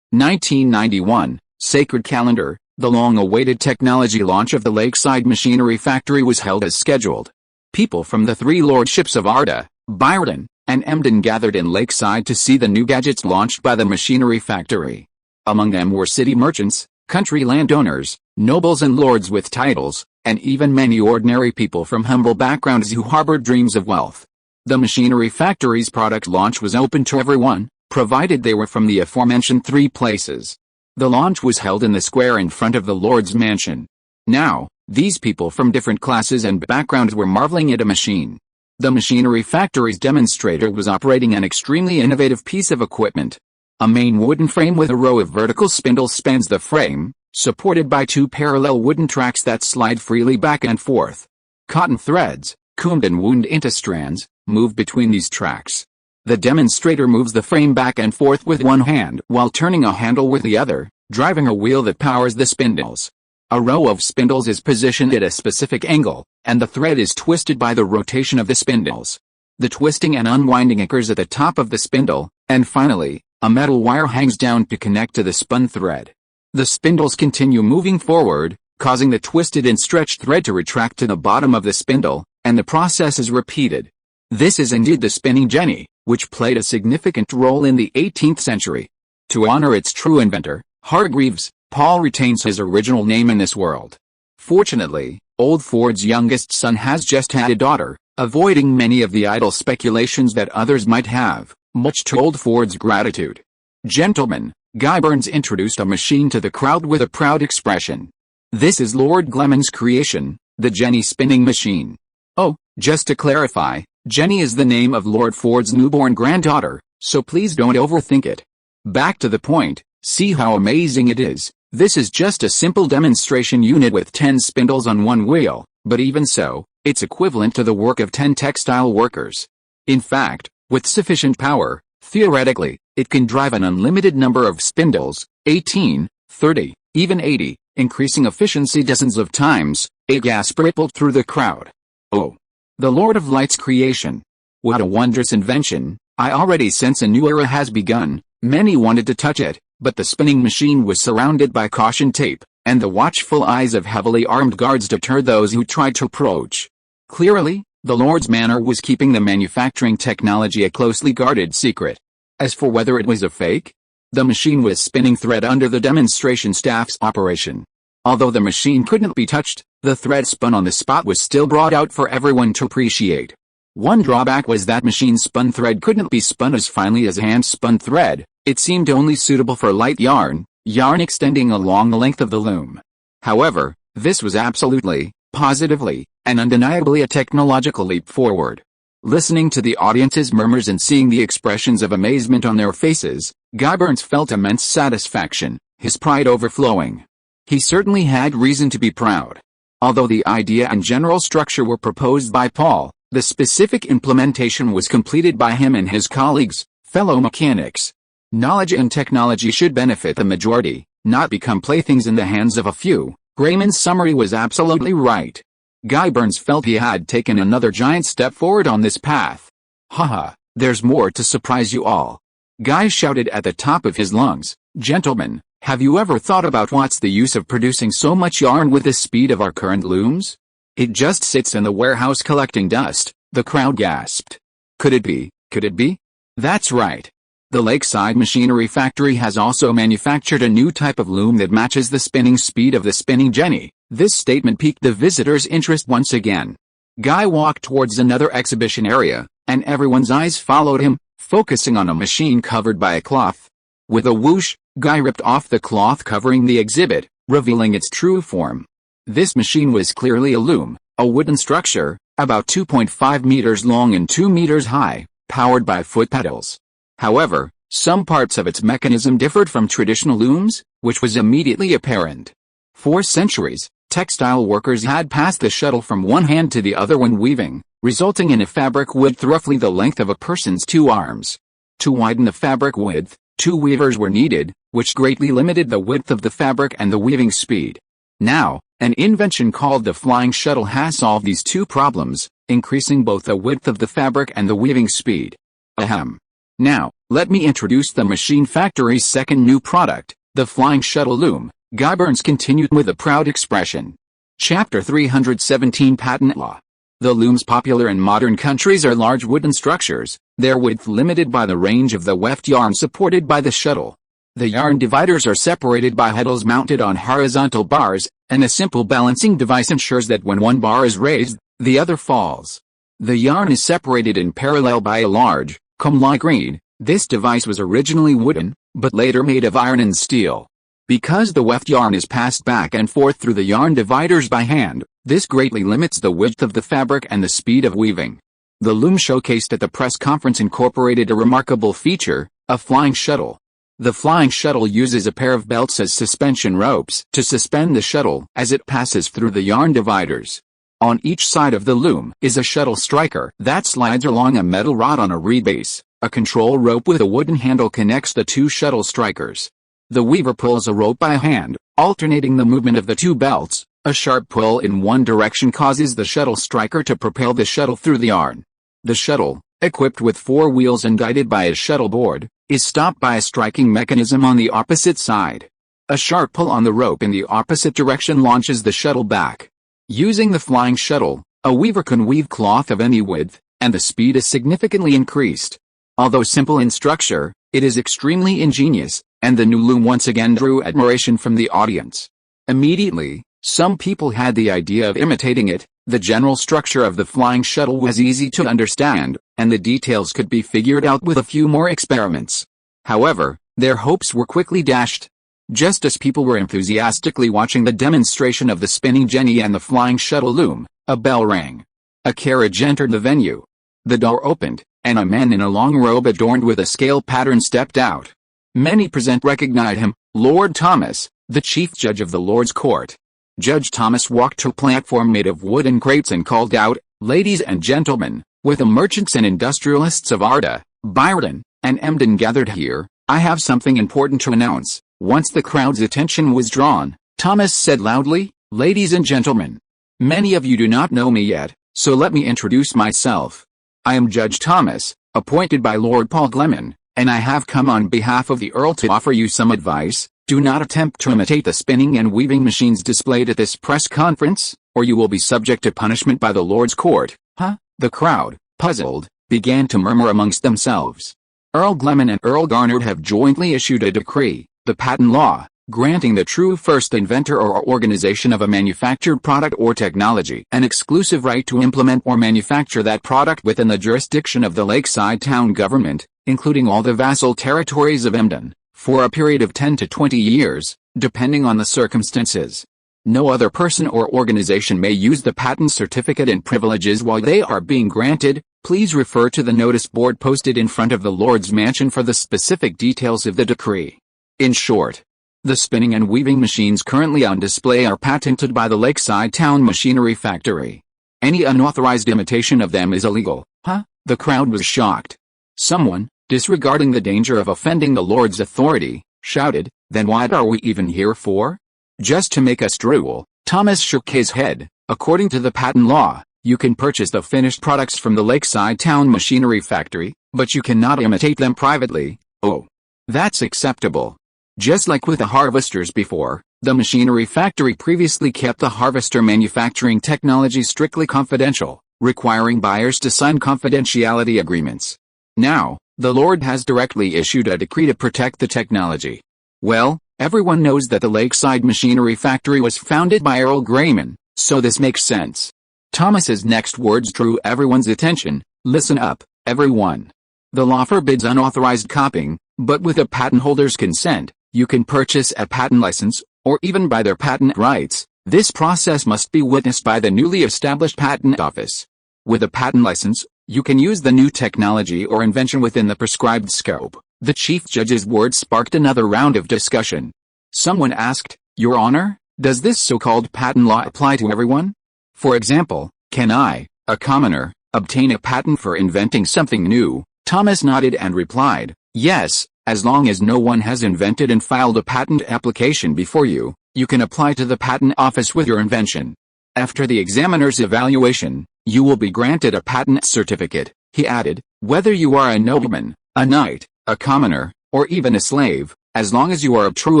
1991, Sacred Calendar, the long-awaited technology launch of the Lakeside Machinery Factory was held as scheduled. People from the three lordships of Arda, Byron, and Emden gathered in Lakeside to see the new gadgets launched by the machinery factory. Among them were city merchants, country landowners, nobles and lords with titles, and even many ordinary people from humble backgrounds who harbored dreams of wealth. The machinery factory's product launch was open to everyone, provided they were from the aforementioned three places. The launch was held in the square in front of the Lord's mansion. Now, these people from different classes and backgrounds were marveling at a machine. The machinery factory's demonstrator was operating an extremely innovative piece of equipment. A main wooden frame with a row of vertical spindles spans the frame, supported by two parallel wooden tracks that slide freely back and forth. Cotton threads, combed and wound into strands, move between these tracks. The demonstrator moves the frame back and forth with one hand while turning a handle with the other, driving a wheel that powers the spindles. A row of spindles is positioned at a specific angle, and the thread is twisted by the rotation of the spindles. The twisting and unwinding occurs at the top of the spindle, and finally, a metal wire hangs down to connect to the spun thread. The spindles continue moving forward, causing the twisted and stretched thread to retract to the bottom of the spindle, and the process is repeated. This is indeed the spinning jenny, which played a significant role in the 18th century. To honor its true inventor, Hargreaves, Paul retains his original name in this world. Fortunately, Old Ford's youngest son has just had a daughter, avoiding many of the idle speculations that others might have, much to Old Ford's gratitude. Gentlemen, Guy Burns introduced a machine to the crowd with a proud expression. This is Lord Gleman's creation, the Jenny spinning machine. Oh, just to clarify, Jenny is the name of Lord Ford's newborn granddaughter, so please don't overthink it. Back to the point, see how amazing it is. This is just a simple demonstration unit with 10 spindles on one wheel, but even so, it's equivalent to the work of 10 textile workers. In fact, with sufficient power, theoretically, it can drive an unlimited number of spindles, 18, 30, even 80, increasing efficiency dozens of times. A gasp rippled through the crowd. Oh! The Lord of Light's creation. What a wondrous invention. I already sense a new era has begun. Many wanted to touch it, but the spinning machine was surrounded by caution tape, and the watchful eyes of heavily armed guards deterred those who tried to approach. Clearly, the Lord's manor was keeping the manufacturing technology a closely guarded secret. As for whether it was a fake, the machine was spinning thread under the demonstration staff's operation. Although the machine couldn't be touched, the thread spun on the spot was still brought out for everyone to appreciate. One drawback was that machine-spun thread couldn't be spun as finely as hand-spun thread. It seemed only suitable for light yarn extending along the length of the loom. However, this was absolutely, positively, and undeniably a technological leap forward. Listening to the audience's murmurs and seeing the expressions of amazement on their faces, Guy Burns felt immense satisfaction, his pride overflowing. He certainly had reason to be proud. Although the idea and general structure were proposed by Paul, the specific implementation was completed by him and his colleagues, fellow mechanics. Knowledge and technology should benefit the majority, not become playthings in the hands of a few. Grayman's summary was absolutely right. Guy Burns felt he had taken another giant step forward on this path. Haha, there's more to surprise you all. Guy shouted at the top of his lungs, Gentlemen, have you ever thought about what's the use of producing so much yarn with the speed of our current looms? It just sits in the warehouse collecting dust. The crowd gasped. Could it be? Could it be? That's right. The Lakeside Machinery Factory has also manufactured a new type of loom that matches the spinning speed of the spinning jenny. This statement piqued the visitors' interest once again. Guy walked towards another exhibition area, and everyone's eyes followed him, focusing on a machine covered by a cloth. With a whoosh, Guy ripped off the cloth covering the exhibit, revealing its true form. This machine was clearly a loom, a wooden structure, about 2.5 meters long and 2 meters high, powered by foot pedals. However, some parts of its mechanism differed from traditional looms, which was immediately apparent. For centuries, textile workers had passed the shuttle from one hand to the other when weaving, resulting in a fabric width roughly the length of a person's two arms. To widen the fabric width, two weavers were needed, which greatly limited the width of the fabric and the weaving speed. Now, an invention called the flying shuttle has solved these two problems, increasing both the width of the fabric and the weaving speed. Ahem. Now, let me introduce the machine factory's second new product, the flying shuttle loom. Guy Burns continued with a proud expression. Chapter 317 Patent Law. The looms popular in modern countries are large wooden structures, their width limited by the range of the weft yarn supported by the shuttle. The yarn dividers are separated by heddles mounted on horizontal bars, and a simple balancing device ensures that when one bar is raised, the other falls. The yarn is separated in parallel by a large, comb-like reed. This device was originally wooden, but later made of iron and steel. Because the weft yarn is passed back and forth through the yarn dividers by hand, this greatly limits the width of the fabric and the speed of weaving. The loom showcased at the press conference incorporated a remarkable feature, a flying shuttle. The flying shuttle uses a pair of belts as suspension ropes to suspend the shuttle as it passes through the yarn dividers. On each side of the loom is a shuttle striker that slides along a metal rod on a reed base. A control rope with a wooden handle connects the two shuttle strikers. The weaver pulls a rope by hand, alternating the movement of the two belts. A sharp pull in one direction causes the shuttle striker to propel the shuttle through the yarn. The shuttle, equipped with 4 wheels and guided by a shuttle board, is stopped by a striking mechanism on the opposite side. A sharp pull on the rope in the opposite direction launches the shuttle back. Using the flying shuttle, a weaver can weave cloth of any width, and the speed is significantly increased. Although simple in structure, it is extremely ingenious, and the new loom once again drew admiration from the audience. Immediately, some people had the idea of imitating it. The general structure of the flying shuttle was easy to understand, and the details could be figured out with a few more experiments. However, their hopes were quickly dashed. Just as people were enthusiastically watching the demonstration of the spinning jenny and the flying shuttle loom, a bell rang. A carriage entered the venue. The door opened, and a man in a long robe adorned with a scale pattern stepped out. Many present recognized him, Lord Thomas, the chief judge of the Lord's court. Judge Thomas walked to a platform made of wooden crates and called out, "Ladies and gentlemen, with the merchants and industrialists of Arda, Byron, and Emden gathered here, I have something important to announce." Once the crowd's attention was drawn, Thomas said loudly, "Ladies and gentlemen, many of you do not know me yet, so let me introduce myself. I am Judge Thomas, appointed by Lord Paul Gleman, and I have come on behalf of the Earl to offer you some advice. Do not attempt to imitate the spinning and weaving machines displayed at this press conference, or you will be subject to punishment by the Lord's court." Huh? The crowd, puzzled, began to murmur amongst themselves. Earl Gleman and Earl Garnard have jointly issued a decree, the patent law, granting the true first inventor or organization of a manufactured product or technology an exclusive right to implement or manufacture that product within the jurisdiction of the lakeside town government, including all the vassal territories of Emden, for a period of 10 to 20 years, depending on the circumstances. No other person or organization may use the patent certificate and privileges while they are being granted. Please refer to the notice board posted in front of the Lord's Mansion for the specific details of the decree. In short, the spinning and weaving machines currently on display are patented by the Lakeside Town Machinery Factory. Any unauthorized imitation of them is illegal. Huh? The crowd was shocked. Someone, disregarding the danger of offending the Lord's authority, shouted, "Then what are we even here for? Just to make us drool?" Thomas shook his head. According to the patent law, you can purchase the finished products from the Lakeside Town Machinery Factory, but you cannot imitate them privately. Oh, that's acceptable. Just like with the harvesters before, the machinery factory previously kept the harvester manufacturing technology strictly confidential, requiring buyers to sign confidentiality agreements. Now, the Lord has directly issued a decree to protect the technology. Well, everyone knows that the Lakeside Machinery Factory was founded by Earl Gleman, so this makes sense. Thomas's next words drew everyone's attention. "Listen up, everyone. The law forbids unauthorized copying, but with a patent holder's consent, you can purchase a patent license, or even buy their patent rights. This process must be witnessed by the newly established patent office. With a patent license, you can use the new technology or invention within the prescribed scope." The chief judge's words sparked another round of discussion. Someone asked, "Your Honor, does this so-called patent law apply to everyone? For example, can I, a commoner, obtain a patent for inventing something new?" Thomas nodded and replied, "Yes, as long as no one has invented and filed a patent application before you, you can apply to the patent office with your invention. After the examiner's evaluation, you will be granted a patent certificate," he added. "Whether you are a nobleman, a knight, a commoner, or even a slave, as long as you are a true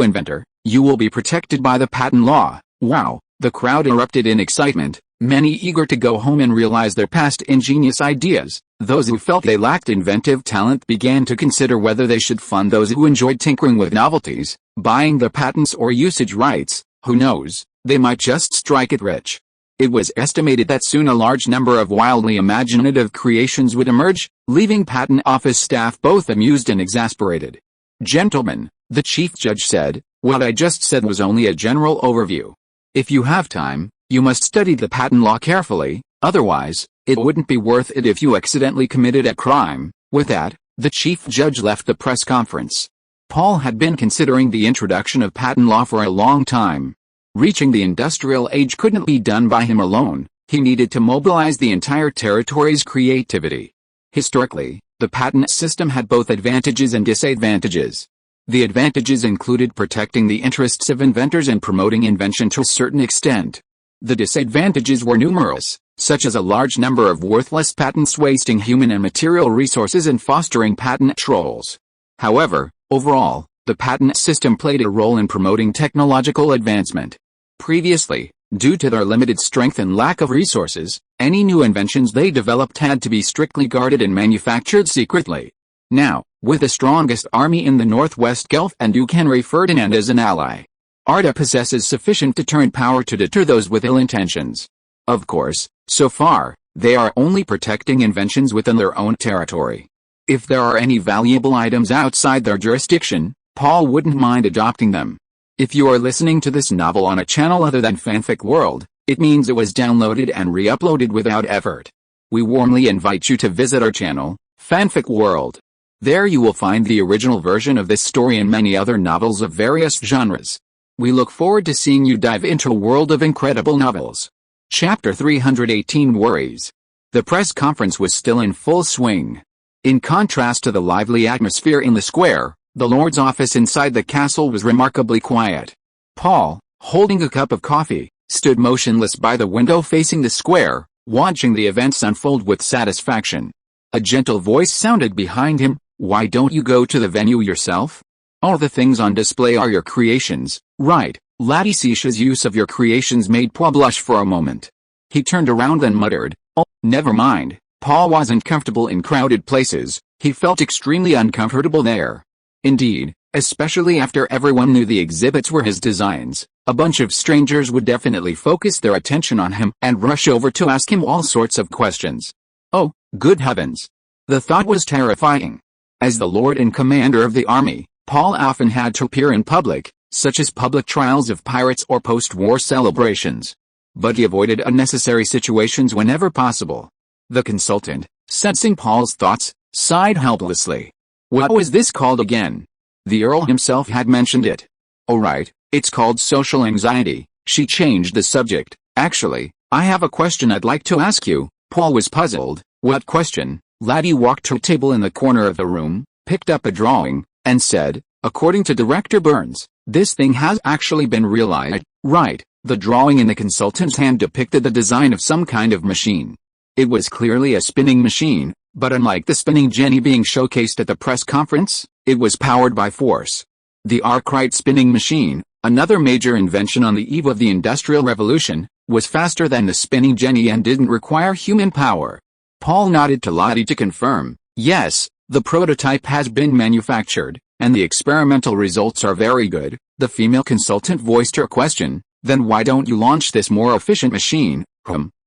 inventor, you will be protected by the patent law." Wow! The crowd erupted in excitement, many eager to go home and realize their past ingenious ideas. Those who felt they lacked inventive talent began to consider whether they should fund those who enjoyed tinkering with novelties, buying the patents or usage rights. Who knows, they might just strike it rich. It was estimated that soon a large number of wildly imaginative creations would emerge, leaving patent office staff both amused and exasperated. "Gentlemen, The chief judge said, "What I just said was only a general overview. If you have time, you must study the patent law carefully, otherwise, it wouldn't be worth it if you accidentally committed a crime." With that, the chief judge left the press conference. Paul had been considering the introduction of patent law for a long time. Reaching the industrial age couldn't be done by him alone. He needed to mobilize the entire territory's creativity. Historically, the patent system had both advantages and disadvantages. The advantages included protecting the interests of inventors and promoting invention to a certain extent. The disadvantages were numerous, such as a large number of worthless patents wasting human and material resources and fostering patent trolls. However, overall, the patent system played a role in promoting technological advancement. Previously, due to their limited strength and lack of resources, any new inventions they developed had to be strictly guarded and manufactured secretly. Now, with the strongest army in the Northwest Gulf and Duke Henry Ferdinand as an ally, Arda possesses sufficient deterrent power to deter those with ill intentions. Of course, so far, they are only protecting inventions within their own territory. If there are any valuable items outside their jurisdiction, Paul wouldn't mind adopting them. If you are listening to this novel on a channel other than Fanfic World, it means it was downloaded and re-uploaded without effort. We warmly invite you to visit our channel, Fanfic World. There you will find the original version of this story and many other novels of various genres. We look forward to seeing you dive into a world of incredible novels. Chapter 318 Worries. The press conference was still in full swing. In contrast to the lively atmosphere in the square, the Lord's office inside the castle was remarkably quiet. Paul, holding a cup of coffee, stood motionless by the window facing the square, watching the events unfold with satisfaction. A gentle voice sounded behind him. "Why don't you go to the venue yourself? All the things on display are your creations, right?" Ladisicia's use of your creations made Paul blush for a moment. He turned around and muttered, "Oh, never mind." Paul wasn't comfortable in crowded places. He felt extremely uncomfortable there. Indeed, especially after everyone knew the exhibits were his designs, a bunch of strangers would definitely focus their attention on him and rush over to ask him all sorts of questions. Oh, good heavens! The thought was terrifying. As the lord and commander of the army, Paul often had to appear in public, such as public trials of pirates or post-war celebrations. But he avoided unnecessary situations whenever possible. The consultant, sensing Paul's thoughts, sighed helplessly. What was this called again? The Earl himself had mentioned it. Oh right, it's called social anxiety. She changed the subject. Actually, I have a question I'd like to ask you. Paul was puzzled. What question? Laddie walked to a table in the corner of the room, picked up a drawing, and said, "According to Director Burns, this thing has actually been realized." Right, the drawing in the consultant's hand depicted the design of some kind of machine. It was clearly a spinning machine, but unlike the spinning jenny being showcased at the press conference, it was powered by force. The Arkwright spinning machine, another major invention on the eve of the Industrial Revolution, was faster than the spinning jenny and didn't require human power. Paul nodded to Lottie to confirm, "Yes, the prototype has been manufactured, and the experimental results are very good." The female consultant voiced her question, "Then why don't you launch this more efficient machine?"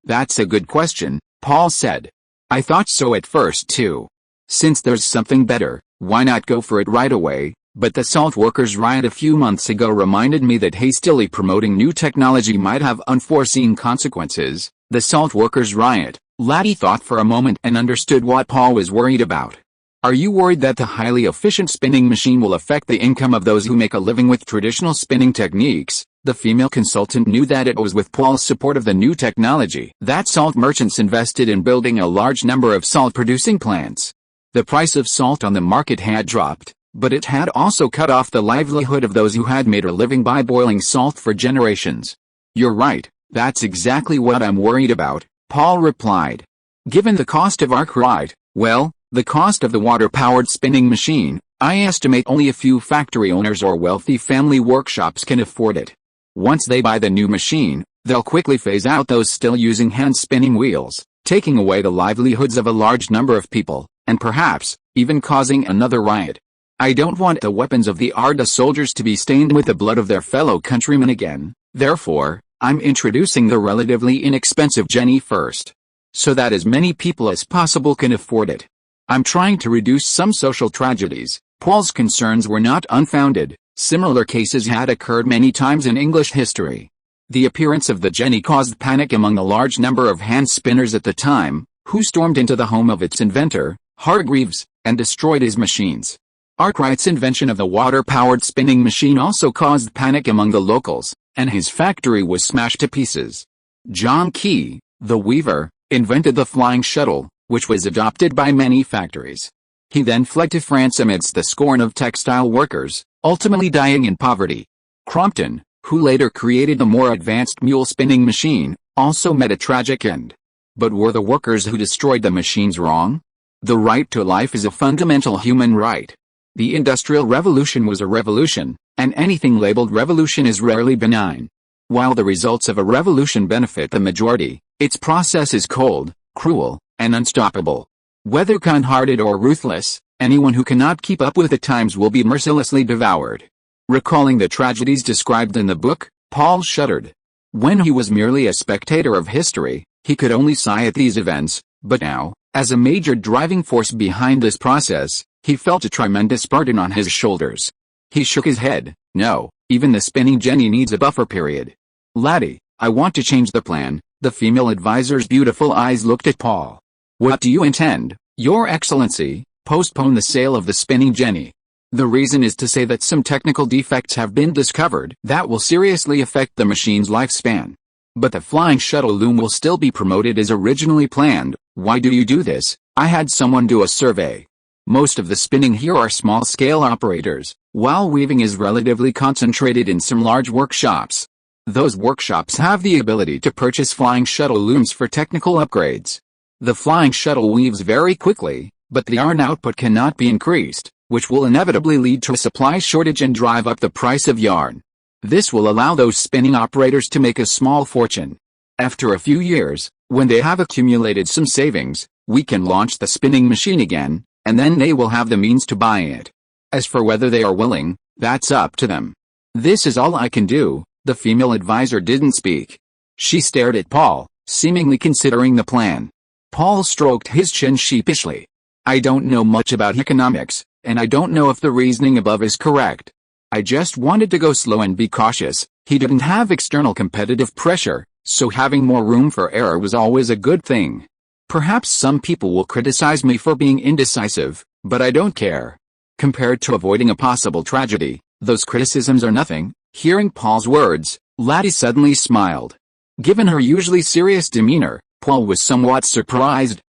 That's a good question," Paul said. "I thought so at first too. Since there's something better, why not go for it right away? But the salt workers' riot a few months ago reminded me that hastily promoting new technology might have unforeseen consequences." The salt workers' riot. Laddie thought for a moment and understood what Paul was worried about. "Are you worried that the highly efficient spinning machine will affect the income of those who make a living with traditional spinning techniques?" The female consultant knew that it was with Paul's support of the new technology that salt merchants invested in building a large number of salt-producing plants. The price of salt on the market had dropped, but it had also cut off the livelihood of those who had made a living by boiling salt for generations. "You're right, that's exactly what I'm worried about," Paul replied. "Given the cost of Arkwright, well, the cost of the water-powered spinning machine, I estimate only a few factory owners or wealthy family workshops can afford it. Once they buy the new machine, they'll quickly phase out those still using hand-spinning wheels, taking away the livelihoods of a large number of people, and perhaps, even causing another riot. I don't want the weapons of the Arda soldiers to be stained with the blood of their fellow countrymen again. Therefore, I'm introducing the relatively inexpensive Jenny first, so that as many people as possible can afford it. I'm trying to reduce some social tragedies, Paul's concerns were not unfounded. Similar cases had occurred many times in English history. The appearance of the Jenny caused panic among a large number of hand spinners at the time, who stormed into the home of its inventor, Hargreaves, and destroyed his machines. Arkwright's invention of the water-powered spinning machine also caused panic among the locals, and his factory was smashed to pieces. Zhao Kai, the weaver, invented the flying shuttle, which was adopted by many factories. He then fled to France amidst the scorn of textile workers, ultimately dying in poverty. Crompton, who later created the more advanced mule spinning machine, also met a tragic end. But were the workers who destroyed the machines wrong? The right to life is a fundamental human right. The Industrial Revolution was a revolution, and anything labeled revolution is rarely benign. While the results of a revolution benefit the majority, its process is cold, cruel, and unstoppable. Whether kind-hearted or ruthless, anyone who cannot keep up with the times will be mercilessly devoured. Recalling the tragedies described in the book, Paul shuddered. When he was merely a spectator of history, he could only sigh at these events, but now, as a major driving force behind this process, he felt a tremendous burden on his shoulders. He shook his head. No, even the spinning Jenny needs a buffer period. Laddie, I want to change the plan. The female advisor's beautiful eyes looked at Paul. What do you intend, Your Excellency? Postpone the sale of the spinning Jenny. The reason is to say that some technical defects have been discovered that will seriously affect the machine's lifespan. But the flying shuttle loom will still be promoted as originally planned. Why do you do this? I had someone do a survey. Most of the spinning here are small-scale operators, while weaving is relatively concentrated in some large workshops. Those workshops have the ability to purchase flying shuttle looms for technical upgrades. The flying shuttle weaves very quickly, but the yarn output cannot be increased, which will inevitably lead to a supply shortage and drive up the price of yarn. This will allow those spinning operators to make a small fortune. After a few years, when they have accumulated some savings, we can launch the spinning machine again, and then they will have the means to buy it. As for whether they are willing, that's up to them. This is all I can do. The female advisor didn't speak. She stared at Paul, seemingly considering the plan. Paul stroked his chin sheepishly. I don't know much about economics, and I don't know if the reasoning above is correct. I just wanted to go slow and be cautious. He didn't have external competitive pressure, so having more room for error was always a good thing. Perhaps some people will criticize me for being indecisive, but I don't care. Compared to avoiding a possible tragedy, those criticisms are nothing. Hearing Paul's words, Laddie suddenly smiled. Given her usually serious demeanor, Paul was somewhat surprised.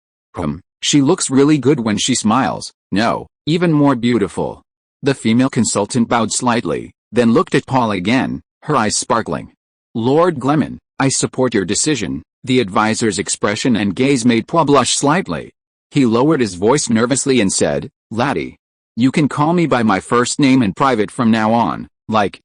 She looks really good when she smiles. No, even more beautiful. The female consultant bowed slightly, then looked at Paul again, her eyes sparkling. Lord Gleman, I support your decision. The advisor's expression and gaze made Paul blush slightly. He lowered his voice nervously and said, Laddie. You can call me by my first name in private from now on, like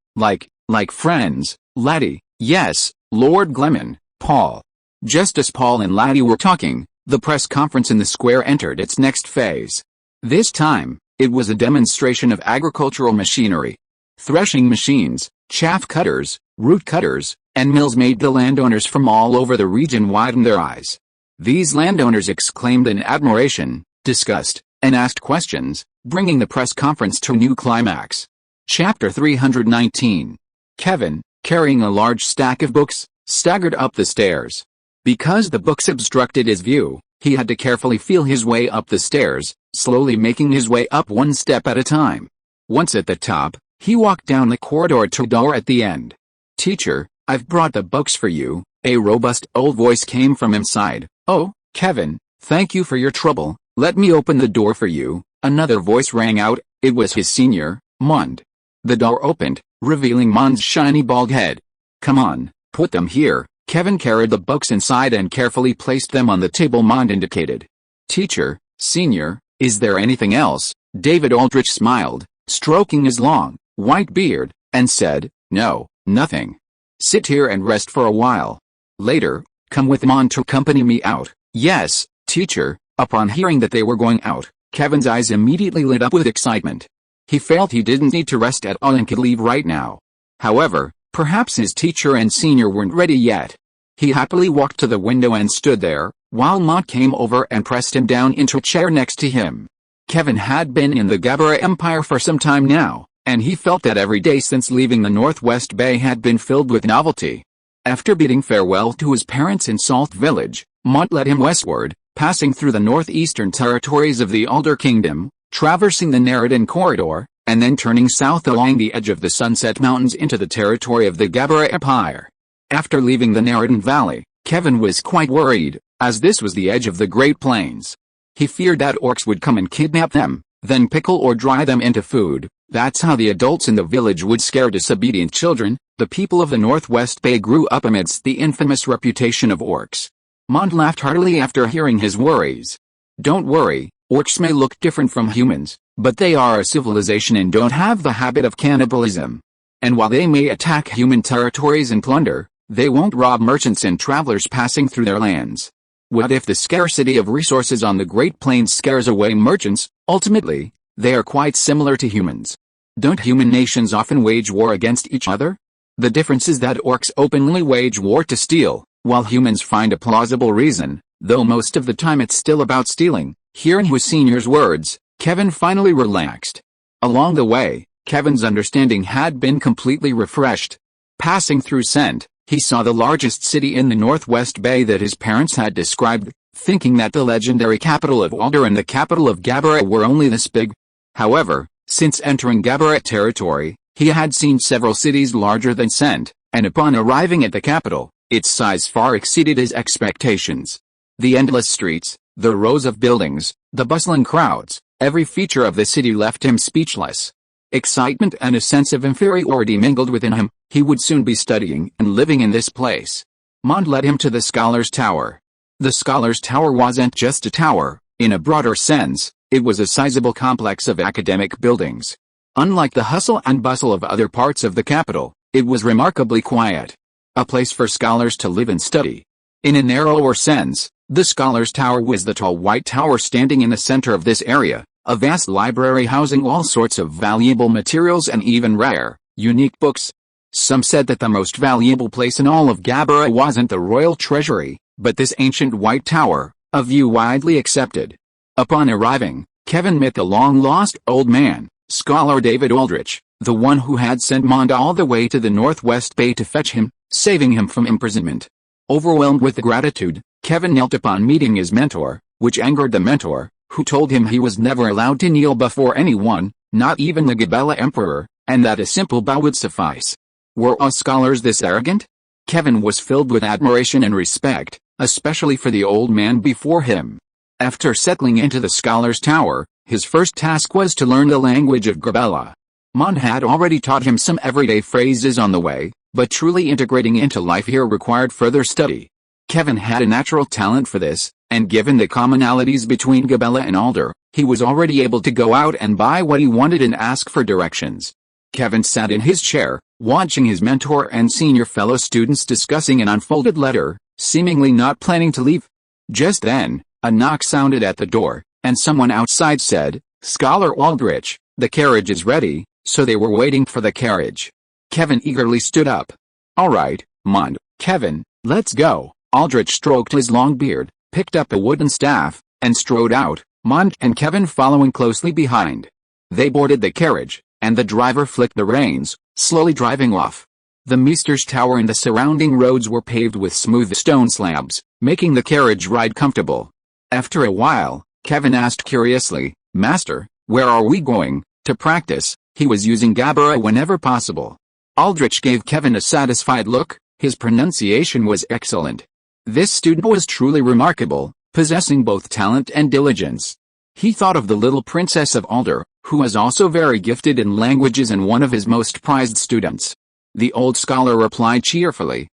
friends. Laddie. Yes, Lord Gleman, Paul. Just as Paul and Laddie were talking, the press conference in the square entered its next phase. This time, it was a demonstration of agricultural machinery. Threshing machines, chaff cutters, root cutters, and mills made the landowners from all over the region widen their eyes. These landowners exclaimed in admiration, disgust, and asked questions, bringing the press conference to a new climax. Chapter 319. Kevin, carrying a large stack of books, staggered up the stairs. Because the books obstructed his view, he had to carefully feel his way up the stairs, slowly making his way up one step at a time. Once at the top, he walked down the corridor to a door at the end. Teacher, I've brought the books for you. A robust old voice came from inside. Oh, Kevin, thank you for your trouble. Let me open the door for you. Another voice rang out. It was his senior, Mond. The door opened, revealing Mond's shiny bald head. Come on, put them here. Kevin carried the books inside and carefully placed them on the table Mond indicated. Teacher, senior, is there anything else? David Aldrich smiled, stroking his long, white beard, and said, No, nothing. Sit here and rest for a while. Later, come with Mond to accompany me out. Yes, teacher. Upon hearing that they were going out, Kevin's eyes immediately lit up with excitement. He felt he didn't need to rest at all and could leave right now. However, perhaps his teacher and senior weren't ready yet. He happily walked to the window and stood there, while Mont came over and pressed him down into a chair next to him. Kevin had been in the Gabella Empire for some time now, and he felt that every day since leaving the Northwest Bay had been filled with novelty. After bidding farewell to his parents in Salt Village, Mont led him westward, passing through the northeastern territories of the Alder Kingdom, traversing the Neredan Corridor, and then turning south along the edge of the Sunset Mountains into the territory of the Gabella Empire. After leaving the Neredan Valley, Kevin was quite worried, as this was the edge of the Great Plains. He feared that orcs would come and kidnap them, then pickle or dry them into food. That's how the adults in the village would scare disobedient children. The people of the Northwest Bay grew up amidst the infamous reputation of orcs. Mont laughed heartily after hearing his worries. Don't worry, orcs may look different from humans, but they are a civilization and don't have the habit of cannibalism. And while they may attack human territories and plunder, they won't rob merchants and travelers passing through their lands. What if the scarcity of resources on the Great Plains scares away merchants? Ultimately, they are quite similar to humans. Don't human nations often wage war against each other? The difference is that orcs openly wage war to steal, while humans find a plausible reason, though most of the time it's still about stealing. Hearing his senior's words, Kevin finally relaxed. Along the way, Kevin's understanding had been completely refreshed. Passing through Sent, he saw the largest city in the Northwest Bay that his parents had described, thinking that the legendary capital of Alder and the capital of Gabella were only this big. However, since entering Gabella territory, he had seen several cities larger than Sent, and upon arriving at the capital, its size far exceeded his expectations. The endless streets, the rows of buildings, the bustling crowds, every feature of the city left him speechless. Excitement and a sense of inferiority mingled within him. He would soon be studying and living in this place. Mont led him to the Scholar's Tower. The Scholar's Tower wasn't just a tower. In a broader sense, it was a sizable complex of academic buildings. Unlike the hustle and bustle of other parts of the capital, it was remarkably quiet. A place for scholars to live and study. In a narrower sense, the Scholar's Tower was the tall white tower standing in the center of this area, a vast library housing all sorts of valuable materials and even rare, unique books. Some said that the most valuable place in all of Gabella wasn't the royal treasury, but this ancient white tower, a view widely accepted. Upon arriving, Kevin met the long-lost old man, Scholar David Aldrich, the one who had sent Mont all the way to the Northwest Bay to fetch him, saving him from imprisonment. Overwhelmed with gratitude, Kevin knelt upon meeting his mentor, which angered the mentor, who told him he was never allowed to kneel before anyone, not even the Gabella Emperor, and that a simple bow would suffice. Were all scholars this arrogant? Kevin was filled with admiration and respect, especially for the old man before him. After settling into the Scholar's Tower, his first task was to learn the language of Gabella. Mont had already taught him some everyday phrases on the way, but truly integrating into life here required further study. Kevin had a natural talent for this, and given the commonalities between Gabella and Alder, he was already able to go out and buy what he wanted and ask for directions. Kevin sat in his chair, watching his mentor and senior fellow students discussing an unfolded letter, seemingly not planning to leave. Just then, a knock sounded at the door, and someone outside said, "Scholar Aldrich, the carriage is ready." So they were waiting for the carriage. Kevin eagerly stood up. "All right, Mont, Kevin, let's go." Aldrich stroked his long beard, picked up a wooden staff, and strode out, Mont and Kevin following closely behind. They boarded the carriage, and the driver flicked the reins, slowly driving off. The Meester's Tower and the surrounding roads were paved with smooth stone slabs, making the carriage ride comfortable. After a while, Kevin asked curiously, "Master, where are we going?" To practice, he was using Gabella whenever possible. Aldrich gave Kevin a satisfied look. His pronunciation was excellent. This student was truly remarkable, possessing both talent and diligence. He thought of the little princess of Alder, who was also very gifted in languages and one of his most prized students. The old scholar replied cheerfully,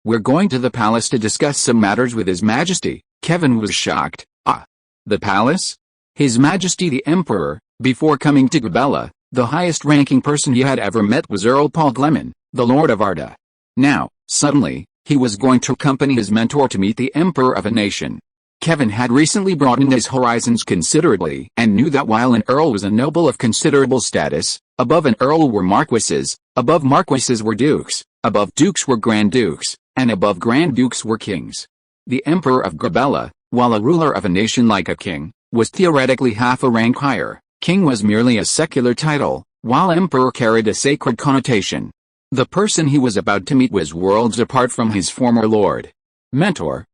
"We're going to the palace to discuss some matters with His Majesty." Kevin was shocked. "Ah, the palace?" His Majesty the Emperor, before coming to Gabella, the highest-ranking person he had ever met was Earl Paul Gleman, the Lord of Arda. Now, suddenly, he was going to accompany his mentor to meet the Emperor of a nation. Kevin had recently broadened his horizons considerably and knew that while an earl was a noble of considerable status, above an earl were marquises, above marquises were dukes, above dukes were grand dukes, and above grand dukes were kings. The Emperor of Gabella, while a ruler of a nation like a king, was theoretically half a rank higher. King was merely a secular title, while emperor carried a sacred connotation. The person he was about to meet was worlds apart from his former lord. Mentor,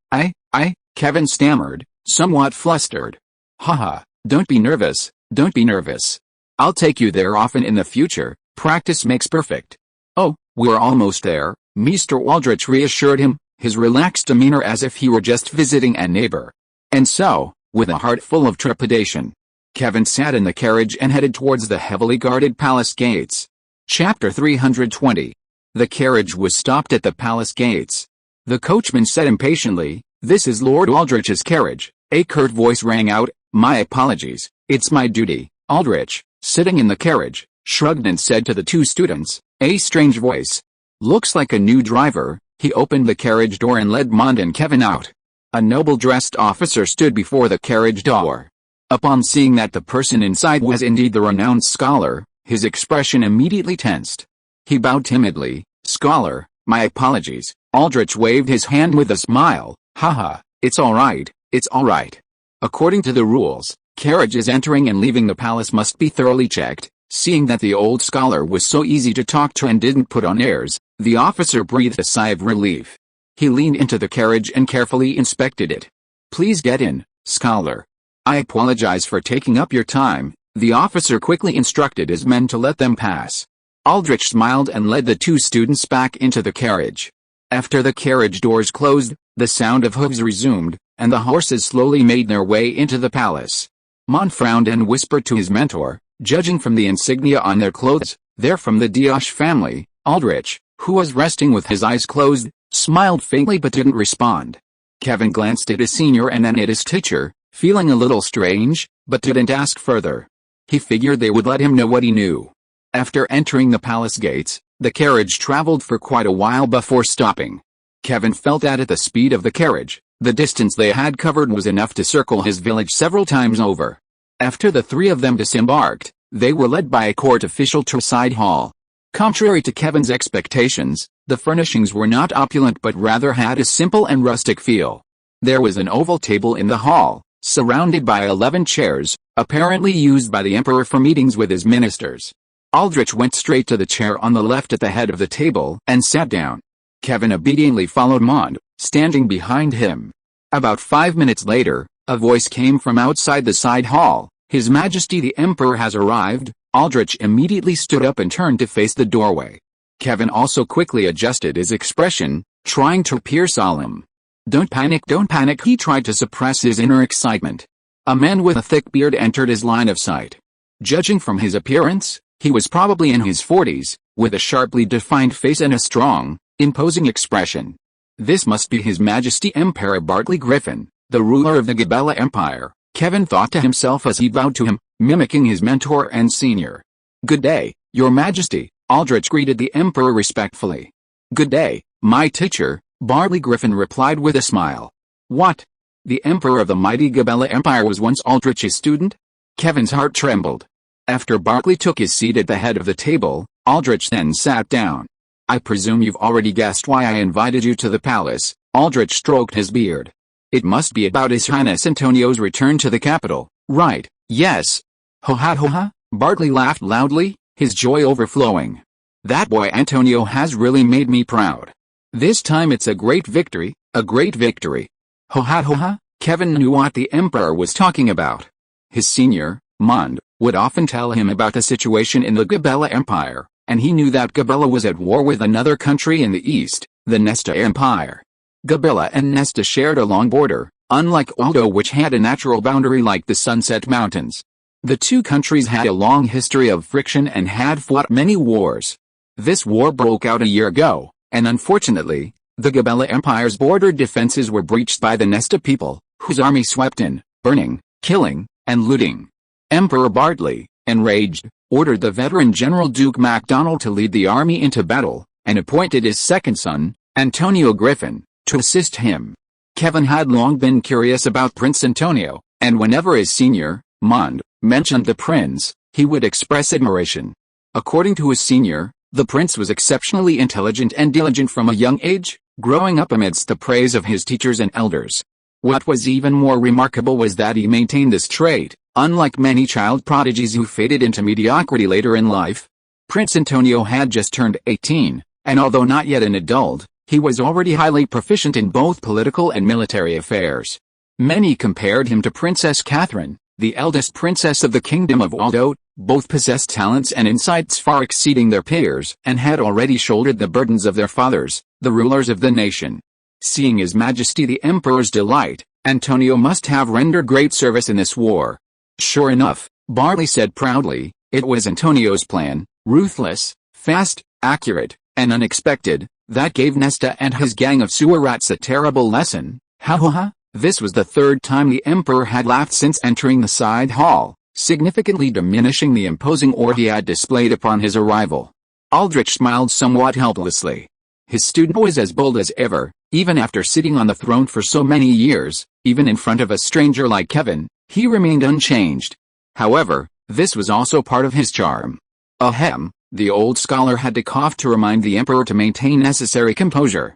Kevin stammered, somewhat flustered. Haha, don't be nervous, don't be nervous. I'll take you there often in the future, practice makes perfect. Oh, we're almost there, Mr. Aldrich reassured him, his relaxed demeanor as if he were just visiting a neighbor. And so, with a heart full of trepidation, Kevin sat in the carriage and headed towards the heavily guarded palace gates. Chapter 320. The carriage was stopped at the palace gates. The coachman said impatiently, "This is Lord Aldrich's carriage." A curt voice rang out, "My apologies, it's my duty." Aldrich, sitting in the carriage, shrugged and said to the two students, a strange voice, "Looks like a new driver." He opened the carriage door and led Mond and Kevin out. A noble-dressed officer stood before the carriage door. Upon seeing that the person inside was indeed the renowned scholar, his expression immediately tensed. He bowed timidly. "Scholar, my apologies." Aldrich waved his hand with a smile. "Haha, it's all right, it's all right. According to the rules, carriages entering and leaving the palace must be thoroughly checked." Seeing that the old scholar was so easy to talk to and didn't put on airs, the officer breathed a sigh of relief. He leaned into the carriage and carefully inspected it. "Please get in, scholar." "I apologize for taking up your time." The officer quickly instructed his men to let them pass. Aldrich smiled and led the two students back into the carriage. After the carriage doors closed, the sound of hooves resumed, and the horses slowly made their way into the palace. Mond frowned and whispered to his mentor, "Judging from the insignia on their clothes, they're from the Diosh family." Aldrich, who was resting with his eyes closed, smiled faintly but didn't respond. Kevin glanced at his senior and then at his teacher, feeling a little strange, but didn't ask further. He figured they would let him know what he knew. After entering the palace gates, the carriage traveled for quite a while before stopping. Kevin felt that at the speed of the carriage, the distance they had covered was enough to circle his village several times over. After the three of them disembarked, they were led by a court official to a side hall. Contrary to Kevin's expectations, the furnishings were not opulent but rather had a simple and rustic feel. There was an oval table in the hall, surrounded by 11 chairs, apparently used by the emperor for meetings with his ministers. Aldrich went straight to the chair on the left at the head of the table and sat down. Kevin obediently followed Mond, standing behind him. About 5 minutes later, a voice came from outside the side hall. "His Majesty the Emperor has arrived." Aldrich immediately stood up and turned to face the doorway. Kevin also quickly adjusted his expression, trying to appear solemn. Don't panic, he tried to suppress his inner excitement. A man with a thick beard entered his line of sight. Judging from his appearance, he was probably in his 40s, with a sharply defined face and a strong, imposing expression. This must be His Majesty Emperor Bartley Griffin, the ruler of the Gabella Empire, Kevin thought to himself as he bowed to him, mimicking his mentor and senior. "Good day, Your Majesty," Aldrich greeted the Emperor respectfully. "Good day, my teacher," Bartley Griffin replied with a smile. "What? The Emperor of the mighty Gabella Empire was once Aldrich's student?" Kevin's heart trembled. After Bartley took his seat at the head of the table, Aldrich then sat down. "I presume you've already guessed why I invited you to the palace." Aldrich stroked his beard. "It must be about His Highness Antonio's return to the capital, right?" "Yes." "Ho ha," Bartley laughed loudly, his joy overflowing. "That boy Antonio has really made me proud. This time it's a great victory, a great victory." Ho ha, Kevin knew what the Emperor was talking about. His senior, Mond, would often tell him about the situation in the Gabella Empire, and he knew that Gabella was at war with another country in the east, the Nesta Empire. Gabella and Nesta shared a long border, unlike Aldo, which had a natural boundary like the Sunset Mountains. The two countries had a long history of friction and had fought many wars. This war broke out a year ago, and unfortunately, the Gabella Empire's border defenses were breached by the Nesta people, whose army swept in, burning, killing, and looting. Emperor Bartley, enraged, ordered the veteran General Duke MacDonald to lead the army into battle, and appointed his second son, Antonio Griffin, to assist him. Kevin had long been curious about Prince Antonio, and whenever his senior, Mond, mentioned the prince, he would express admiration. According to his senior, the prince was exceptionally intelligent and diligent from a young age, growing up amidst the praise of his teachers and elders. What was even more remarkable was that he maintained this trait, unlike many child prodigies who faded into mediocrity later in life. Prince Antonio had just turned 18, and although not yet an adult, he was already highly proficient in both political and military affairs. Many compared him to Princess Catherine, the eldest princess of the Kingdom of Waldo. Both possessed talents and insights far exceeding their peers and had already shouldered the burdens of their fathers, the rulers of the nation. Seeing His Majesty the Emperor's delight, Antonio must have rendered great service in this war. Sure enough, Barley said proudly, it was Antonio's plan, ruthless, fast, accurate, and unexpected, that gave Nesta and his gang of sewer rats a terrible lesson. Ha ha ha. This was the third time the Emperor had laughed since entering the side hall, significantly diminishing the imposing aura he had displayed upon his arrival. Aldrich smiled somewhat helplessly. His student was as bold as ever, even after sitting on the throne for so many years. Even in front of a stranger like Kevin, he remained unchanged. However, this was also part of his charm. Ahem, the old scholar had to cough to remind the Emperor to maintain necessary composure.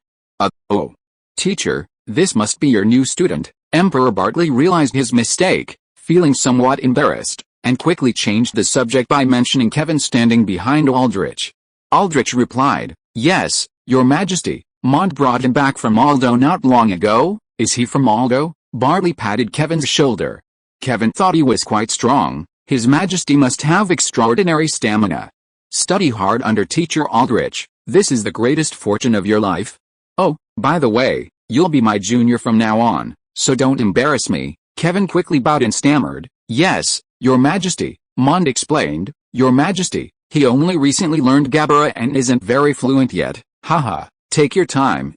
Oh. Teacher, this must be your new student. Emperor Bartley realized his mistake, feeling somewhat embarrassed, and quickly changed the subject by mentioning Kevin standing behind Aldrich. Aldrich replied, yes, Your Majesty, Mond brought him back from Aldo not long ago. Is he from Aldo? Bartley patted Kevin's shoulder. Kevin thought he was quite strong. His Majesty must have extraordinary stamina. Study hard under Teacher Aldrich. This is the greatest fortune of your life. Oh, by the way, you'll be my junior from now on, so don't embarrass me. Kevin quickly bowed and stammered, yes, Your Majesty. Mond explained, Your Majesty, he only recently learned Gabella and isn't very fluent yet. Haha, take your time,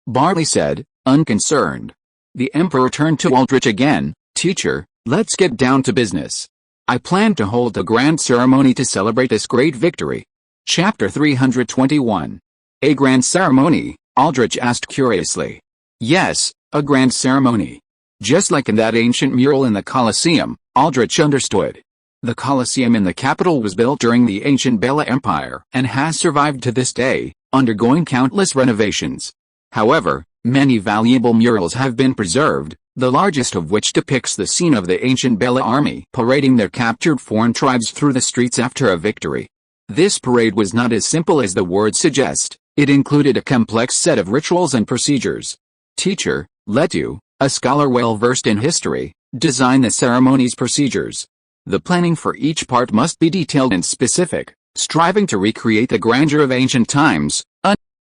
Bartley said, unconcerned. The Emperor turned to Aldrich again, Teacher, let's get down to business. I plan to hold a grand ceremony to celebrate this great victory. Chapter 321. A grand ceremony? Aldrich asked curiously. Yes, a grand ceremony. Just like in that ancient mural in the Colosseum, Aldrich understood. The Colosseum in the capital was built during the ancient Gabella Empire and has survived to this day, undergoing countless renovations. However, many valuable murals have been preserved, the largest of which depicts the scene of the ancient Gabella army parading their captured foreign tribes through the streets after a victory. This parade was not as simple as the words suggest. It included a complex set of rituals and procedures. Teacher, let you, a scholar well versed in history, design the ceremony's procedures. The planning for each part must be detailed and specific, striving to recreate the grandeur of ancient times.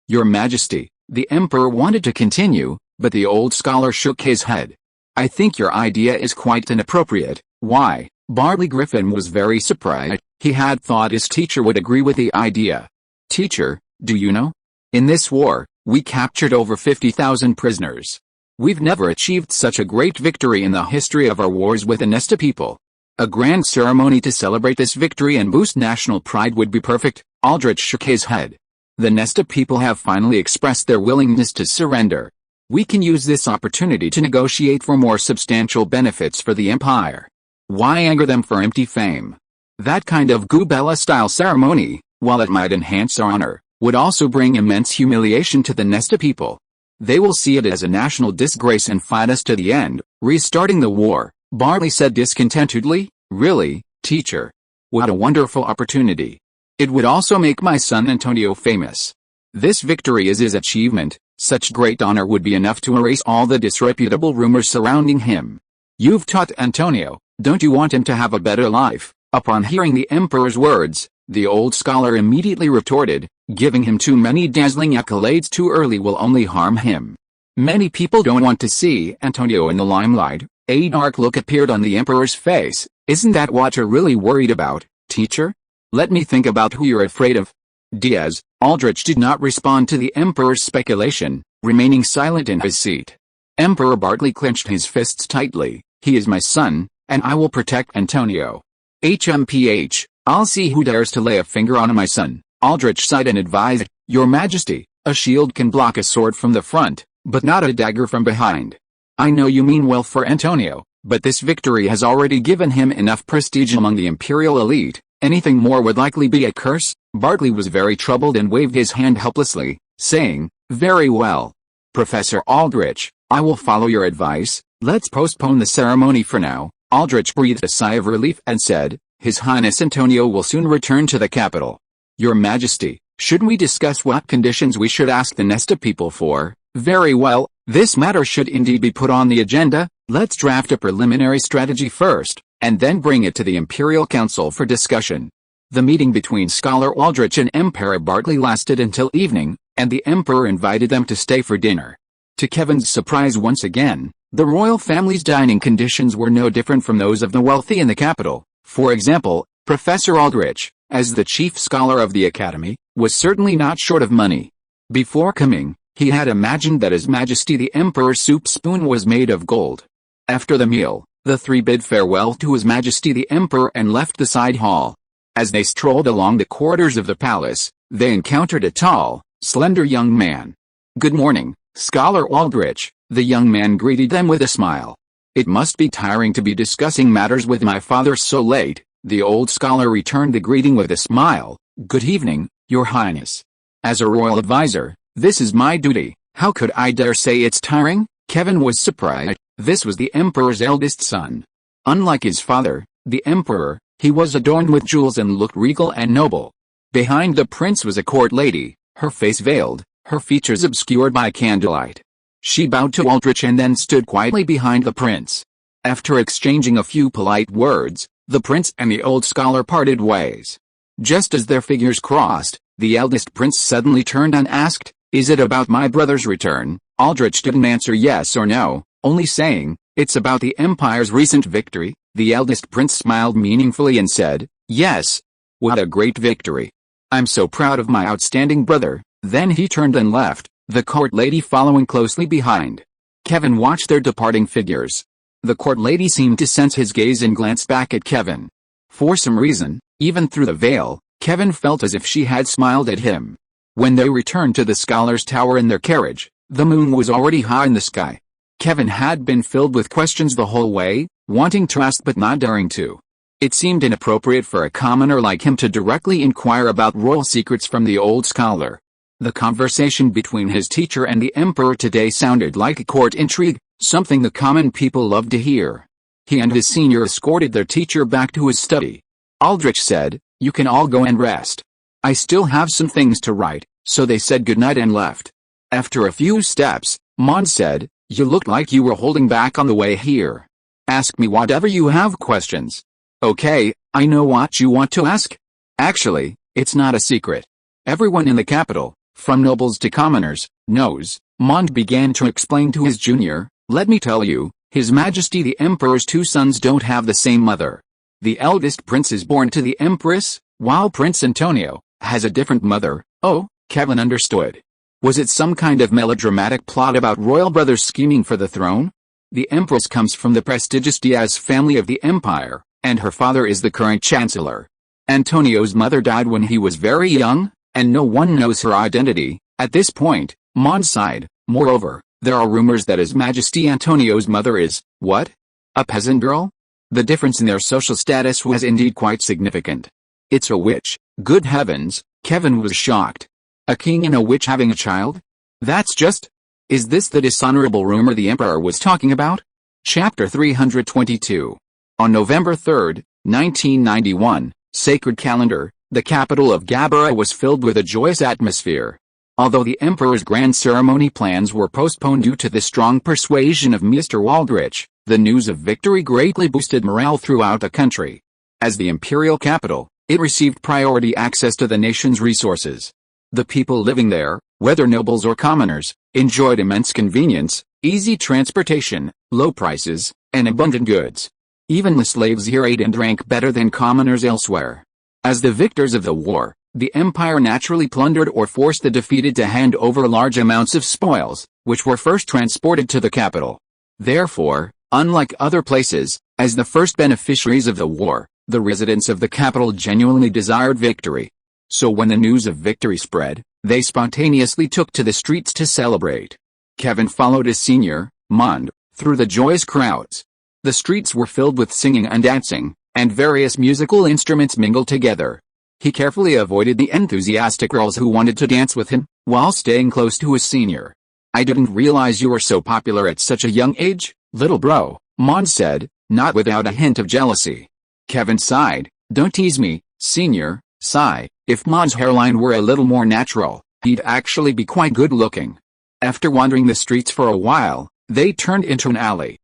Your Majesty, the Emperor wanted to continue, but the old scholar shook his head. I think your idea is quite inappropriate. Why? Bartley Griffin was very surprised. He had thought his teacher would agree with the idea. Teacher, do you know? In this war, we captured over 50,000 prisoners. We've never achieved such a great victory in the history of our wars with the Nesta people. A grand ceremony to celebrate this victory and boost national pride would be perfect. Aldrich shook his head. The Nesta people have finally expressed their willingness to surrender. We can use this opportunity to negotiate for more substantial benefits for the Empire. Why anger them for empty fame? That kind of Gabella-style ceremony, while it might enhance our honor, would also bring immense humiliation to the Nesta people. They will see it as a national disgrace and fight us to the end, restarting the war. Bartley said discontentedly, really, teacher? What a wonderful opportunity. It would also make my son Antonio famous. This victory is his achievement. Such great honor would be enough to erase all the disreputable rumors surrounding him. You've taught Antonio, don't you want him to have a better life? Upon hearing the Emperor's words, the old scholar immediately retorted, giving him too many dazzling accolades too early will only harm him. Many people don't want to see Antonio in the limelight. A dark look appeared on the Emperor's face. Isn't that what you're really worried about, teacher? Let me think about who you're afraid of. Diaz, Aldrich did not respond to the Emperor's speculation, remaining silent in his seat. Emperor Bartley clenched his fists tightly. He is my son, and I will protect Antonio. HMPH, I'll see who dares to lay a finger on my son. Aldrich sighed and advised, Your Majesty, a shield can block a sword from the front, but not a dagger from behind. I know you mean well for Antonio, but this victory has already given him enough prestige among the Imperial elite. Anything more would likely be a curse. Bartley was very troubled and waved his hand helplessly, saying, very well. Professor Aldrich, I will follow your advice. Let's postpone the ceremony for now. Aldrich breathed a sigh of relief and said, His Highness Antonio will soon return to the capital. Your Majesty, should we discuss what conditions we should ask the Nesta people for? Very well, this matter should indeed be put on the agenda. Let's draft a preliminary strategy first, and then bring it to the Imperial Council for discussion. The meeting between Scholar Aldrich and Emperor Bartley lasted until evening, and the Emperor invited them to stay for dinner. To Kevin's surprise once again, the royal family's dining conditions were no different from those of the wealthy in the capital. For example, Professor Aldrich, as the chief scholar of the academy, was certainly not short of money. Before coming, he had imagined that His Majesty the Emperor's soup spoon was made of gold. After the meal, the three bid farewell to His Majesty the Emperor and left the side hall. As they strolled along the corridors of the palace, they encountered a tall, slender young man. Good morning, Scholar Aldrich, the young man greeted them with a smile. It must be tiring to be discussing matters with my father so late. The old scholar returned the greeting with a smile. Good evening, Your Highness. As a royal advisor, this is my duty. How could I dare say it's tiring? Kevin was surprised. This was the Emperor's eldest son. Unlike his father, the Emperor, he was adorned with jewels and looked regal and noble. Behind the prince was a court lady, her face veiled, her features obscured by candlelight. She bowed to Aldrich and then stood quietly behind the prince. After exchanging a few polite words, the prince and the old scholar parted ways. Just as their figures crossed, the eldest prince suddenly turned and asked, Is it about my brother's return? Aldrich didn't answer yes or no, only saying, It's about the Empire's recent victory. The eldest prince smiled meaningfully and said, Yes. What a great victory. I'm so proud of my outstanding brother. Then he turned and left, the court lady following closely behind. Kevin watched their departing figures. The court lady seemed to sense his gaze and glanced back at Kevin. For some reason, even through the veil, Kevin felt as if she had smiled at him. When they returned to the Scholar's Tower in their carriage, the moon was already high in the sky. Kevin had been filled with questions the whole way, wanting to ask but not daring to. It seemed inappropriate for a commoner like him to directly inquire about royal secrets from the old scholar. The conversation between his teacher and the Emperor today sounded like a court intrigue, something the common people loved to hear. He and his senior escorted their teacher back to his study. Aldrich said, You can all go and rest. I still have some things to write, so they said goodnight and left. After a few steps, Mond said, You looked like you were holding back on the way here. Ask me whatever you have questions. Okay, I know what you want to ask. Actually, it's not a secret. Everyone in the capital, from nobles to commoners, knows. Mond began to explain to his junior, Let me tell you, His Majesty the Emperor's two sons don't have the same mother. The eldest prince is born to the Empress, while Prince Antonio has a different mother. Oh, Kevin understood. Was it some kind of melodramatic plot about royal brothers scheming for the throne? The Empress comes from the prestigious Diaz family of the Empire, and her father is the current chancellor. Antonio's mother died when he was very young, and no one knows her identity. At this point, Mond sighed. Moreover, there are rumors that His Majesty Antonio's mother is, what? A peasant girl? The difference in their social status was indeed quite significant. It's a witch. Good heavens, Kevin was shocked. A king and a witch having a child? That's just... Is this the dishonorable rumor the Emperor was talking about? Chapter 322. On November 3, 1991, Sacred Calendar, the capital of Gabella was filled with a joyous atmosphere. Although the Emperor's grand ceremony plans were postponed due to the strong persuasion of Mr. Aldrich, the news of victory greatly boosted morale throughout the country. As the imperial capital, it received priority access to the nation's resources. The people living there, whether nobles or commoners, enjoyed immense convenience, easy transportation, low prices, and abundant goods. Even the slaves here ate and drank better than commoners elsewhere. As the victors of the war, the empire naturally plundered or forced the defeated to hand over large amounts of spoils, which were first transported to the capital. Therefore, unlike other places, as the first beneficiaries of the war, the residents of the capital genuinely desired victory. So when the news of victory spread, they spontaneously took to the streets to celebrate. Kevin followed his senior, Mond, through the joyous crowds. The streets were filled with singing and dancing, and various musical instruments mingled together. He carefully avoided the enthusiastic girls who wanted to dance with him, while staying close to his senior. I didn't realize you were so popular at such a young age, little bro, Mond said, not without a hint of jealousy. Kevin sighed. Don't tease me, senior. Sigh. If Mond's hairline were a little more natural, he'd actually be quite good looking. After wandering the streets for a while, they turned into an alley.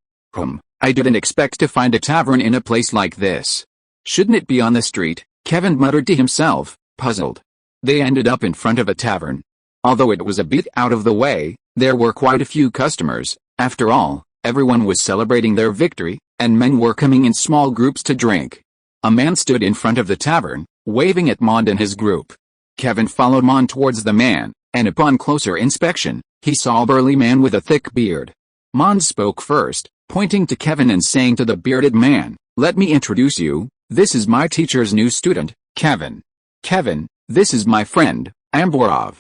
I didn't expect to find a tavern in a place like this. Shouldn't it be on the street? Kevin muttered to himself, puzzled. They ended up in front of a tavern. Although it was a bit out of the way, there were quite a few customers. After all, everyone was celebrating their victory, and men were coming in small groups to drink. A man stood in front of the tavern, waving at Mond and his group. Kevin followed Mond towards the man, and upon closer inspection, he saw a burly man with a thick beard. Mond spoke first, pointing to Kevin and saying to the bearded man, "Let me introduce you, this is my teacher's new student, Kevin. Kevin, this is my friend, Amborov.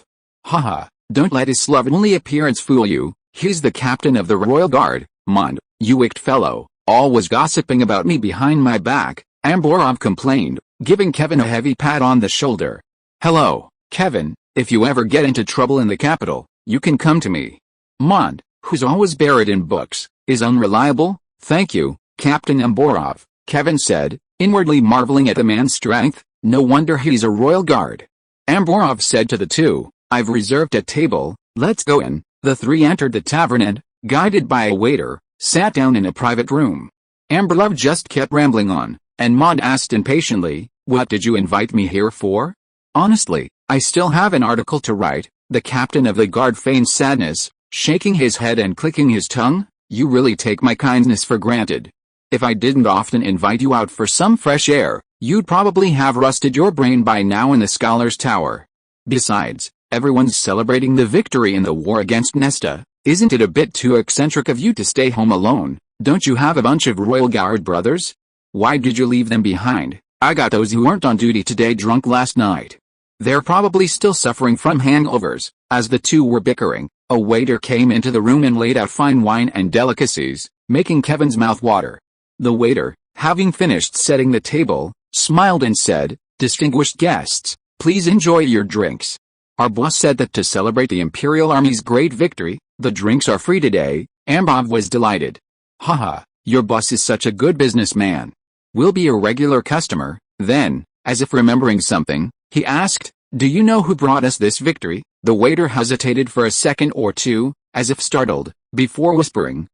Haha, don't let his slovenly appearance fool you, he's the captain of the Royal Guard." "Mond, you wicked fellow, always gossiping about me behind my back," Amborov complained, giving Kevin a heavy pat on the shoulder. "Hello, Kevin, if you ever get into trouble in the capital, you can come to me." Mond, who's always buried in books, is unreliable. "Thank you, Captain Amborov," Kevin said, inwardly marveling at the man's strength. No wonder he's a Royal Guard. Amborov said to the two, "I've reserved a table, let's go in." The three entered the tavern and, guided by a waiter, sat down in a private room. Amborov just kept rambling on, and Mond asked impatiently, "What did you invite me here for?" "Honestly, I still have an article to write." The captain of the guard feigned sadness, shaking his head and clicking his tongue. "You really take my kindness for granted. If I didn't often invite you out for some fresh air, you'd probably have rusted your brain by now in the Scholar's Tower. Besides, everyone's celebrating the victory in the war against Nesta. Isn't it a bit too eccentric of you to stay home alone? Don't you have a bunch of Royal Guard brothers? Why did you leave them behind? I got those who weren't on duty today drunk last night. They're probably still suffering from hangovers." As the two were bickering, a waiter came into the room and laid out fine wine and delicacies, making Kevin's mouth water. The waiter, having finished setting the table, smiled and said, "Distinguished guests, please enjoy your drinks. Our boss said that to celebrate the Imperial Army's great victory, the drinks are free today." Amborov was delighted. "Haha, your boss is such a good businessman. We'll be a regular customer." Then, as if remembering something, he asked, "Do you know who brought us this victory?" The waiter hesitated for a second or two, as if startled, before whispering,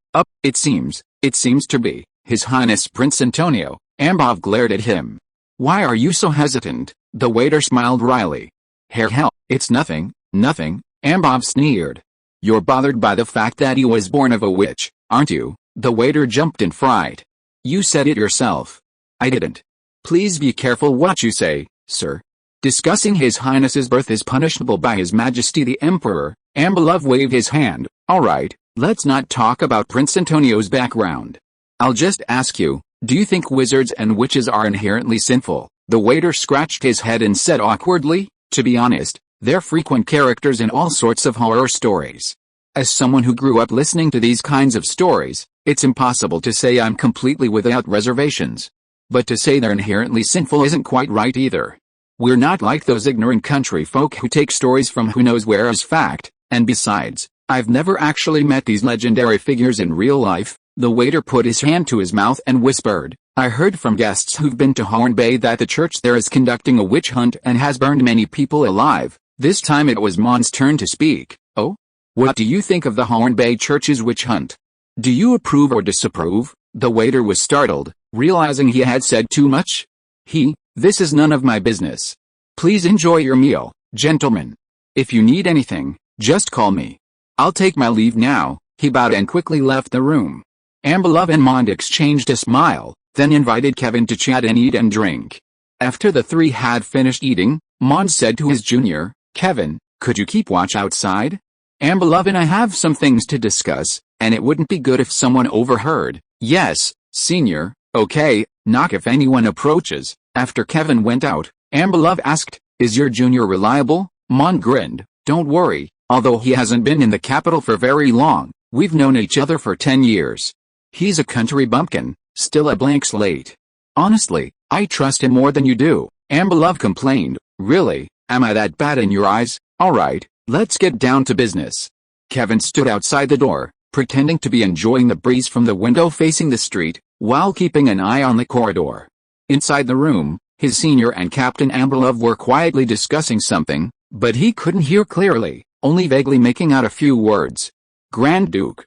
It seems to be His Highness Prince Antonio." Amborov glared at him. "Why are you so hesitant?" The waiter smiled wryly. Hell, it's nothing." Amborov sneered. "You're bothered by the fact that he was born of a witch, aren't you?" The waiter jumped in fright. "You said it yourself." "I didn't." "Please be careful what you say, sir. Discussing His Highness's birth is punishable by His Majesty the Emperor." Amborov waved his hand. "All right, let's not talk about Prince Antonio's background. I'll just ask you, do you think wizards and witches are inherently sinful?" The waiter scratched his head and said awkwardly, "To be honest, they're frequent characters in all sorts of horror stories. As someone who grew up listening to these kinds of stories, it's impossible to say I'm completely without reservations. But to say they're inherently sinful isn't quite right either. We're not like those ignorant country folk who take stories from who knows where as fact, and besides, I've never actually met these legendary figures in real life." The waiter put his hand to his mouth and whispered, "I heard from guests who've been to Horn Bay that the church there is conducting a witch hunt and has burned many people alive." This time it was Mond's turn to speak. "Oh? What do you think of the Horn Bay Church's witch hunt? Do you approve or disapprove?" The waiter was startled, realizing he had said too much. This is none of my business. Please enjoy your meal, gentlemen. If you need anything, just call me. I'll take my leave now." He bowed and quickly left the room. Amborov and Mond exchanged a smile, then invited Kevin to chat and eat and drink. After the three had finished eating, Mond said to his junior, "Kevin, could you keep watch outside? Amborov and I have some things to discuss, and it wouldn't be good if someone overheard." "Yes, senior, okay, knock if anyone approaches." After Kevin went out, Amborov asked, "Is your junior reliable?" Mond grinned, "Don't worry, although he hasn't been in the capital for very long, we've known each other for 10 years. He's a country bumpkin, still a blank slate. Honestly, I trust him more than you do." Amborov complained, "Really, am I that bad in your eyes? Alright, let's get down to business. Kevin stood outside the door, pretending to be enjoying the breeze from the window facing the street, while keeping an eye on the corridor. Inside the room, his senior and Captain Amberlove were quietly discussing something, but he couldn't hear clearly, only vaguely making out a few words. Grand Duke,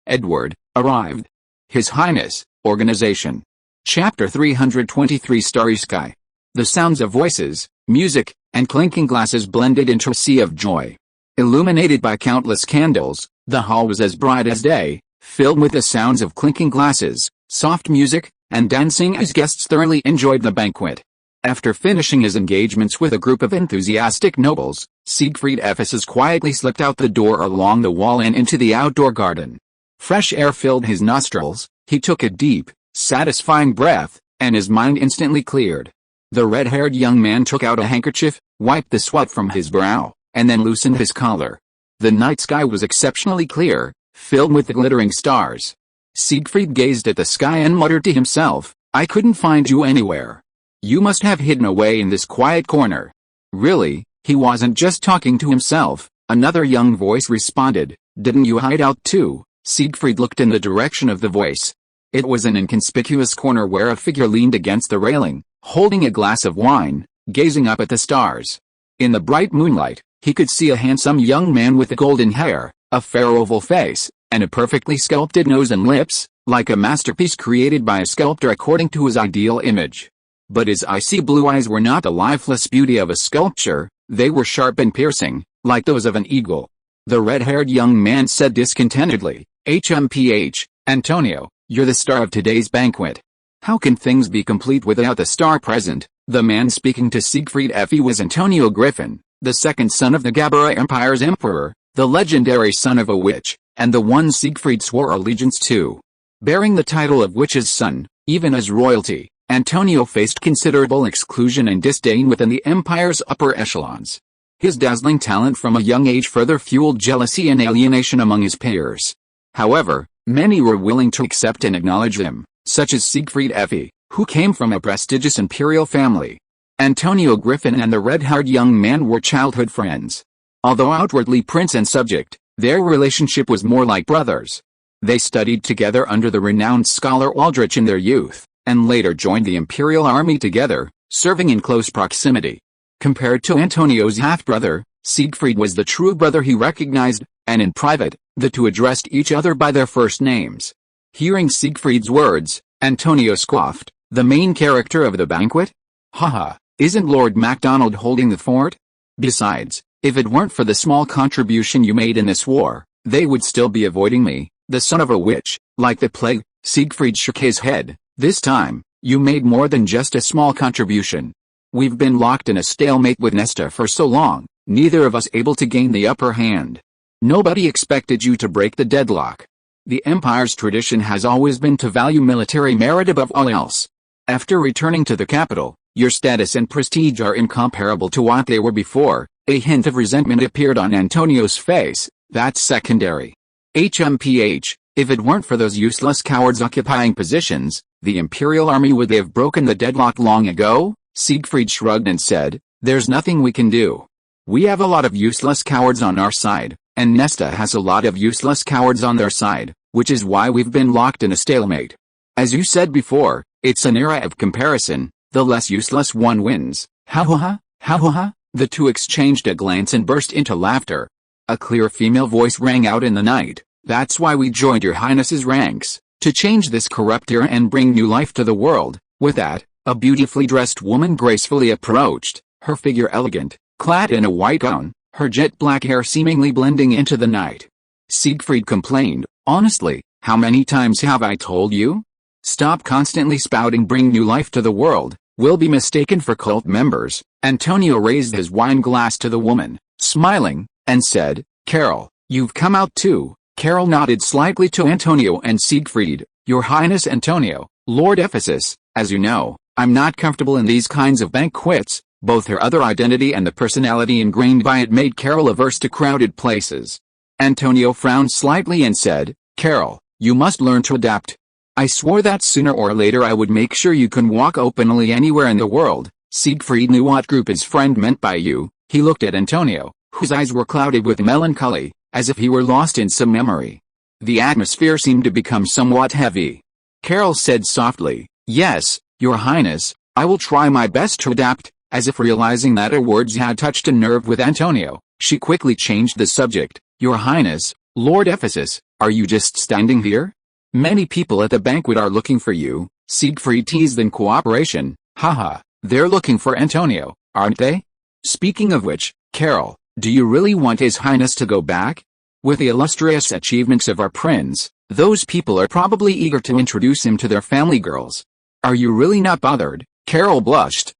Edward, arrived. His Highness, Organization. Chapter 323 Starry Sky. The sounds of voices, music, and clinking glasses blended into a sea of joy. Illuminated by countless candles, the hall was as bright as day, filled with the sounds of clinking glasses, soft music, and dancing as guests thoroughly enjoyed the banquet. After finishing his engagements with a group of enthusiastic nobles, Siegfried Ephesus quietly slipped out the door along the wall and into the outdoor garden. Fresh air filled his nostrils, he took a deep, satisfying breath, and his mind instantly cleared. The red-haired young man took out a handkerchief, wiped the sweat from his brow, and then loosened his collar. The night sky was exceptionally clear, filled with glittering stars. Siegfried gazed at the sky and muttered to himself, "I couldn't find you anywhere. You must have hidden away in this quiet corner." Really, he wasn't just talking to himself, another young voice responded, "Didn't you hide out too?" Siegfried looked in the direction of the voice. It was an inconspicuous corner where a figure leaned against the railing, holding a glass of wine, gazing up at the stars. In the bright moonlight, he could see a handsome young man with golden hair, a fair oval face, and a perfectly sculpted nose and lips, like a masterpiece created by a sculptor according to his ideal image. But his icy blue eyes were not the lifeless beauty of a sculpture, they were sharp and piercing, like those of an eagle. The red-haired young man said discontentedly, "HMPH, Antonio, you're the star of today's banquet. How can things be complete without the star present?" The man speaking to Siegfried Effie was Antonio Griffin, the second son of the Gabella Empire's emperor, the legendary son of a witch, and the one Siegfried swore allegiance to. Bearing the title of witch's son, even as royalty, Antonio faced considerable exclusion and disdain within the empire's upper echelons. His dazzling talent from a young age further fueled jealousy and alienation among his peers. However, many were willing to accept and acknowledge him, such as Siegfried Effie, who came from a prestigious imperial family. Antonio Griffin and the red-haired young man were childhood friends. Although outwardly prince and subject, their relationship was more like brothers. They studied together under the renowned scholar Aldrich in their youth, and later joined the imperial army together, serving in close proximity. Compared to Antonio's half-brother, Siegfried was the true brother he recognized, and in private, the two addressed each other by their first names. Hearing Siegfried's words, Antonio scoffed, "The main character of the banquet? Haha, isn't Lord MacDonald holding the fort? Besides, if it weren't for the small contribution you made in this war, they would still be avoiding me, the son of a witch, like the plague." Siegfried shook his head. "This time, you made more than just a small contribution. We've been locked in a stalemate with Nesta for so long, neither of us able to gain the upper hand. Nobody expected you to break the deadlock. The Empire's tradition has always been to value military merit above all else. After returning to the capital, your status and prestige are incomparable to what they were before." A hint of resentment appeared on Antonio's face. "That's secondary. HMPH, if it weren't for those useless cowards occupying positions, the Imperial Army would have broken the deadlock long ago." Siegfried shrugged and said, "There's nothing we can do. We have a lot of useless cowards on our side, and Nesta has a lot of useless cowards on their side, which is why we've been locked in a stalemate. As you said before, it's an era of comparison, the less useless one wins." "Ha ha ha, ha ha ha." The two exchanged a glance and burst into laughter. A clear female voice rang out in the night, "That's why we joined your highness's ranks, to change this corrupt era and bring new life to the world." With that, a beautifully dressed woman gracefully approached, her figure elegant, clad in a white gown, her jet black hair seemingly blending into the night. Siegfried complained, "Honestly, how many times have I told you? Stop constantly spouting bring new life to the world, we'll be mistaken for cult members." Antonio raised his wine glass to the woman, smiling, and said, "Carol, you've come out too." Carol nodded slightly to Antonio and Siegfried. "Your Highness Antonio, Lord Ephesus, as you know, I'm not comfortable in these kinds of banquets." Both her other identity and the personality ingrained by it made Carol averse to crowded places. Antonio frowned slightly and said, "Carol, you must learn to adapt. I swore that sooner or later I would make sure you can walk openly anywhere in the world." Siegfried knew what group his friend meant by you. He looked at Antonio, whose eyes were clouded with melancholy, as if he were lost in some memory. The atmosphere seemed to become somewhat heavy. Carol said softly, "Yes, Your Highness, I will try my best to adapt." As if realizing that her words had touched a nerve with Antonio, she quickly changed the subject. "Your Highness, Lord Ephesus, are you just standing here? Many people at the banquet are looking for you." Siegfried teased in cooperation. "Haha, they're looking for Antonio, aren't they? Speaking of which, Carol, do you really want His Highness to go back? With the illustrious achievements of our prince, those people are probably eager to introduce him to their family girls. Are you really not bothered?" Carol blushed.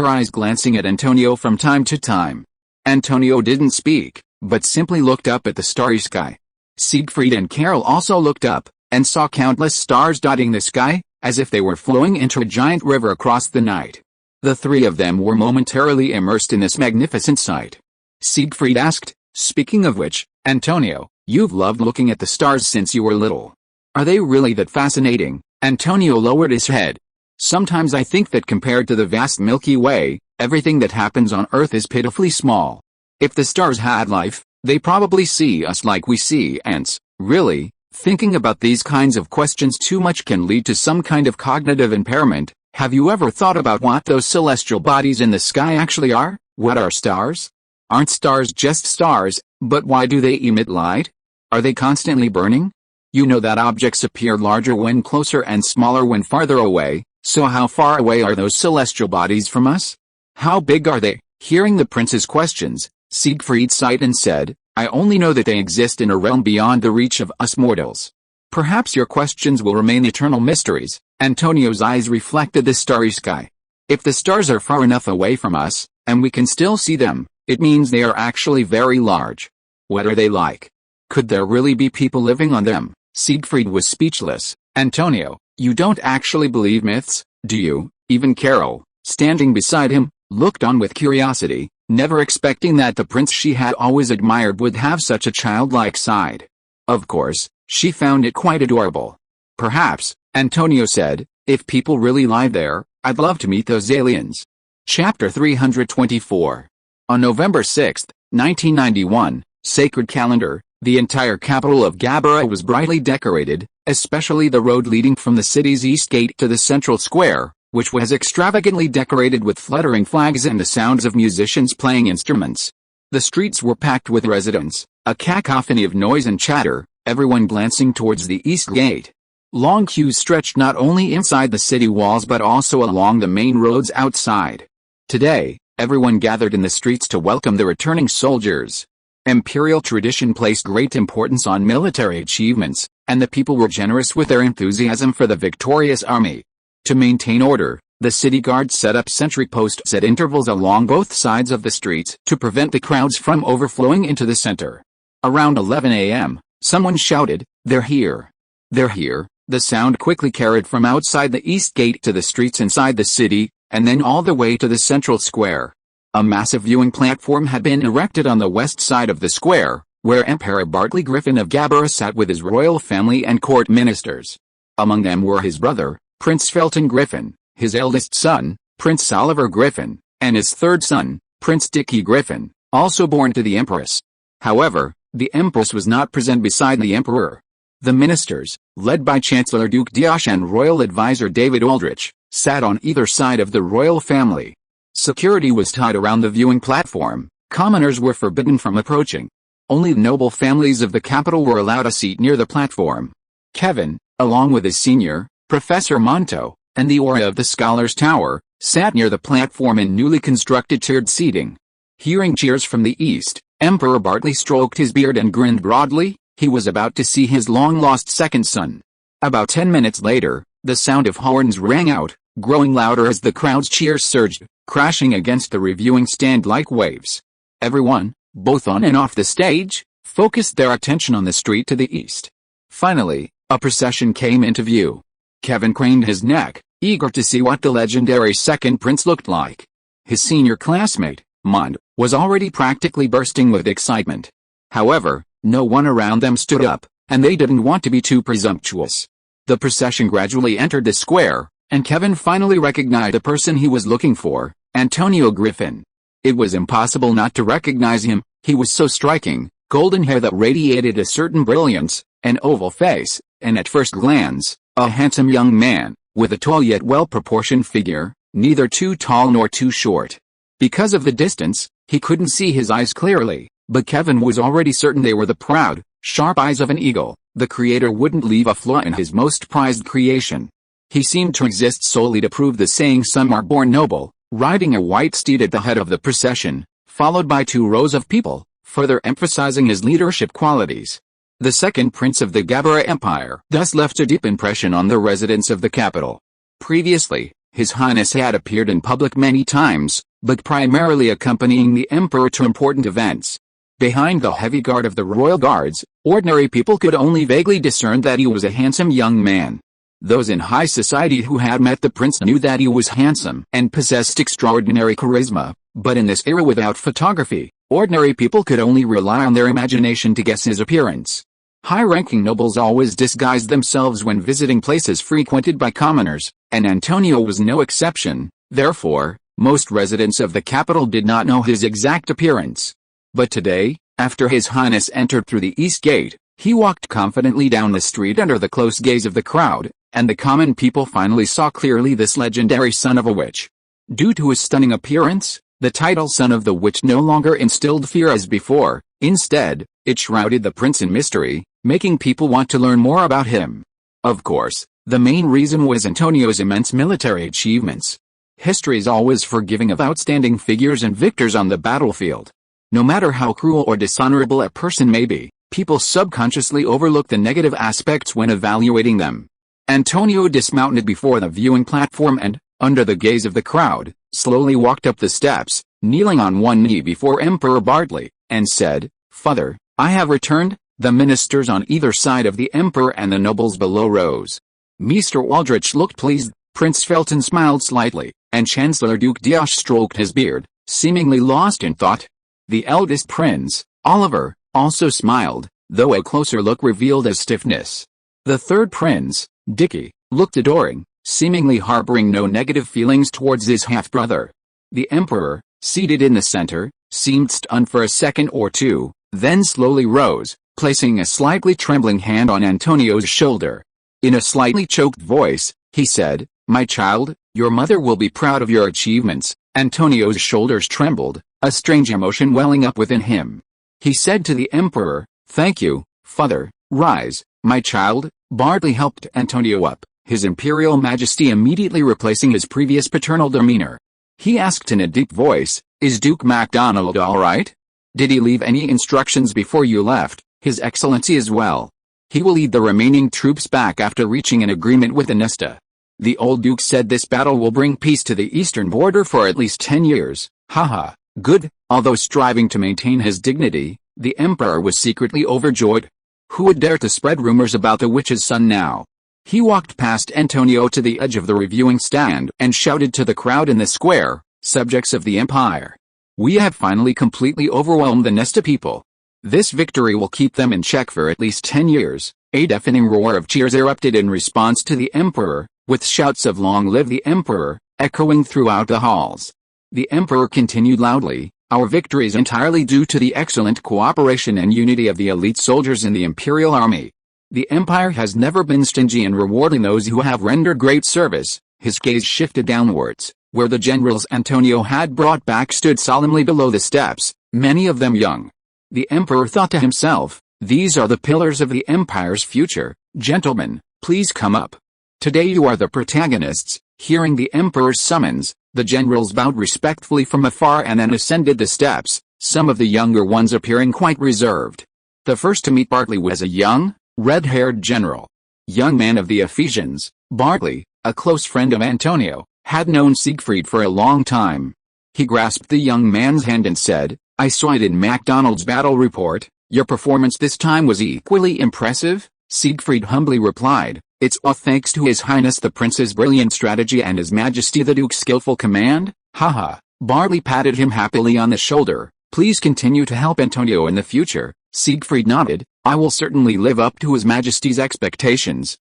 Her eyes glancing at Antonio from time to time. Antonio didn't speak, but simply looked up at the starry sky. Siegfried and Carol also looked up, and saw countless stars dotting the sky, as if they were flowing into a giant river across the night. The three of them were momentarily immersed in this magnificent sight. Siegfried asked, "Speaking of which, Antonio, you've loved looking at the stars since you were little. Are they really that fascinating?" Antonio lowered his head. "Sometimes I think that compared to the vast Milky Way, everything that happens on Earth is pitifully small. If the stars had life, they probably see us like we see ants." "Really? Thinking about these kinds of questions too much can lead to some kind of cognitive impairment. Have you ever thought about what those celestial bodies in the sky actually are? What are stars? Aren't stars just stars, but why do they emit light? Are they constantly burning? You know that objects appear larger when closer and smaller when farther away. So how far away are those celestial bodies from us? How big are they?" Hearing the prince's questions, Siegfried sighed and said, "I only know that they exist in a realm beyond the reach of us mortals. Perhaps your questions will remain eternal mysteries." Antonio's eyes reflected the starry sky. "If the stars are far enough away from us, and we can still see them, it means they are actually very large. What are they like? Could there really be people living on them?" Siegfried was speechless. "Antonio, you don't actually believe myths, do you?" Even Carol, standing beside him, looked on with curiosity, never expecting that the prince she had always admired would have such a childlike side. Of course, she found it quite adorable. "Perhaps," Antonio said, "if people really lie there, I'd love to meet those aliens." Chapter 324. On November 6, 1991, Sacred Calendar, the entire capital of Gabella was brightly decorated, especially the road leading from the city's east gate to the central square, which was extravagantly decorated with fluttering flags and the sounds of musicians playing instruments. The streets were packed with residents, a cacophony of noise and chatter, everyone glancing towards the east gate. Long queues stretched not only inside the city walls but also along the main roads outside. Today, everyone gathered in the streets to welcome the returning soldiers. Imperial tradition placed great importance on military achievements, and the people were generous with their enthusiasm for the victorious army. To maintain order, the city guard set up sentry posts at intervals along both sides of the streets to prevent the crowds from overflowing into the center. Around 11 a.m., someone shouted, "They're here! They're here!" The sound quickly carried from outside the east gate to the streets inside the city, and then all the way to the central square. A massive viewing platform had been erected on the west side of the square, where Emperor Bartley Griffin of Gabella sat with his royal family and court ministers. Among them were his brother, Prince Felton Griffin, his eldest son, Prince Oliver Griffin, and his third son, Prince Dicky Griffin, also born to the Empress. However, the Empress was not present beside the Emperor. The ministers, led by Chancellor Duke Diosh and Royal Advisor David Aldrich, sat on either side of the royal family. Security was tight around the viewing platform. Commoners were forbidden from approaching. Only noble families of the capital were allowed a seat near the platform. Kevin, along with his senior, Professor Monto, and the aura of the Scholar's Tower, sat near the platform in newly constructed tiered seating. Hearing cheers from the east, Emperor Bartley stroked his beard and grinned broadly. He was about to see his long-lost second son. About 10 minutes later, the sound of horns rang out, growing louder as the crowd's cheers surged, crashing against the reviewing stand like waves. Everyone, both on and off the stage, focused their attention on the street to the east. Finally, a procession came into view. Kevin craned his neck, eager to see what the legendary second prince looked like. His senior classmate, Mond, was already practically bursting with excitement. However, no one around them stood up, and they didn't want to be too presumptuous. The procession gradually entered the square, and Kevin finally recognized the person he was looking for, Antonio Griffin. It was impossible not to recognize him, he was so striking, golden hair that radiated a certain brilliance, an oval face, and at first glance, a handsome young man, with a tall yet well-proportioned figure, neither too tall nor too short. Because of the distance, he couldn't see his eyes clearly, but Kevin was already certain they were the proud, sharp eyes of an eagle. The creator wouldn't leave a flaw in his most prized creation. He seemed to exist solely to prove the saying some are born noble, riding a white steed at the head of the procession, followed by 2 rows of people, further emphasizing his leadership qualities. The second prince of the Gabella Empire thus left a deep impression on the residents of the capital. Previously, His Highness had appeared in public many times, but primarily accompanying the emperor to important events. Behind the heavy guard of the royal guards, ordinary people could only vaguely discern that he was a handsome young man. Those in high society who had met the prince knew that he was handsome and possessed extraordinary charisma, but in this era without photography, ordinary people could only rely on their imagination to guess his appearance. High-ranking nobles always disguised themselves when visiting places frequented by commoners, and Antonio was no exception. Therefore, most residents of the capital did not know his exact appearance. But today, after His Highness entered through the east gate, he walked confidently down the street under the close gaze of the crowd, and the common people finally saw clearly this legendary son of a witch. Due to his stunning appearance, the title Son of the Witch no longer instilled fear as before. Instead, it shrouded the prince in mystery, making people want to learn more about him. Of course, the main reason was Antonio's immense military achievements. History is always forgiving of outstanding figures and victors on the battlefield. No matter how cruel or dishonorable a person may be, people subconsciously overlook the negative aspects when evaluating them. Antonio dismounted before the viewing platform and, under the gaze of the crowd, slowly walked up the steps, kneeling on one knee before Emperor Bartley, and said, "Father, I have returned." The ministers on either side of the emperor and the nobles below rose. Mr. Aldrich looked pleased, Prince Felton smiled slightly, and Chancellor Duke Diosh stroked his beard, seemingly lost in thought. The eldest prince, Oliver, also smiled, though a closer look revealed his stiffness. The third prince, Dicky, looked adoring, seemingly harboring no negative feelings towards his half-brother. The emperor, seated in the center, seemed stunned for a second or two, then slowly rose, placing a slightly trembling hand on Antonio's shoulder. In a slightly choked voice, he said, "My child, your mother will be proud of your achievements." Antonio's shoulders trembled, a strange emotion welling up within him. He said to the emperor, "Thank you, father. Rise, my child." Bartley helped Antonio up, his imperial majesty immediately replacing his previous paternal demeanor. He asked in a deep voice, "Is Duke MacDonald all right? Did he leave any instructions before you left?" "His Excellency is well. He will lead the remaining troops back after reaching an agreement with Anesta." The old duke said this battle will bring peace to the eastern border for at least 10 years. Haha, good. Although striving to maintain his dignity, the emperor was secretly overjoyed. Who would dare to spread rumors about the witch's son now? He walked past Antonio to the edge of the reviewing stand and shouted to the crowd in the square, "Subjects of the Empire, we have finally completely overwhelmed the Nesta people. This victory will keep them in check for at least 10 years. A deafening roar of cheers erupted in response to the emperor, with shouts of "Long live the emperor," echoing throughout the halls. The emperor continued loudly, "Our victory is entirely due to the excellent cooperation and unity of the elite soldiers in the Imperial Army. The Empire has never been stingy in rewarding those who have rendered great service." His gaze shifted downwards, where the generals Antonio had brought back stood solemnly below the steps, many of them young. The emperor thought to himself, "These are the pillars of the Empire's future. Gentlemen, please come up. Today you are the protagonists." Hearing the emperor's summons, the generals bowed respectfully from afar and then ascended the steps, some of the younger ones appearing quite reserved. The first to meet Bartley was a young, red-haired general. Young man of the Ephesians, Bartley, a close friend of Antonio, had known Siegfried for a long time. He grasped the young man's hand and said, "I saw it in MacDonald's battle report. Your performance this time was equally impressive." Siegfried humbly replied, "It's all thanks to His Highness the Prince's brilliant strategy and His Majesty the Duke's skillful command." Haha. Bartley patted him happily on the shoulder. "Please continue to help Antonio in the future." Siegfried nodded, "I will certainly live up to His Majesty's expectations."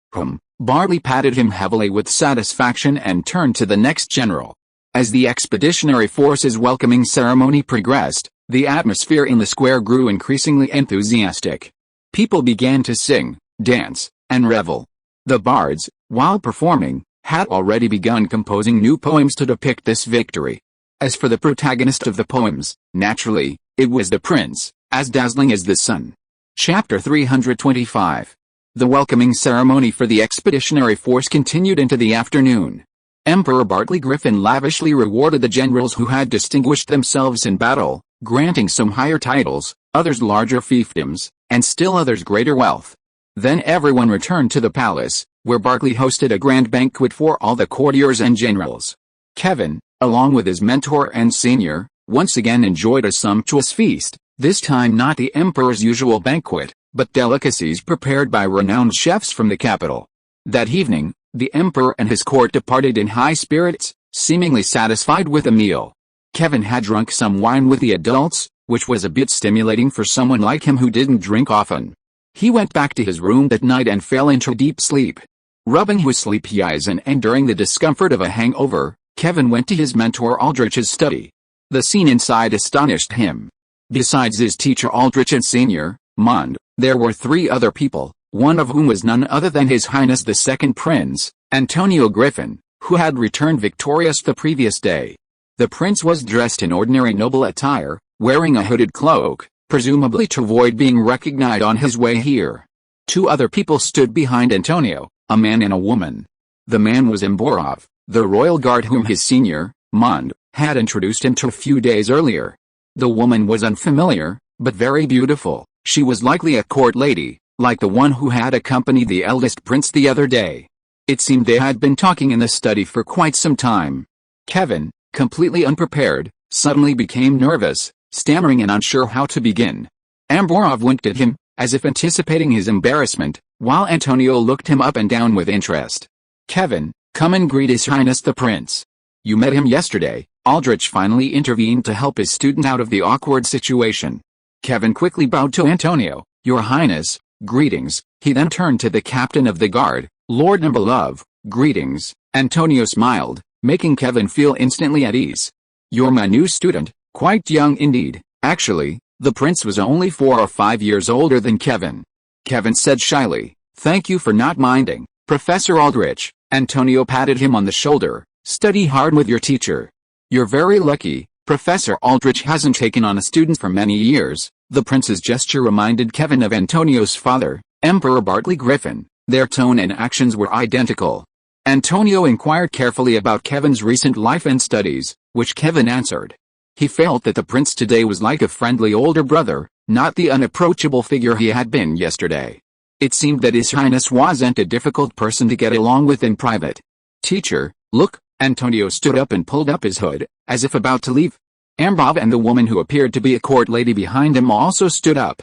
Bartley patted him heavily with satisfaction and turned to the next general. As the expeditionary force's welcoming ceremony progressed, The atmosphere in the square grew increasingly enthusiastic. People began to sing, dance, and revel. The bards, while performing, had already begun composing new poems to depict this victory. As for the protagonist of the poems, naturally, it was the prince, as dazzling as the sun. Chapter 325. The welcoming ceremony for the expeditionary force continued into the afternoon. Emperor Bartley Griffin lavishly rewarded the generals who had distinguished themselves in battle, granting some higher titles, others larger fiefdoms, and still others greater wealth. Then everyone returned to the palace, where Bartley hosted a grand banquet for all the courtiers and generals. Kevin, along with his mentor and senior, once again enjoyed a sumptuous feast, this time not the emperor's usual banquet, but delicacies prepared by renowned chefs from the capital. That evening, the emperor and his court departed in high spirits, seemingly satisfied with the meal. Kevin had drunk some wine with the adults, which was a bit stimulating for someone like him who didn't drink often. He went back to his room that night and fell into deep sleep. Rubbing his sleepy eyes and enduring the discomfort of a hangover, Kevin went to his mentor Aldrich's study. The scene inside astonished him. Besides his teacher Aldrich and senior, Mond, there were 3 other people, one of whom was none other than His Highness the Second Prince, Antonio Griffin, who had returned victorious the previous day. The prince was dressed in ordinary noble attire, wearing a hooded cloak, presumably to avoid being recognized on his way here. 2 other people stood behind Antonio, a man and a woman. The man was Emborov, the royal guard whom his senior, Mond, had introduced him to a few days earlier. The woman was unfamiliar, but very beautiful. She was likely a court lady, like the one who had accompanied the eldest prince the other day. It seemed they had been talking in the study for quite some time. Kevin, completely unprepared, suddenly became nervous, stammering and unsure how to begin. Amborov winked at him, as if anticipating his embarrassment, while Antonio looked him up and down with interest. "Kevin, come and greet His Highness the Prince. You met him yesterday." Aldrich finally intervened to help his student out of the awkward situation. Kevin quickly bowed to Antonio. "Your Highness, greetings." He then turned to the captain of the guard, Lord Nebelov. "Greetings." Antonio smiled, making Kevin feel instantly at ease. "You're my new student, quite young indeed." Actually, the prince was only 4 or 5 years older than Kevin. Kevin said shyly, "Thank you for not minding, Professor Aldrich." Antonio patted him on the shoulder. "Study hard with your teacher. You're very lucky. Professor Aldrich hasn't taken on a student for many years." The prince's gesture reminded Kevin of Antonio's father, Emperor Bartley Griffin. Their tone and actions were identical. Antonio inquired carefully about Kevin's recent life and studies, which Kevin answered. He felt that the prince today was like a friendly older brother, not the unapproachable figure he had been yesterday. It seemed that His Highness wasn't a difficult person to get along with in private. "Teacher, look." Antonio stood up and pulled up his hood, as if about to leave. Amborov and the woman who appeared to be a court lady behind him also stood up.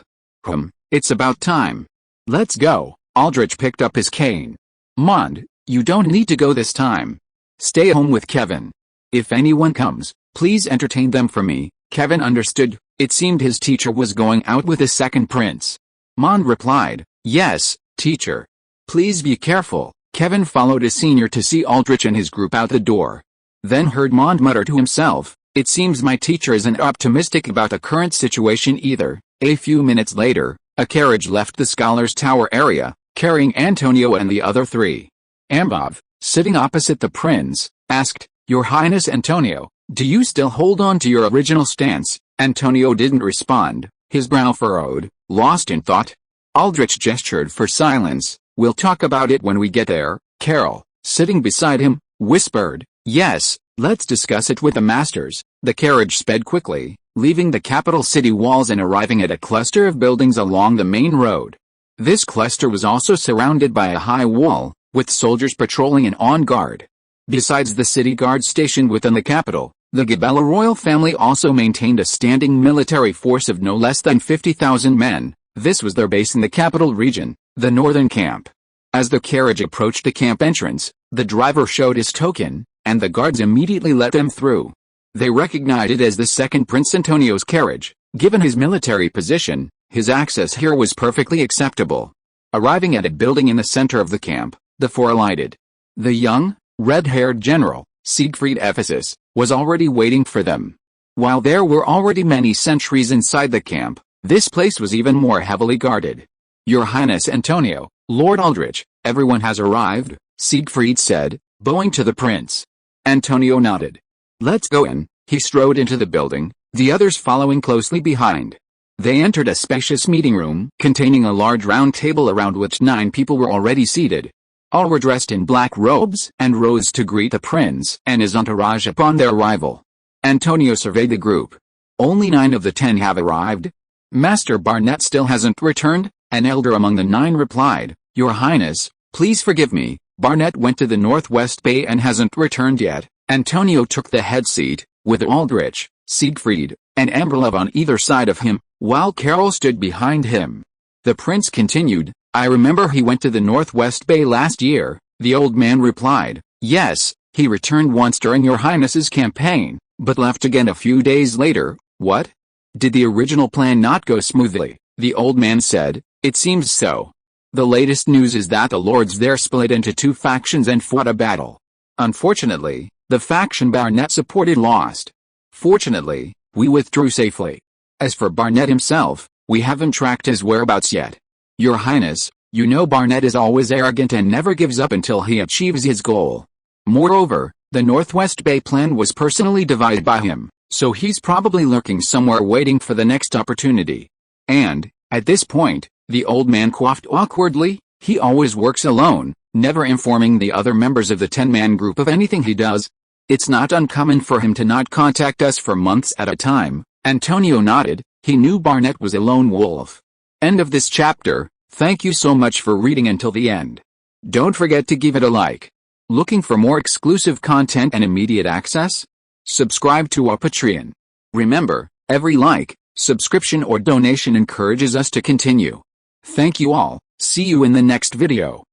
It's about time. Let's go." Aldrich picked up his cane. "Mond, you don't need to go this time. Stay home with Kevin. If anyone comes, please entertain them for me." Kevin understood. It seemed his teacher was going out with the second prince. Mond replied, "Yes, teacher. Please be careful." Kevin followed his senior to see Aldrich and his group out the door. Then heard Mond mutter to himself, "It seems my teacher isn't optimistic about the current situation either." A few minutes later, a carriage left the Scholars' Tower area, carrying Antonio and the other 3. Amborov, sitting opposite the prince, asked, "Your Highness Antonio, do you still hold on to your original stance?" Antonio didn't respond, his brow furrowed, lost in thought. Aldrich gestured for silence. "We'll talk about it when we get there." Carol, sitting beside him, whispered, "Yes, let's discuss it with the masters." The carriage sped quickly, leaving the capital city walls and arriving at a cluster of buildings along the main road. This cluster was also surrounded by a high wall, with soldiers patrolling and on guard. Besides the city guard stationed within the capital, the Gabella royal family also maintained a standing military force of no less than 50,000 men. This was their base in the capital region, the northern camp. As the carriage approached the camp entrance, the driver showed his token, and the guards immediately let them through. They recognized it as the second Prince Antonio's carriage. Given his military position, his access here was perfectly acceptable. Arriving at a building in the center of the camp, the 4 alighted. The young, red-haired general, Siegfried Ephesus, was already waiting for them. While there were already many sentries inside the camp, this place was even more heavily guarded. Your Highness Antonio, Lord Aldrich, everyone has arrived, Siegfried said, bowing to the prince. Antonio nodded. Let's go in. He strode into the building, the others following closely behind. They entered a spacious meeting room containing a large round table around which 9 people were already seated. All were dressed in black robes and rose to greet the prince and his entourage upon their arrival. Antonio surveyed the group. Only 9 of the 10 have arrived. Master Barnett still hasn't returned, an elder among the 9 replied. Your Highness, please forgive me, Barnett went to the Northwest Bay and hasn't returned yet. Antonio took the head seat, with Aldrich, Siegfried, and Amberlove on either side of him, while Carol stood behind him. The prince continued, I remember he went to the Northwest Bay last year. The old man replied, yes, he returned once during your Highness's campaign, but left again a few days later. What? Did the original plan not go smoothly? The old man said, it seems so. The latest news is that the lords there split into 2 factions and fought a battle. Unfortunately, the faction Barnett supported lost. Fortunately, we withdrew safely. As for Barnett himself, we haven't tracked his whereabouts yet. Your Highness, you know Barnett is always arrogant and never gives up until he achieves his goal. Moreover, the Northwest Bay plan was personally devised by him, so he's probably lurking somewhere waiting for the next opportunity. And, at this point, the old man coughed awkwardly, he always works alone, never informing the other members of the 10-man group of anything he does. It's not uncommon for him to not contact us for months at a time. Antonio nodded, he knew Barnett was a lone wolf. End of this chapter. Thank you so much for reading until the end. Don't forget to give it a like. Looking for more exclusive content and immediate access? Subscribe to our Patreon. Remember, every like, subscription or donation encourages us to continue. Thank you all, see you in the next video.